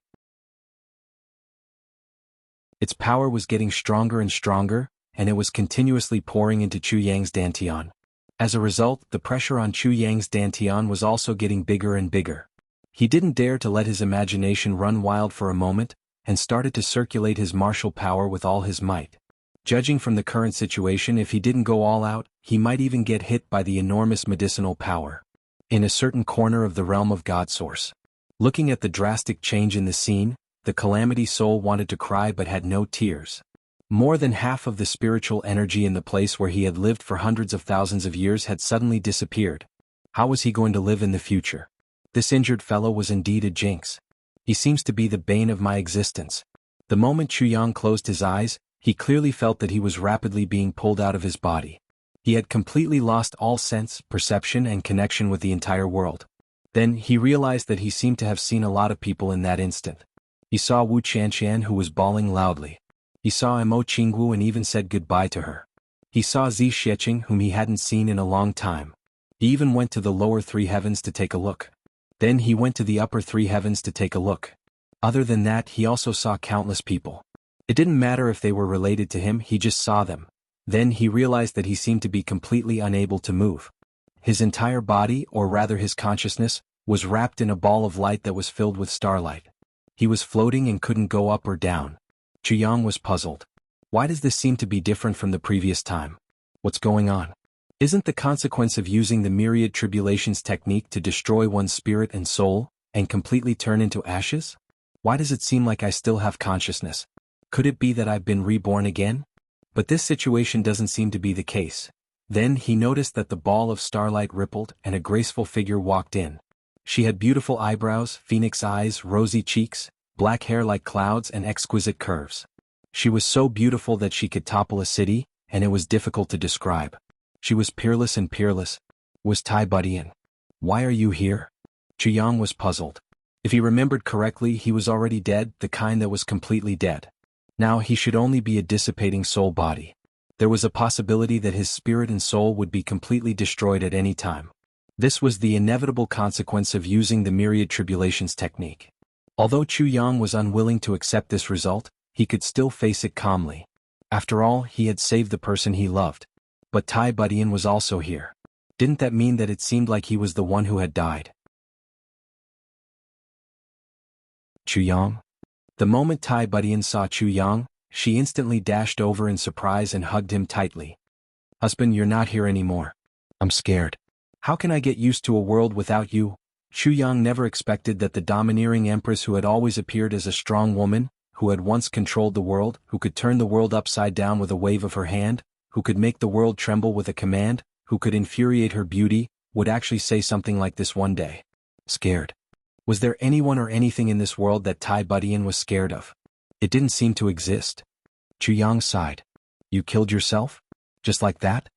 Its power was getting stronger and stronger, and it was continuously pouring into Chu Yang's dantian. As a result, the pressure on Chu Yang's dantian was also getting bigger and bigger. He didn't dare to let his imagination run wild for a moment, and started to circulate his martial power with all his might. Judging from the current situation, if he didn't go all out, he might even get hit by the enormous medicinal power. In a certain corner of the realm of God Source. Looking at the drastic change in the scene, the Calamity Soul wanted to cry but had no tears. More than half of the spiritual energy in the place where he had lived for hundreds of thousands of years had suddenly disappeared. How was he going to live in the future? This injured fellow was indeed a jinx. He seems to be the bane of my existence. The moment Chu Yang closed his eyes, he clearly felt that he was rapidly being pulled out of his body. He had completely lost all sense, perception, and connection with the entire world. Then he realized that he seemed to have seen a lot of people in that instant. He saw Wu Qianqian, who was bawling loudly. He saw Mo Qingwu and even said goodbye to her. He saw Zi Xiecheng, whom he hadn't seen in a long time. He even went to the lower three heavens to take a look. Then he went to the upper three heavens to take a look. Other than that, he also saw countless people. It didn't matter if they were related to him, he just saw them. Then he realized that he seemed to be completely unable to move. His entire body, or rather his consciousness, was wrapped in a ball of light that was filled with starlight. He was floating and couldn't go up or down. Chu Yang was puzzled. Why does this seem to be different from the previous time? What's going on? Isn't the consequence of using the myriad tribulations technique to destroy one's spirit and soul, and completely turn into ashes? Why does it seem like I still have consciousness? Could it be that I've been reborn again? But this situation doesn't seem to be the case. Then he noticed that the ball of starlight rippled and a graceful figure walked in. She had beautiful eyebrows, phoenix eyes, rosy cheeks, black hair like clouds, and exquisite curves. She was so beautiful that she could topple a city, and it was difficult to describe. She was peerless and peerless. Was Tai Budian. Why are you here? Yang was puzzled. If he remembered correctly, he was already dead, the kind that was completely dead. Now he should only be a dissipating soul body. There was a possibility that his spirit and soul would be completely destroyed at any time. This was the inevitable consequence of using the myriad tribulations technique. Although Yang was unwilling to accept this result, he could still face it calmly. After all, he had saved the person he loved. But Tai Budian was also here. Didn't that mean that it seemed like he was the one who had died? Yang. The moment Tai Budian saw Yang, she instantly dashed over in surprise and hugged him tightly. Husband, you're not here anymore. I'm scared. How can I get used to a world without you? Yang never expected that the domineering empress who had always appeared as a strong woman, who had once controlled the world, who could turn the world upside down with a wave of her hand, who could make the world tremble with a command, who could infuriate her beauty, would actually say something like this one day. Scared. Was there anyone or anything in this world that Tai Budian was scared of? It didn't seem to exist. Yang sighed. You killed yourself? Just like that?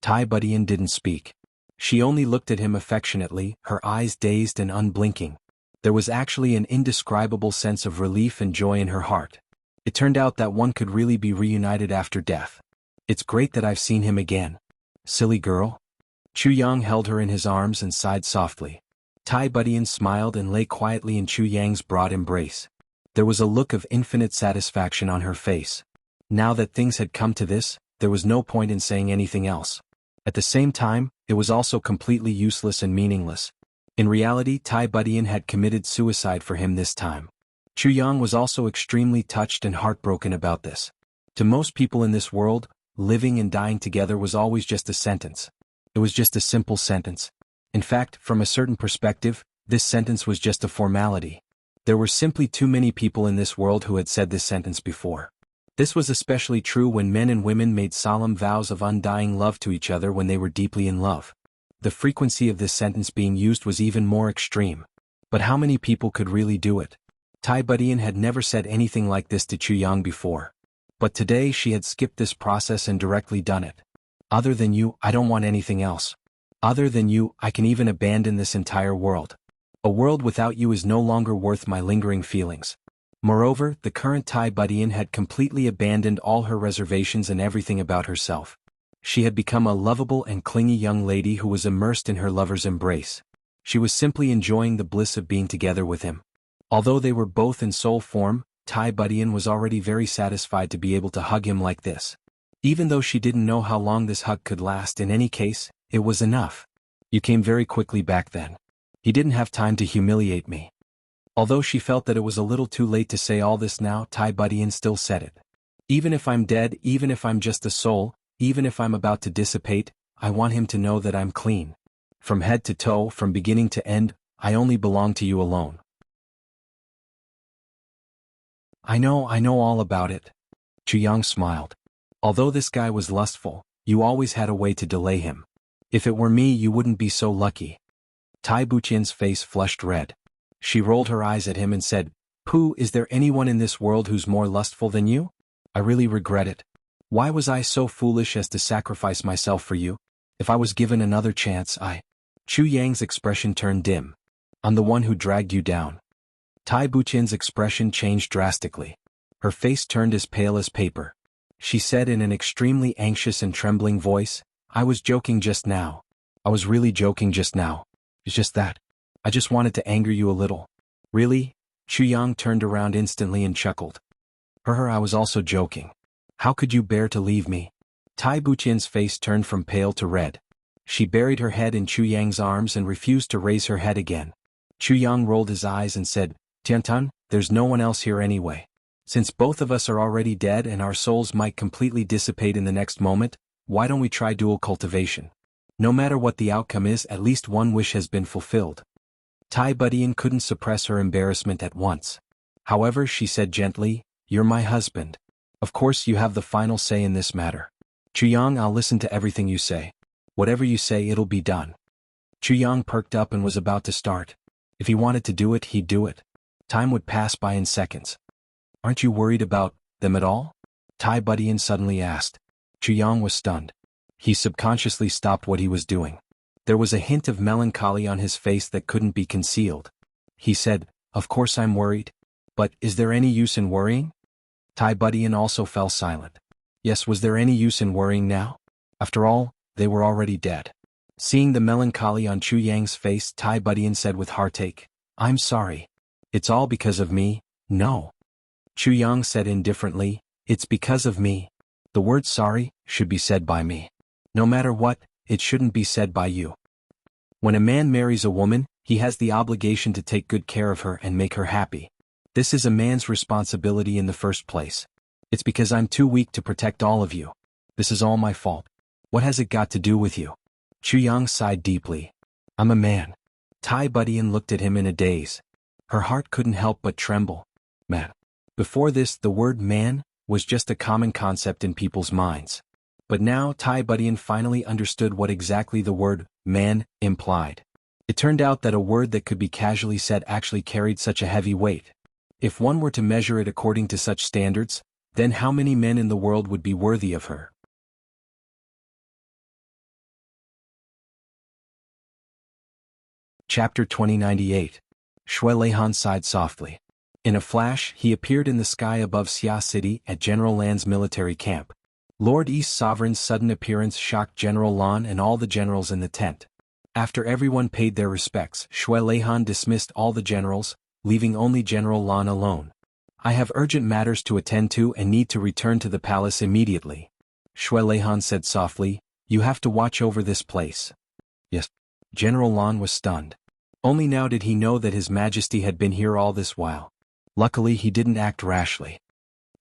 Tai Budian didn't speak. She only looked at him affectionately, her eyes dazed and unblinking. There was actually an indescribable sense of relief and joy in her heart. It turned out that one could really be reunited after death. It's great that I've seen him again. Silly girl. Yang held her in his arms and sighed softly. Tai Budian smiled and lay quietly in Yang's broad embrace. There was a look of infinite satisfaction on her face. Now that things had come to this, there was no point in saying anything else. At the same time, it was also completely useless and meaningless. In reality, Tai Budian had committed suicide for him this time. Yang was also extremely touched and heartbroken about this. To most people in this world, living and dying together was always just a sentence. It was just a simple sentence. In fact, from a certain perspective, this sentence was just a formality. There were simply too many people in this world who had said this sentence before. This was especially true when men and women made solemn vows of undying love to each other when they were deeply in love. The frequency of this sentence being used was even more extreme. But how many people could really do it? Tai Budian had never said anything like this to Yang before. But today she had skipped this process and directly done it. Other than you, I don't want anything else. Other than you, I can even abandon this entire world. A world without you is no longer worth my lingering feelings. Moreover, the current Tai Budian had completely abandoned all her reservations and everything about herself. She had become a lovable and clingy young lady who was immersed in her lover's embrace. She was simply enjoying the bliss of being together with him. Although they were both in soul form, Tai Budian was already very satisfied to be able to hug him like this. Even though she didn't know how long this hug could last, in any case, it was enough. You came very quickly back then. He didn't have time to humiliate me. Although she felt that it was a little too late to say all this now, Tai Budian still said it. Even if I'm dead, even if I'm just a soul, even if I'm about to dissipate, I want him to know that I'm clean. From head to toe, from beginning to end, I only belong to you alone. I know all about it. Yang smiled. Although this guy was lustful, you always had a way to delay him. If it were me, you wouldn't be so lucky. Tai Buqian's face flushed red. She rolled her eyes at him and said, Pooh, is there anyone in this world who's more lustful than you? I really regret it. Why was I so foolish as to sacrifice myself for you? If I was given another chance, Yang's expression turned dim. I'm the one who dragged you down. Tai Buqian's expression changed drastically. Her face turned as pale as paper. She said in an extremely anxious and trembling voice, I was joking just now. I was really joking just now. It's just that. I just wanted to anger you a little. Really? Yang turned around instantly and chuckled. I was also joking. How could you bear to leave me? Tai Buqian's face turned from pale to red. She buried her head in Yang's arms and refused to raise her head again. Yang rolled his eyes and said, Tiantan, there's no one else here anyway. Since both of us are already dead and our souls might completely dissipate in the next moment, why don't we try dual cultivation? No matter what the outcome is, at least one wish has been fulfilled. Tai Budian couldn't suppress her embarrassment at once. However, she said gently, You're my husband. Of course you have the final say in this matter. Yang, I'll listen to everything you say. Whatever you say, it'll be done. Yang perked up and was about to start. If he wanted to do it, he'd do it. Time would pass by in seconds. Aren't you worried about them at all? Tai Budian suddenly asked. Yang was stunned. He subconsciously stopped what he was doing. There was a hint of melancholy on his face that couldn't be concealed. He said, "Of course I'm worried. But is there any use in worrying?" Tai Budian also fell silent. Yes, was there any use in worrying now? After all, they were already dead. Seeing the melancholy on Chu Yang's face, Tai Budian said with heartache, "I'm sorry. It's all because of me." "No." Chu Yang said indifferently, "It's because of me. The word sorry should be said by me. No matter what, it shouldn't be said by you. When a man marries a woman, he has the obligation to take good care of her and make her happy. This is a man's responsibility in the first place. It's because I'm too weak to protect all of you. This is all my fault. What has it got to do with you?" Chu Yang sighed deeply. "I'm a man." Tai Budian looked at him in a daze. Her heart couldn't help but tremble. Man. Before this, the word man was just a common concept in people's minds. But now Tai Budian finally understood what exactly the word man implied. It turned out that a word that could be casually said actually carried such a heavy weight. If one were to measure it according to such standards, then how many men in the world would be worthy of her? Chapter 2098. Shui Leihan sighed softly. In a flash, he appeared in the sky above Xia City at General Lan's military camp. Lord East Sovereign's sudden appearance shocked General Lan and all the generals in the tent. After everyone paid their respects, Shui Leihan dismissed all the generals, leaving only General Lan alone. "I have urgent matters to attend to and need to return to the palace immediately," Shui Leihan said softly. "You have to watch over this place." "Yes." General Lan was stunned. Only now did he know that His Majesty had been here all this while. Luckily he didn't act rashly.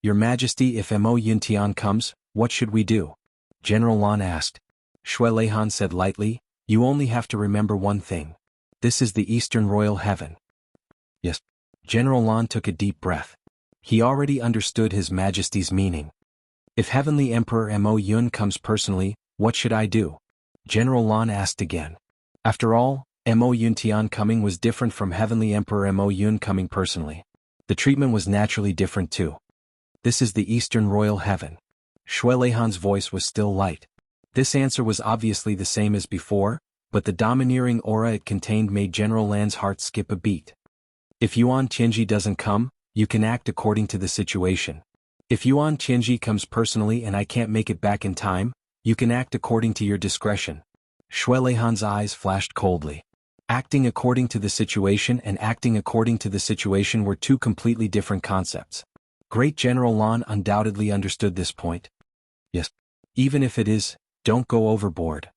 "Your Majesty, if Mo Yuntian comes, what should we do?" General Lan asked. Shui Leihan said lightly, "You only have to remember one thing. This is the Eastern Royal Heaven." "Yes." General Lan took a deep breath. He already understood His Majesty's meaning. "If Heavenly Emperor Mo Yun comes personally, what should I do?" General Lan asked again. After all, Mo Yuntian coming was different from Heavenly Emperor Mo Yun coming personally. The treatment was naturally different too. "This is the Eastern Royal Heaven." Shui Leihan's voice was still light. This answer was obviously the same as before, but the domineering aura it contained made General Lan's heart skip a beat. "If Yuan Tianji doesn't come, you can act according to the situation. If Yuan Tianji comes personally and I can't make it back in time, you can act according to your discretion." Shui Leihan's eyes flashed coldly. Acting according to the situation and acting according to the situation were two completely different concepts. Great General Lan undoubtedly understood this point. "Yes. Even if it is, don't go overboard."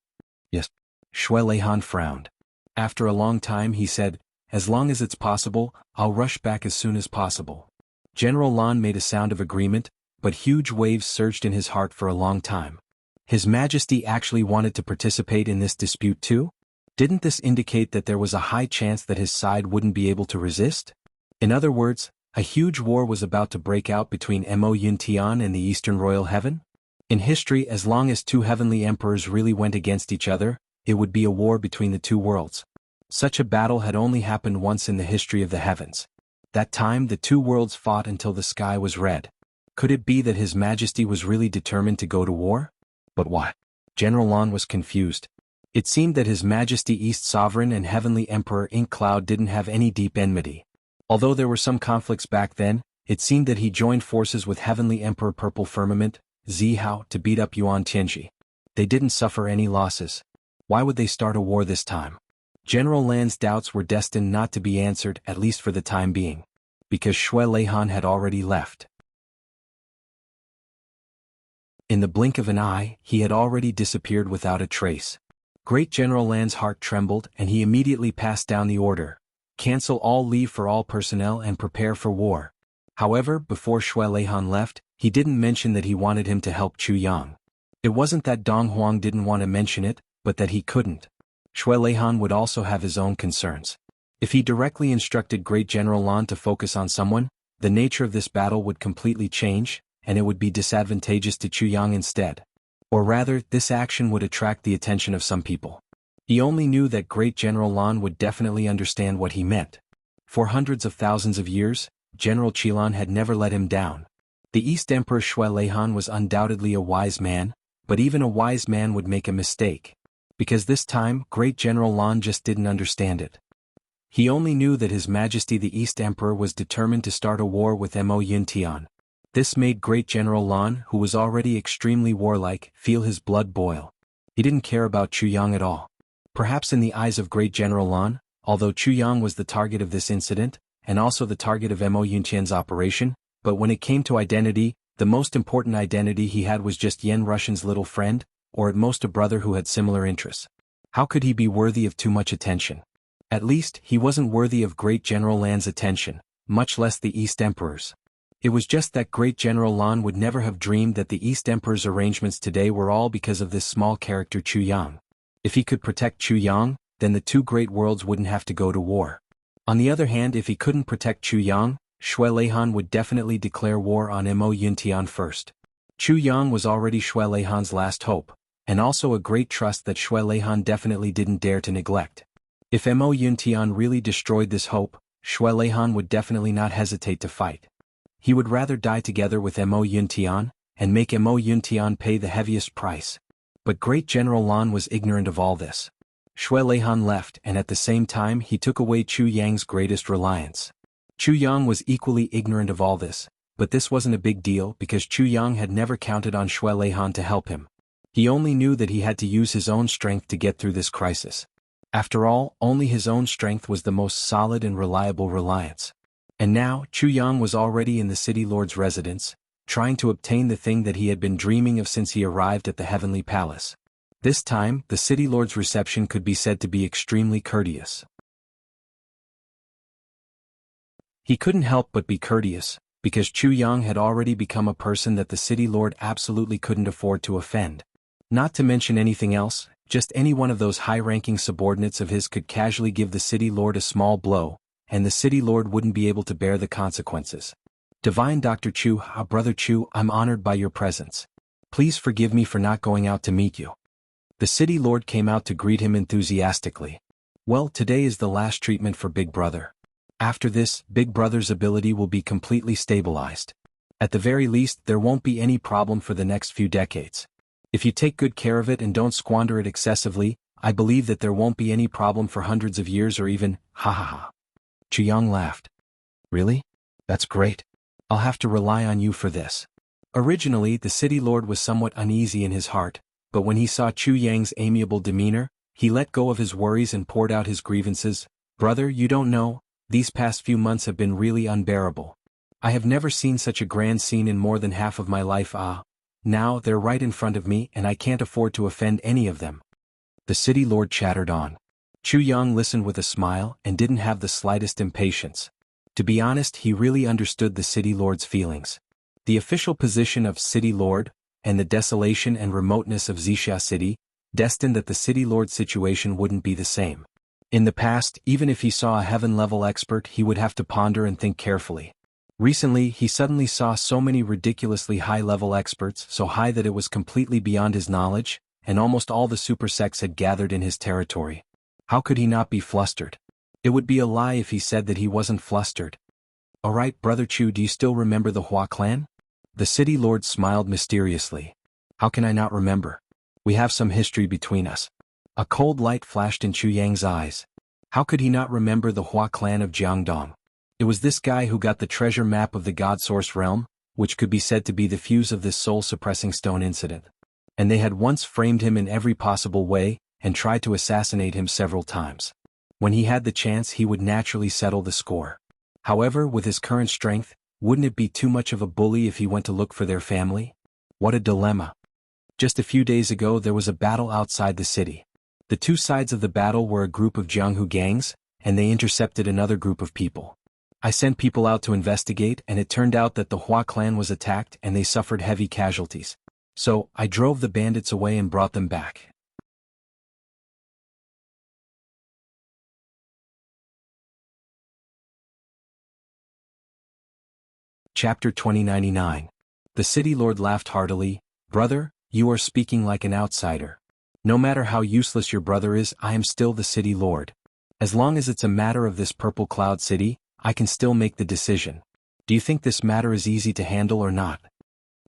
"Yes." Shui Leihan frowned. After a long time he said, "As long as it's possible, I'll rush back as soon as possible." General Lan made a sound of agreement, but huge waves surged in his heart for a long time. His Majesty actually wanted to participate in this dispute too? Didn't this indicate that there was a high chance that his side wouldn't be able to resist? In other words, a huge war was about to break out between Mo Yuntian and the Eastern Royal Heaven? In history, as long as two heavenly emperors really went against each other, it would be a war between the two worlds. Such a battle had only happened once in the history of the heavens. That time the two worlds fought until the sky was red. Could it be that His Majesty was really determined to go to war? But why? General Lan was confused. It seemed that His Majesty East Sovereign and Heavenly Emperor Ink Cloud didn't have any deep enmity. Although there were some conflicts back then, it seemed that he joined forces with Heavenly Emperor Purple Firmament, Zihao, to beat up Yuan Tianji. They didn't suffer any losses. Why would they start a war this time? General Lan's doubts were destined not to be answered, at least for the time being. Because Shui Leihan had already left. In the blink of an eye, he had already disappeared without a trace. Great General Lan's heart trembled and he immediately passed down the order. Cancel all leave for all personnel and prepare for war. However, before Shui Leihan left, he didn't mention that he wanted him to help Chu Yang. It wasn't that Dong Huang didn't want to mention it, but that he couldn't. Shui Leihan would also have his own concerns. If he directly instructed Great General Lan to focus on someone, the nature of this battle would completely change, and it would be disadvantageous to Chu Yang instead. Or rather, this action would attract the attention of some people. He only knew that Great General Lan would definitely understand what he meant. For hundreds of thousands of years, General Qilan had never let him down. The East Emperor Shui Leihan was undoubtedly a wise man, but even a wise man would make a mistake. Because this time, Great General Lan just didn't understand it. He only knew that His Majesty the East Emperor was determined to start a war with Mo Yuntian. This made Great General Lan, who was already extremely warlike, feel his blood boil. He didn't care about Chu Yang at all. Perhaps in the eyes of Great General Lan, although Chu Yang was the target of this incident, and also the target of Mo Yuntian's operation, but when it came to identity, the most important identity he had was just Yen Russian's little friend, or at most a brother who had similar interests. How could he be worthy of too much attention? At least, he wasn't worthy of Great General Lan's attention, much less the East Emperor's. It was just that Great General Lan would never have dreamed that the East Emperor's arrangements today were all because of this small character Chu Yang. If he could protect Chu Yang, then the two great worlds wouldn't have to go to war. On the other hand, if he couldn't protect Chu Yang, Shui Leihan would definitely declare war on Mo Yuntian first. Chu Yang was already Shui Leihan's last hope, and also a great trust that Shui Leihan definitely didn't dare to neglect. If Mo Yuntian really destroyed this hope, Shui Leihan would definitely not hesitate to fight. He would rather die together with Mo Yuntian, and make Mo Yuntian pay the heaviest price. But Great General Lan was ignorant of all this. Shui Leihan left, and at the same time he took away Chu Yang's greatest reliance. Chu Yang was equally ignorant of all this, but this wasn't a big deal because Chu Yang had never counted on Shui Leihan to help him. He only knew that he had to use his own strength to get through this crisis. After all, only his own strength was the most solid and reliable reliance. And now, Chu Yang was already in the city lord's residence, trying to obtain the thing that he had been dreaming of since he arrived at the heavenly palace. This time, the city lord's reception could be said to be extremely courteous. He couldn't help but be courteous, because Chu Yang had already become a person that the city lord absolutely couldn't afford to offend. Not to mention anything else, just any one of those high-ranking subordinates of his could casually give the city lord a small blow, and the city lord wouldn't be able to bear the consequences. Divine Dr. Chu, Brother Chu, I'm honored by your presence. Please forgive me for not going out to meet you. The city lord came out to greet him enthusiastically. Well, today is the last treatment for Big Brother. After this, Big Brother's ability will be completely stabilized. At the very least, there won't be any problem for the next few decades. If you take good care of it and don't squander it excessively, I believe that there won't be any problem for hundreds of years or even, ha ha ha. Chu Yang laughed. Really? That's great. I'll have to rely on you for this. Originally, the city lord was somewhat uneasy in his heart, but when he saw Chu Yang's amiable demeanor, he let go of his worries and poured out his grievances. Brother, you don't know, these past few months have been really unbearable. I have never seen such a grand scene in more than half of my life. Now they're right in front of me and I can't afford to offend any of them. The city lord chattered on. Chu Yang listened with a smile and didn't have the slightest impatience. To be honest, he really understood the city lord's feelings. The official position of city lord, and the desolation and remoteness of Xixia city, destined that the city lord's situation wouldn't be the same. In the past, even if he saw a heaven-level expert, he would have to ponder and think carefully. Recently, he suddenly saw so many ridiculously high-level experts, so high that it was completely beyond his knowledge, and almost all the super sects had gathered in his territory. How could he not be flustered? It would be a lie if he said that he wasn't flustered. Alright, Brother Chu, do you still remember the Hua clan? The city lord smiled mysteriously. How can I not remember? We have some history between us. A cold light flashed in Chu Yang's eyes. How could he not remember the Hua clan of Jiangdong? It was this guy who got the treasure map of the God Source realm, which could be said to be the fuse of this soul-suppressing stone incident. And they had once framed him in every possible way, and tried to assassinate him several times. When he had the chance, he would naturally settle the score. However, with his current strength, wouldn't it be too much of a bully if he went to look for their family? What a dilemma. Just a few days ago there was a battle outside the city. The two sides of the battle were a group of Jianghu gangs, and they intercepted another group of people. I sent people out to investigate, and it turned out that the Hua clan was attacked and they suffered heavy casualties. So, I drove the bandits away and brought them back. Chapter 2099. The city lord laughed heartily. Brother, you are speaking like an outsider. No matter how useless your brother is, I am still the city lord. As long as it's a matter of this purple cloud city, I can still make the decision. Do you think this matter is easy to handle or not?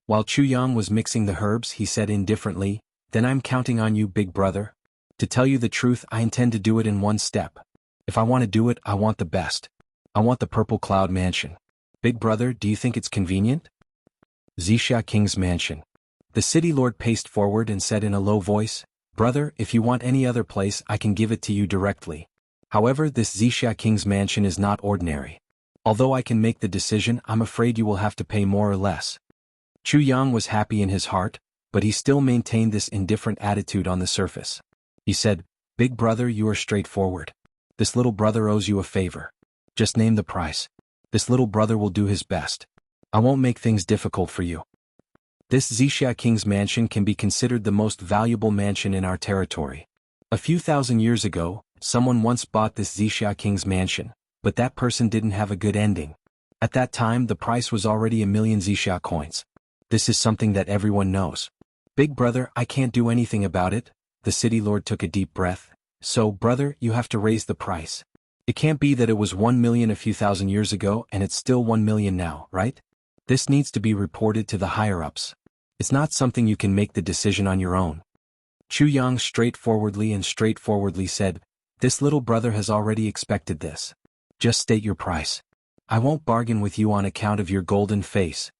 While Chu Yang was mixing the herbs, he said indifferently, "Then I'm counting on you, big brother. To tell you the truth, I intend to do it in one step. If I want to do it, I want the best. I want the Purple Cloud Mansion. Big brother, do you think it's convenient?" Zixia King's Mansion. The city lord paced forward and said in a low voice, "Brother, if you want any other place, I can give it to you directly. However, this Zixia King's Mansion is not ordinary. Although I can make the decision, I'm afraid you will have to pay more or less." Chu Yang was happy in his heart, but he still maintained this indifferent attitude on the surface. He said, "Big brother, you are straightforward. This little brother owes you a favor. Just name the price. This little brother will do his best. I won't make things difficult for you." This Zixia King's Mansion can be considered the most valuable mansion in our territory. A few thousand years ago, someone once bought this Zixia King's Mansion, but that person didn't have a good ending. At that time, the price was already 1,000,000 Zixia coins. This is something that everyone knows. "Big brother, I can't do anything about it." The city lord took a deep breath. "So, brother, you have to raise the price. It can't be that it was 1,000,000 a few thousand years ago and it's still 1,000,000 now, right? This needs to be reported to the higher-ups. It's not something you can make the decision on your own." Chu Yang straightforwardly said, "This little brother has already expected this. Just state your price. I won't bargain with you on account of your golden face."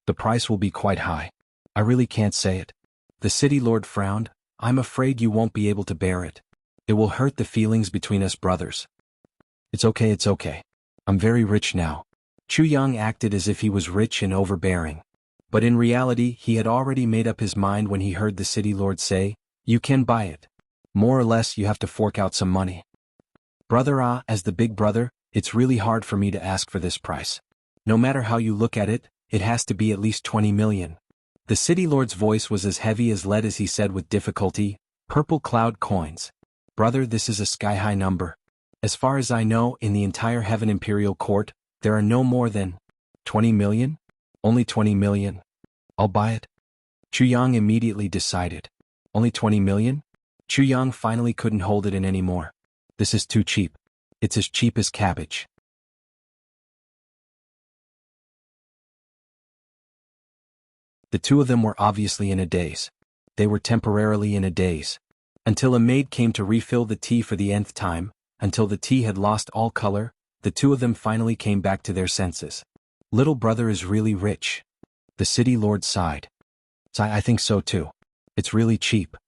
"The price will be quite high. I really can't say it." The city lord frowned. "I'm afraid you won't be able to bear it. It will hurt the feelings between us brothers." It's okay. I'm very rich now." Chu Yang acted as if he was rich and overbearing. But in reality, he had already made up his mind when he heard the city lord say, "You can buy it. More or less you have to fork out some money." "Brother, as the big brother, it's really hard for me to ask for this price. No matter how you look at it, it has to be at least 20 million. The city lord's voice was as heavy as lead as he said with difficulty, "Purple cloud coins. Brother, this is a sky-high number. As far as I know, in the entire Heaven Imperial Court, there are no more than 20 million? Only 20 million. I'll buy it." Chu Yang immediately decided. "Only 20 million? Chu Yang finally couldn't hold it in anymore. "This is too cheap. It's as cheap as cabbage." The two of them were obviously in a daze. They were temporarily in a daze. Until a maid came to refill the tea for the nth time, until the tea had lost all color, the two of them finally came back to their senses. "Little brother is really rich." The city lord sighed. "I think so too. It's really cheap."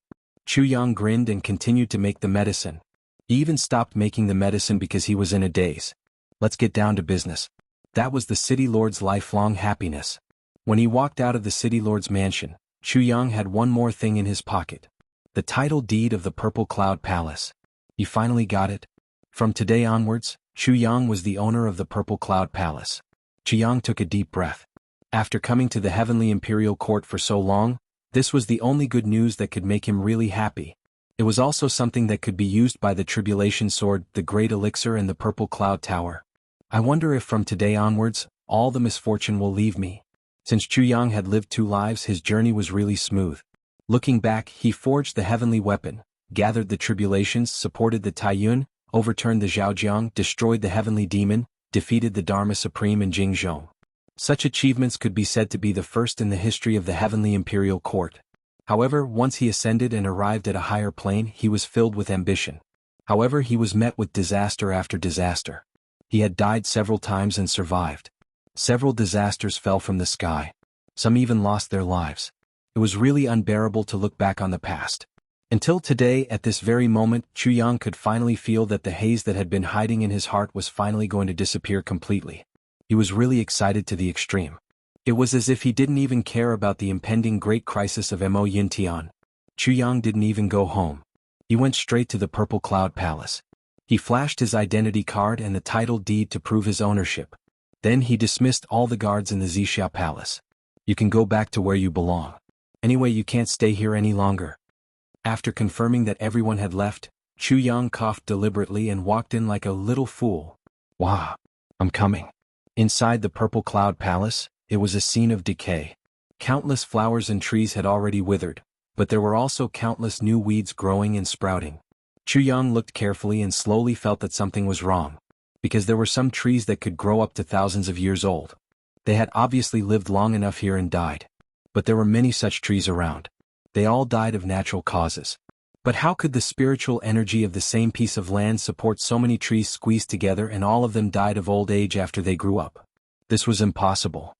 Chu Yang grinned and continued to make the medicine. He even stopped making the medicine because he was in a daze. "Let's get down to business." That was the city lord's lifelong happiness. When he walked out of the city lord's mansion, Chu Yang had one more thing in his pocket. The title deed of the Purple Cloud Palace. He finally got it. From today onwards, Chu Yang was the owner of the Purple Cloud Palace. Chu Yang took a deep breath. After coming to the Heavenly Imperial Court for so long, this was the only good news that could make him really happy. It was also something that could be used by the Tribulation Sword, the Great Elixir and the Purple Cloud Tower. "I wonder if from today onwards, all the misfortune will leave me." Since Chu Yang had lived 2 lives, his journey was really smooth. Looking back, he forged the heavenly weapon, gathered the tribulations, supported the Taiyun, overturned the Zhaojiang, destroyed the heavenly demon, defeated the Dharma Supreme in Jingzhou. Such achievements could be said to be the first in the history of the Heavenly Imperial Court. However, once he ascended and arrived at a higher plane, he was filled with ambition. However, he was met with disaster after disaster. He had died several times and survived. Several disasters fell from the sky. Some even lost their lives. It was really unbearable to look back on the past. Until today, at this very moment, Chu Yang could finally feel that the haze that had been hiding in his heart was finally going to disappear completely. He was really excited to the extreme. It was as if he didn't even care about the impending great crisis of Mo Yintian. Chu Yang didn't even go home. He went straight to the Purple Cloud Palace. He flashed his identity card and the title deed to prove his ownership. Then he dismissed all the guards in the Zixia Palace. "You can go back to where you belong. Anyway, you can't stay here any longer." After confirming that everyone had left, Chu Yang coughed deliberately and walked in like a little fool. "Wow, I'm coming." Inside the Purple Cloud Palace, it was a scene of decay. Countless flowers and trees had already withered, but there were also countless new weeds growing and sprouting. Chu Yang looked carefully and slowly felt that something was wrong, because there were some trees that could grow up to thousands of years old. They had obviously lived long enough here and died. but there were many such trees around. They all died of natural causes. But how could the spiritual energy of the same piece of land support so many trees squeezed together and all of them died of old age after they grew up? This was impossible.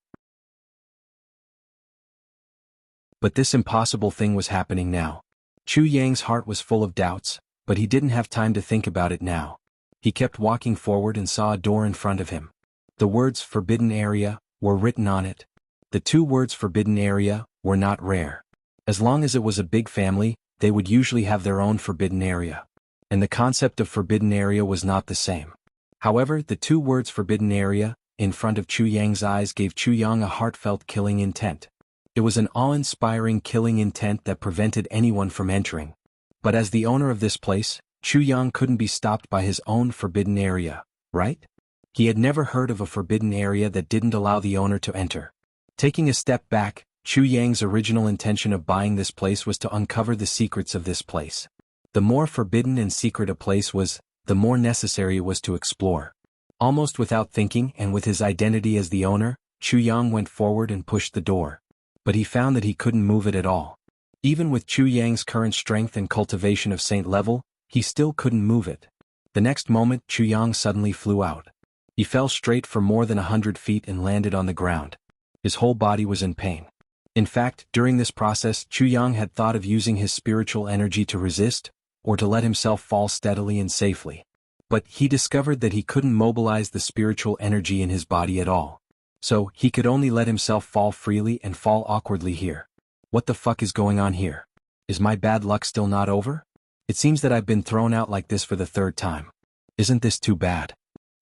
But this impossible thing was happening now. Chu Yang's heart was full of doubts, but he didn't have time to think about it now. He kept walking forward and saw a door in front of him. The words "Forbidden Area" were written on it. The two words "Forbidden Area" were not rare. As long as it was a big family, they would usually have their own forbidden area. And the concept of forbidden area was not the same. However, the two words "Forbidden Area" in front of Chu Yang's eyes gave Chu Yang a heartfelt killing intent. It was an awe-inspiring killing intent that prevented anyone from entering. But as the owner of this place, Chu Yang couldn't be stopped by his own forbidden area, right? He had never heard of a forbidden area that didn't allow the owner to enter. Taking a step back, Chu Yang's original intention of buying this place was to uncover the secrets of this place. The more forbidden and secret a place was, the more necessary it was to explore. Almost without thinking and with his identity as the owner, Chu Yang went forward and pushed the door. But he found that he couldn't move it at all. Even with Chu Yang's current strength and cultivation of saint level, he still couldn't move it. The next moment, Chu Yang suddenly flew out. He fell straight for more than 100 feet and landed on the ground. His whole body was in pain. In fact, during this process, Chu Yang had thought of using his spiritual energy to resist, or to let himself fall steadily and safely. But he discovered that he couldn't mobilize the spiritual energy in his body at all. So, he could only let himself fall freely and fall awkwardly here. What the fuck is going on here? Is my bad luck still not over? It seems that I've been thrown out like this for the third time. Isn't this too bad?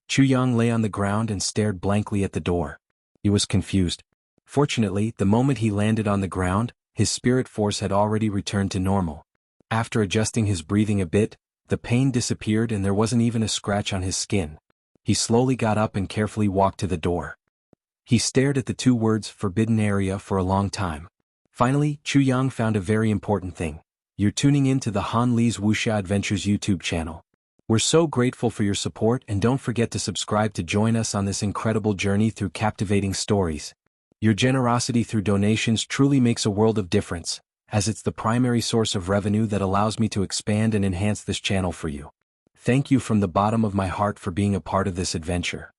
Chu Yang lay on the ground and stared blankly at the door. He was confused. Fortunately, the moment he landed on the ground, his spirit force had already returned to normal. After adjusting his breathing a bit, the pain disappeared and there wasn't even a scratch on his skin. He slowly got up and carefully walked to the door. He stared at the two words "Forbidden Area" for a long time. Finally, Chu Yang found a very important thing. You're tuning in to the Han Li's Wuxia Adventures YouTube channel. We're so grateful for your support and don't forget to subscribe to join us on this incredible journey through captivating stories. Your generosity through donations truly makes a world of difference, as it's the primary source of revenue that allows me to expand and enhance this channel for you. Thank you from the bottom of my heart for being a part of this adventure.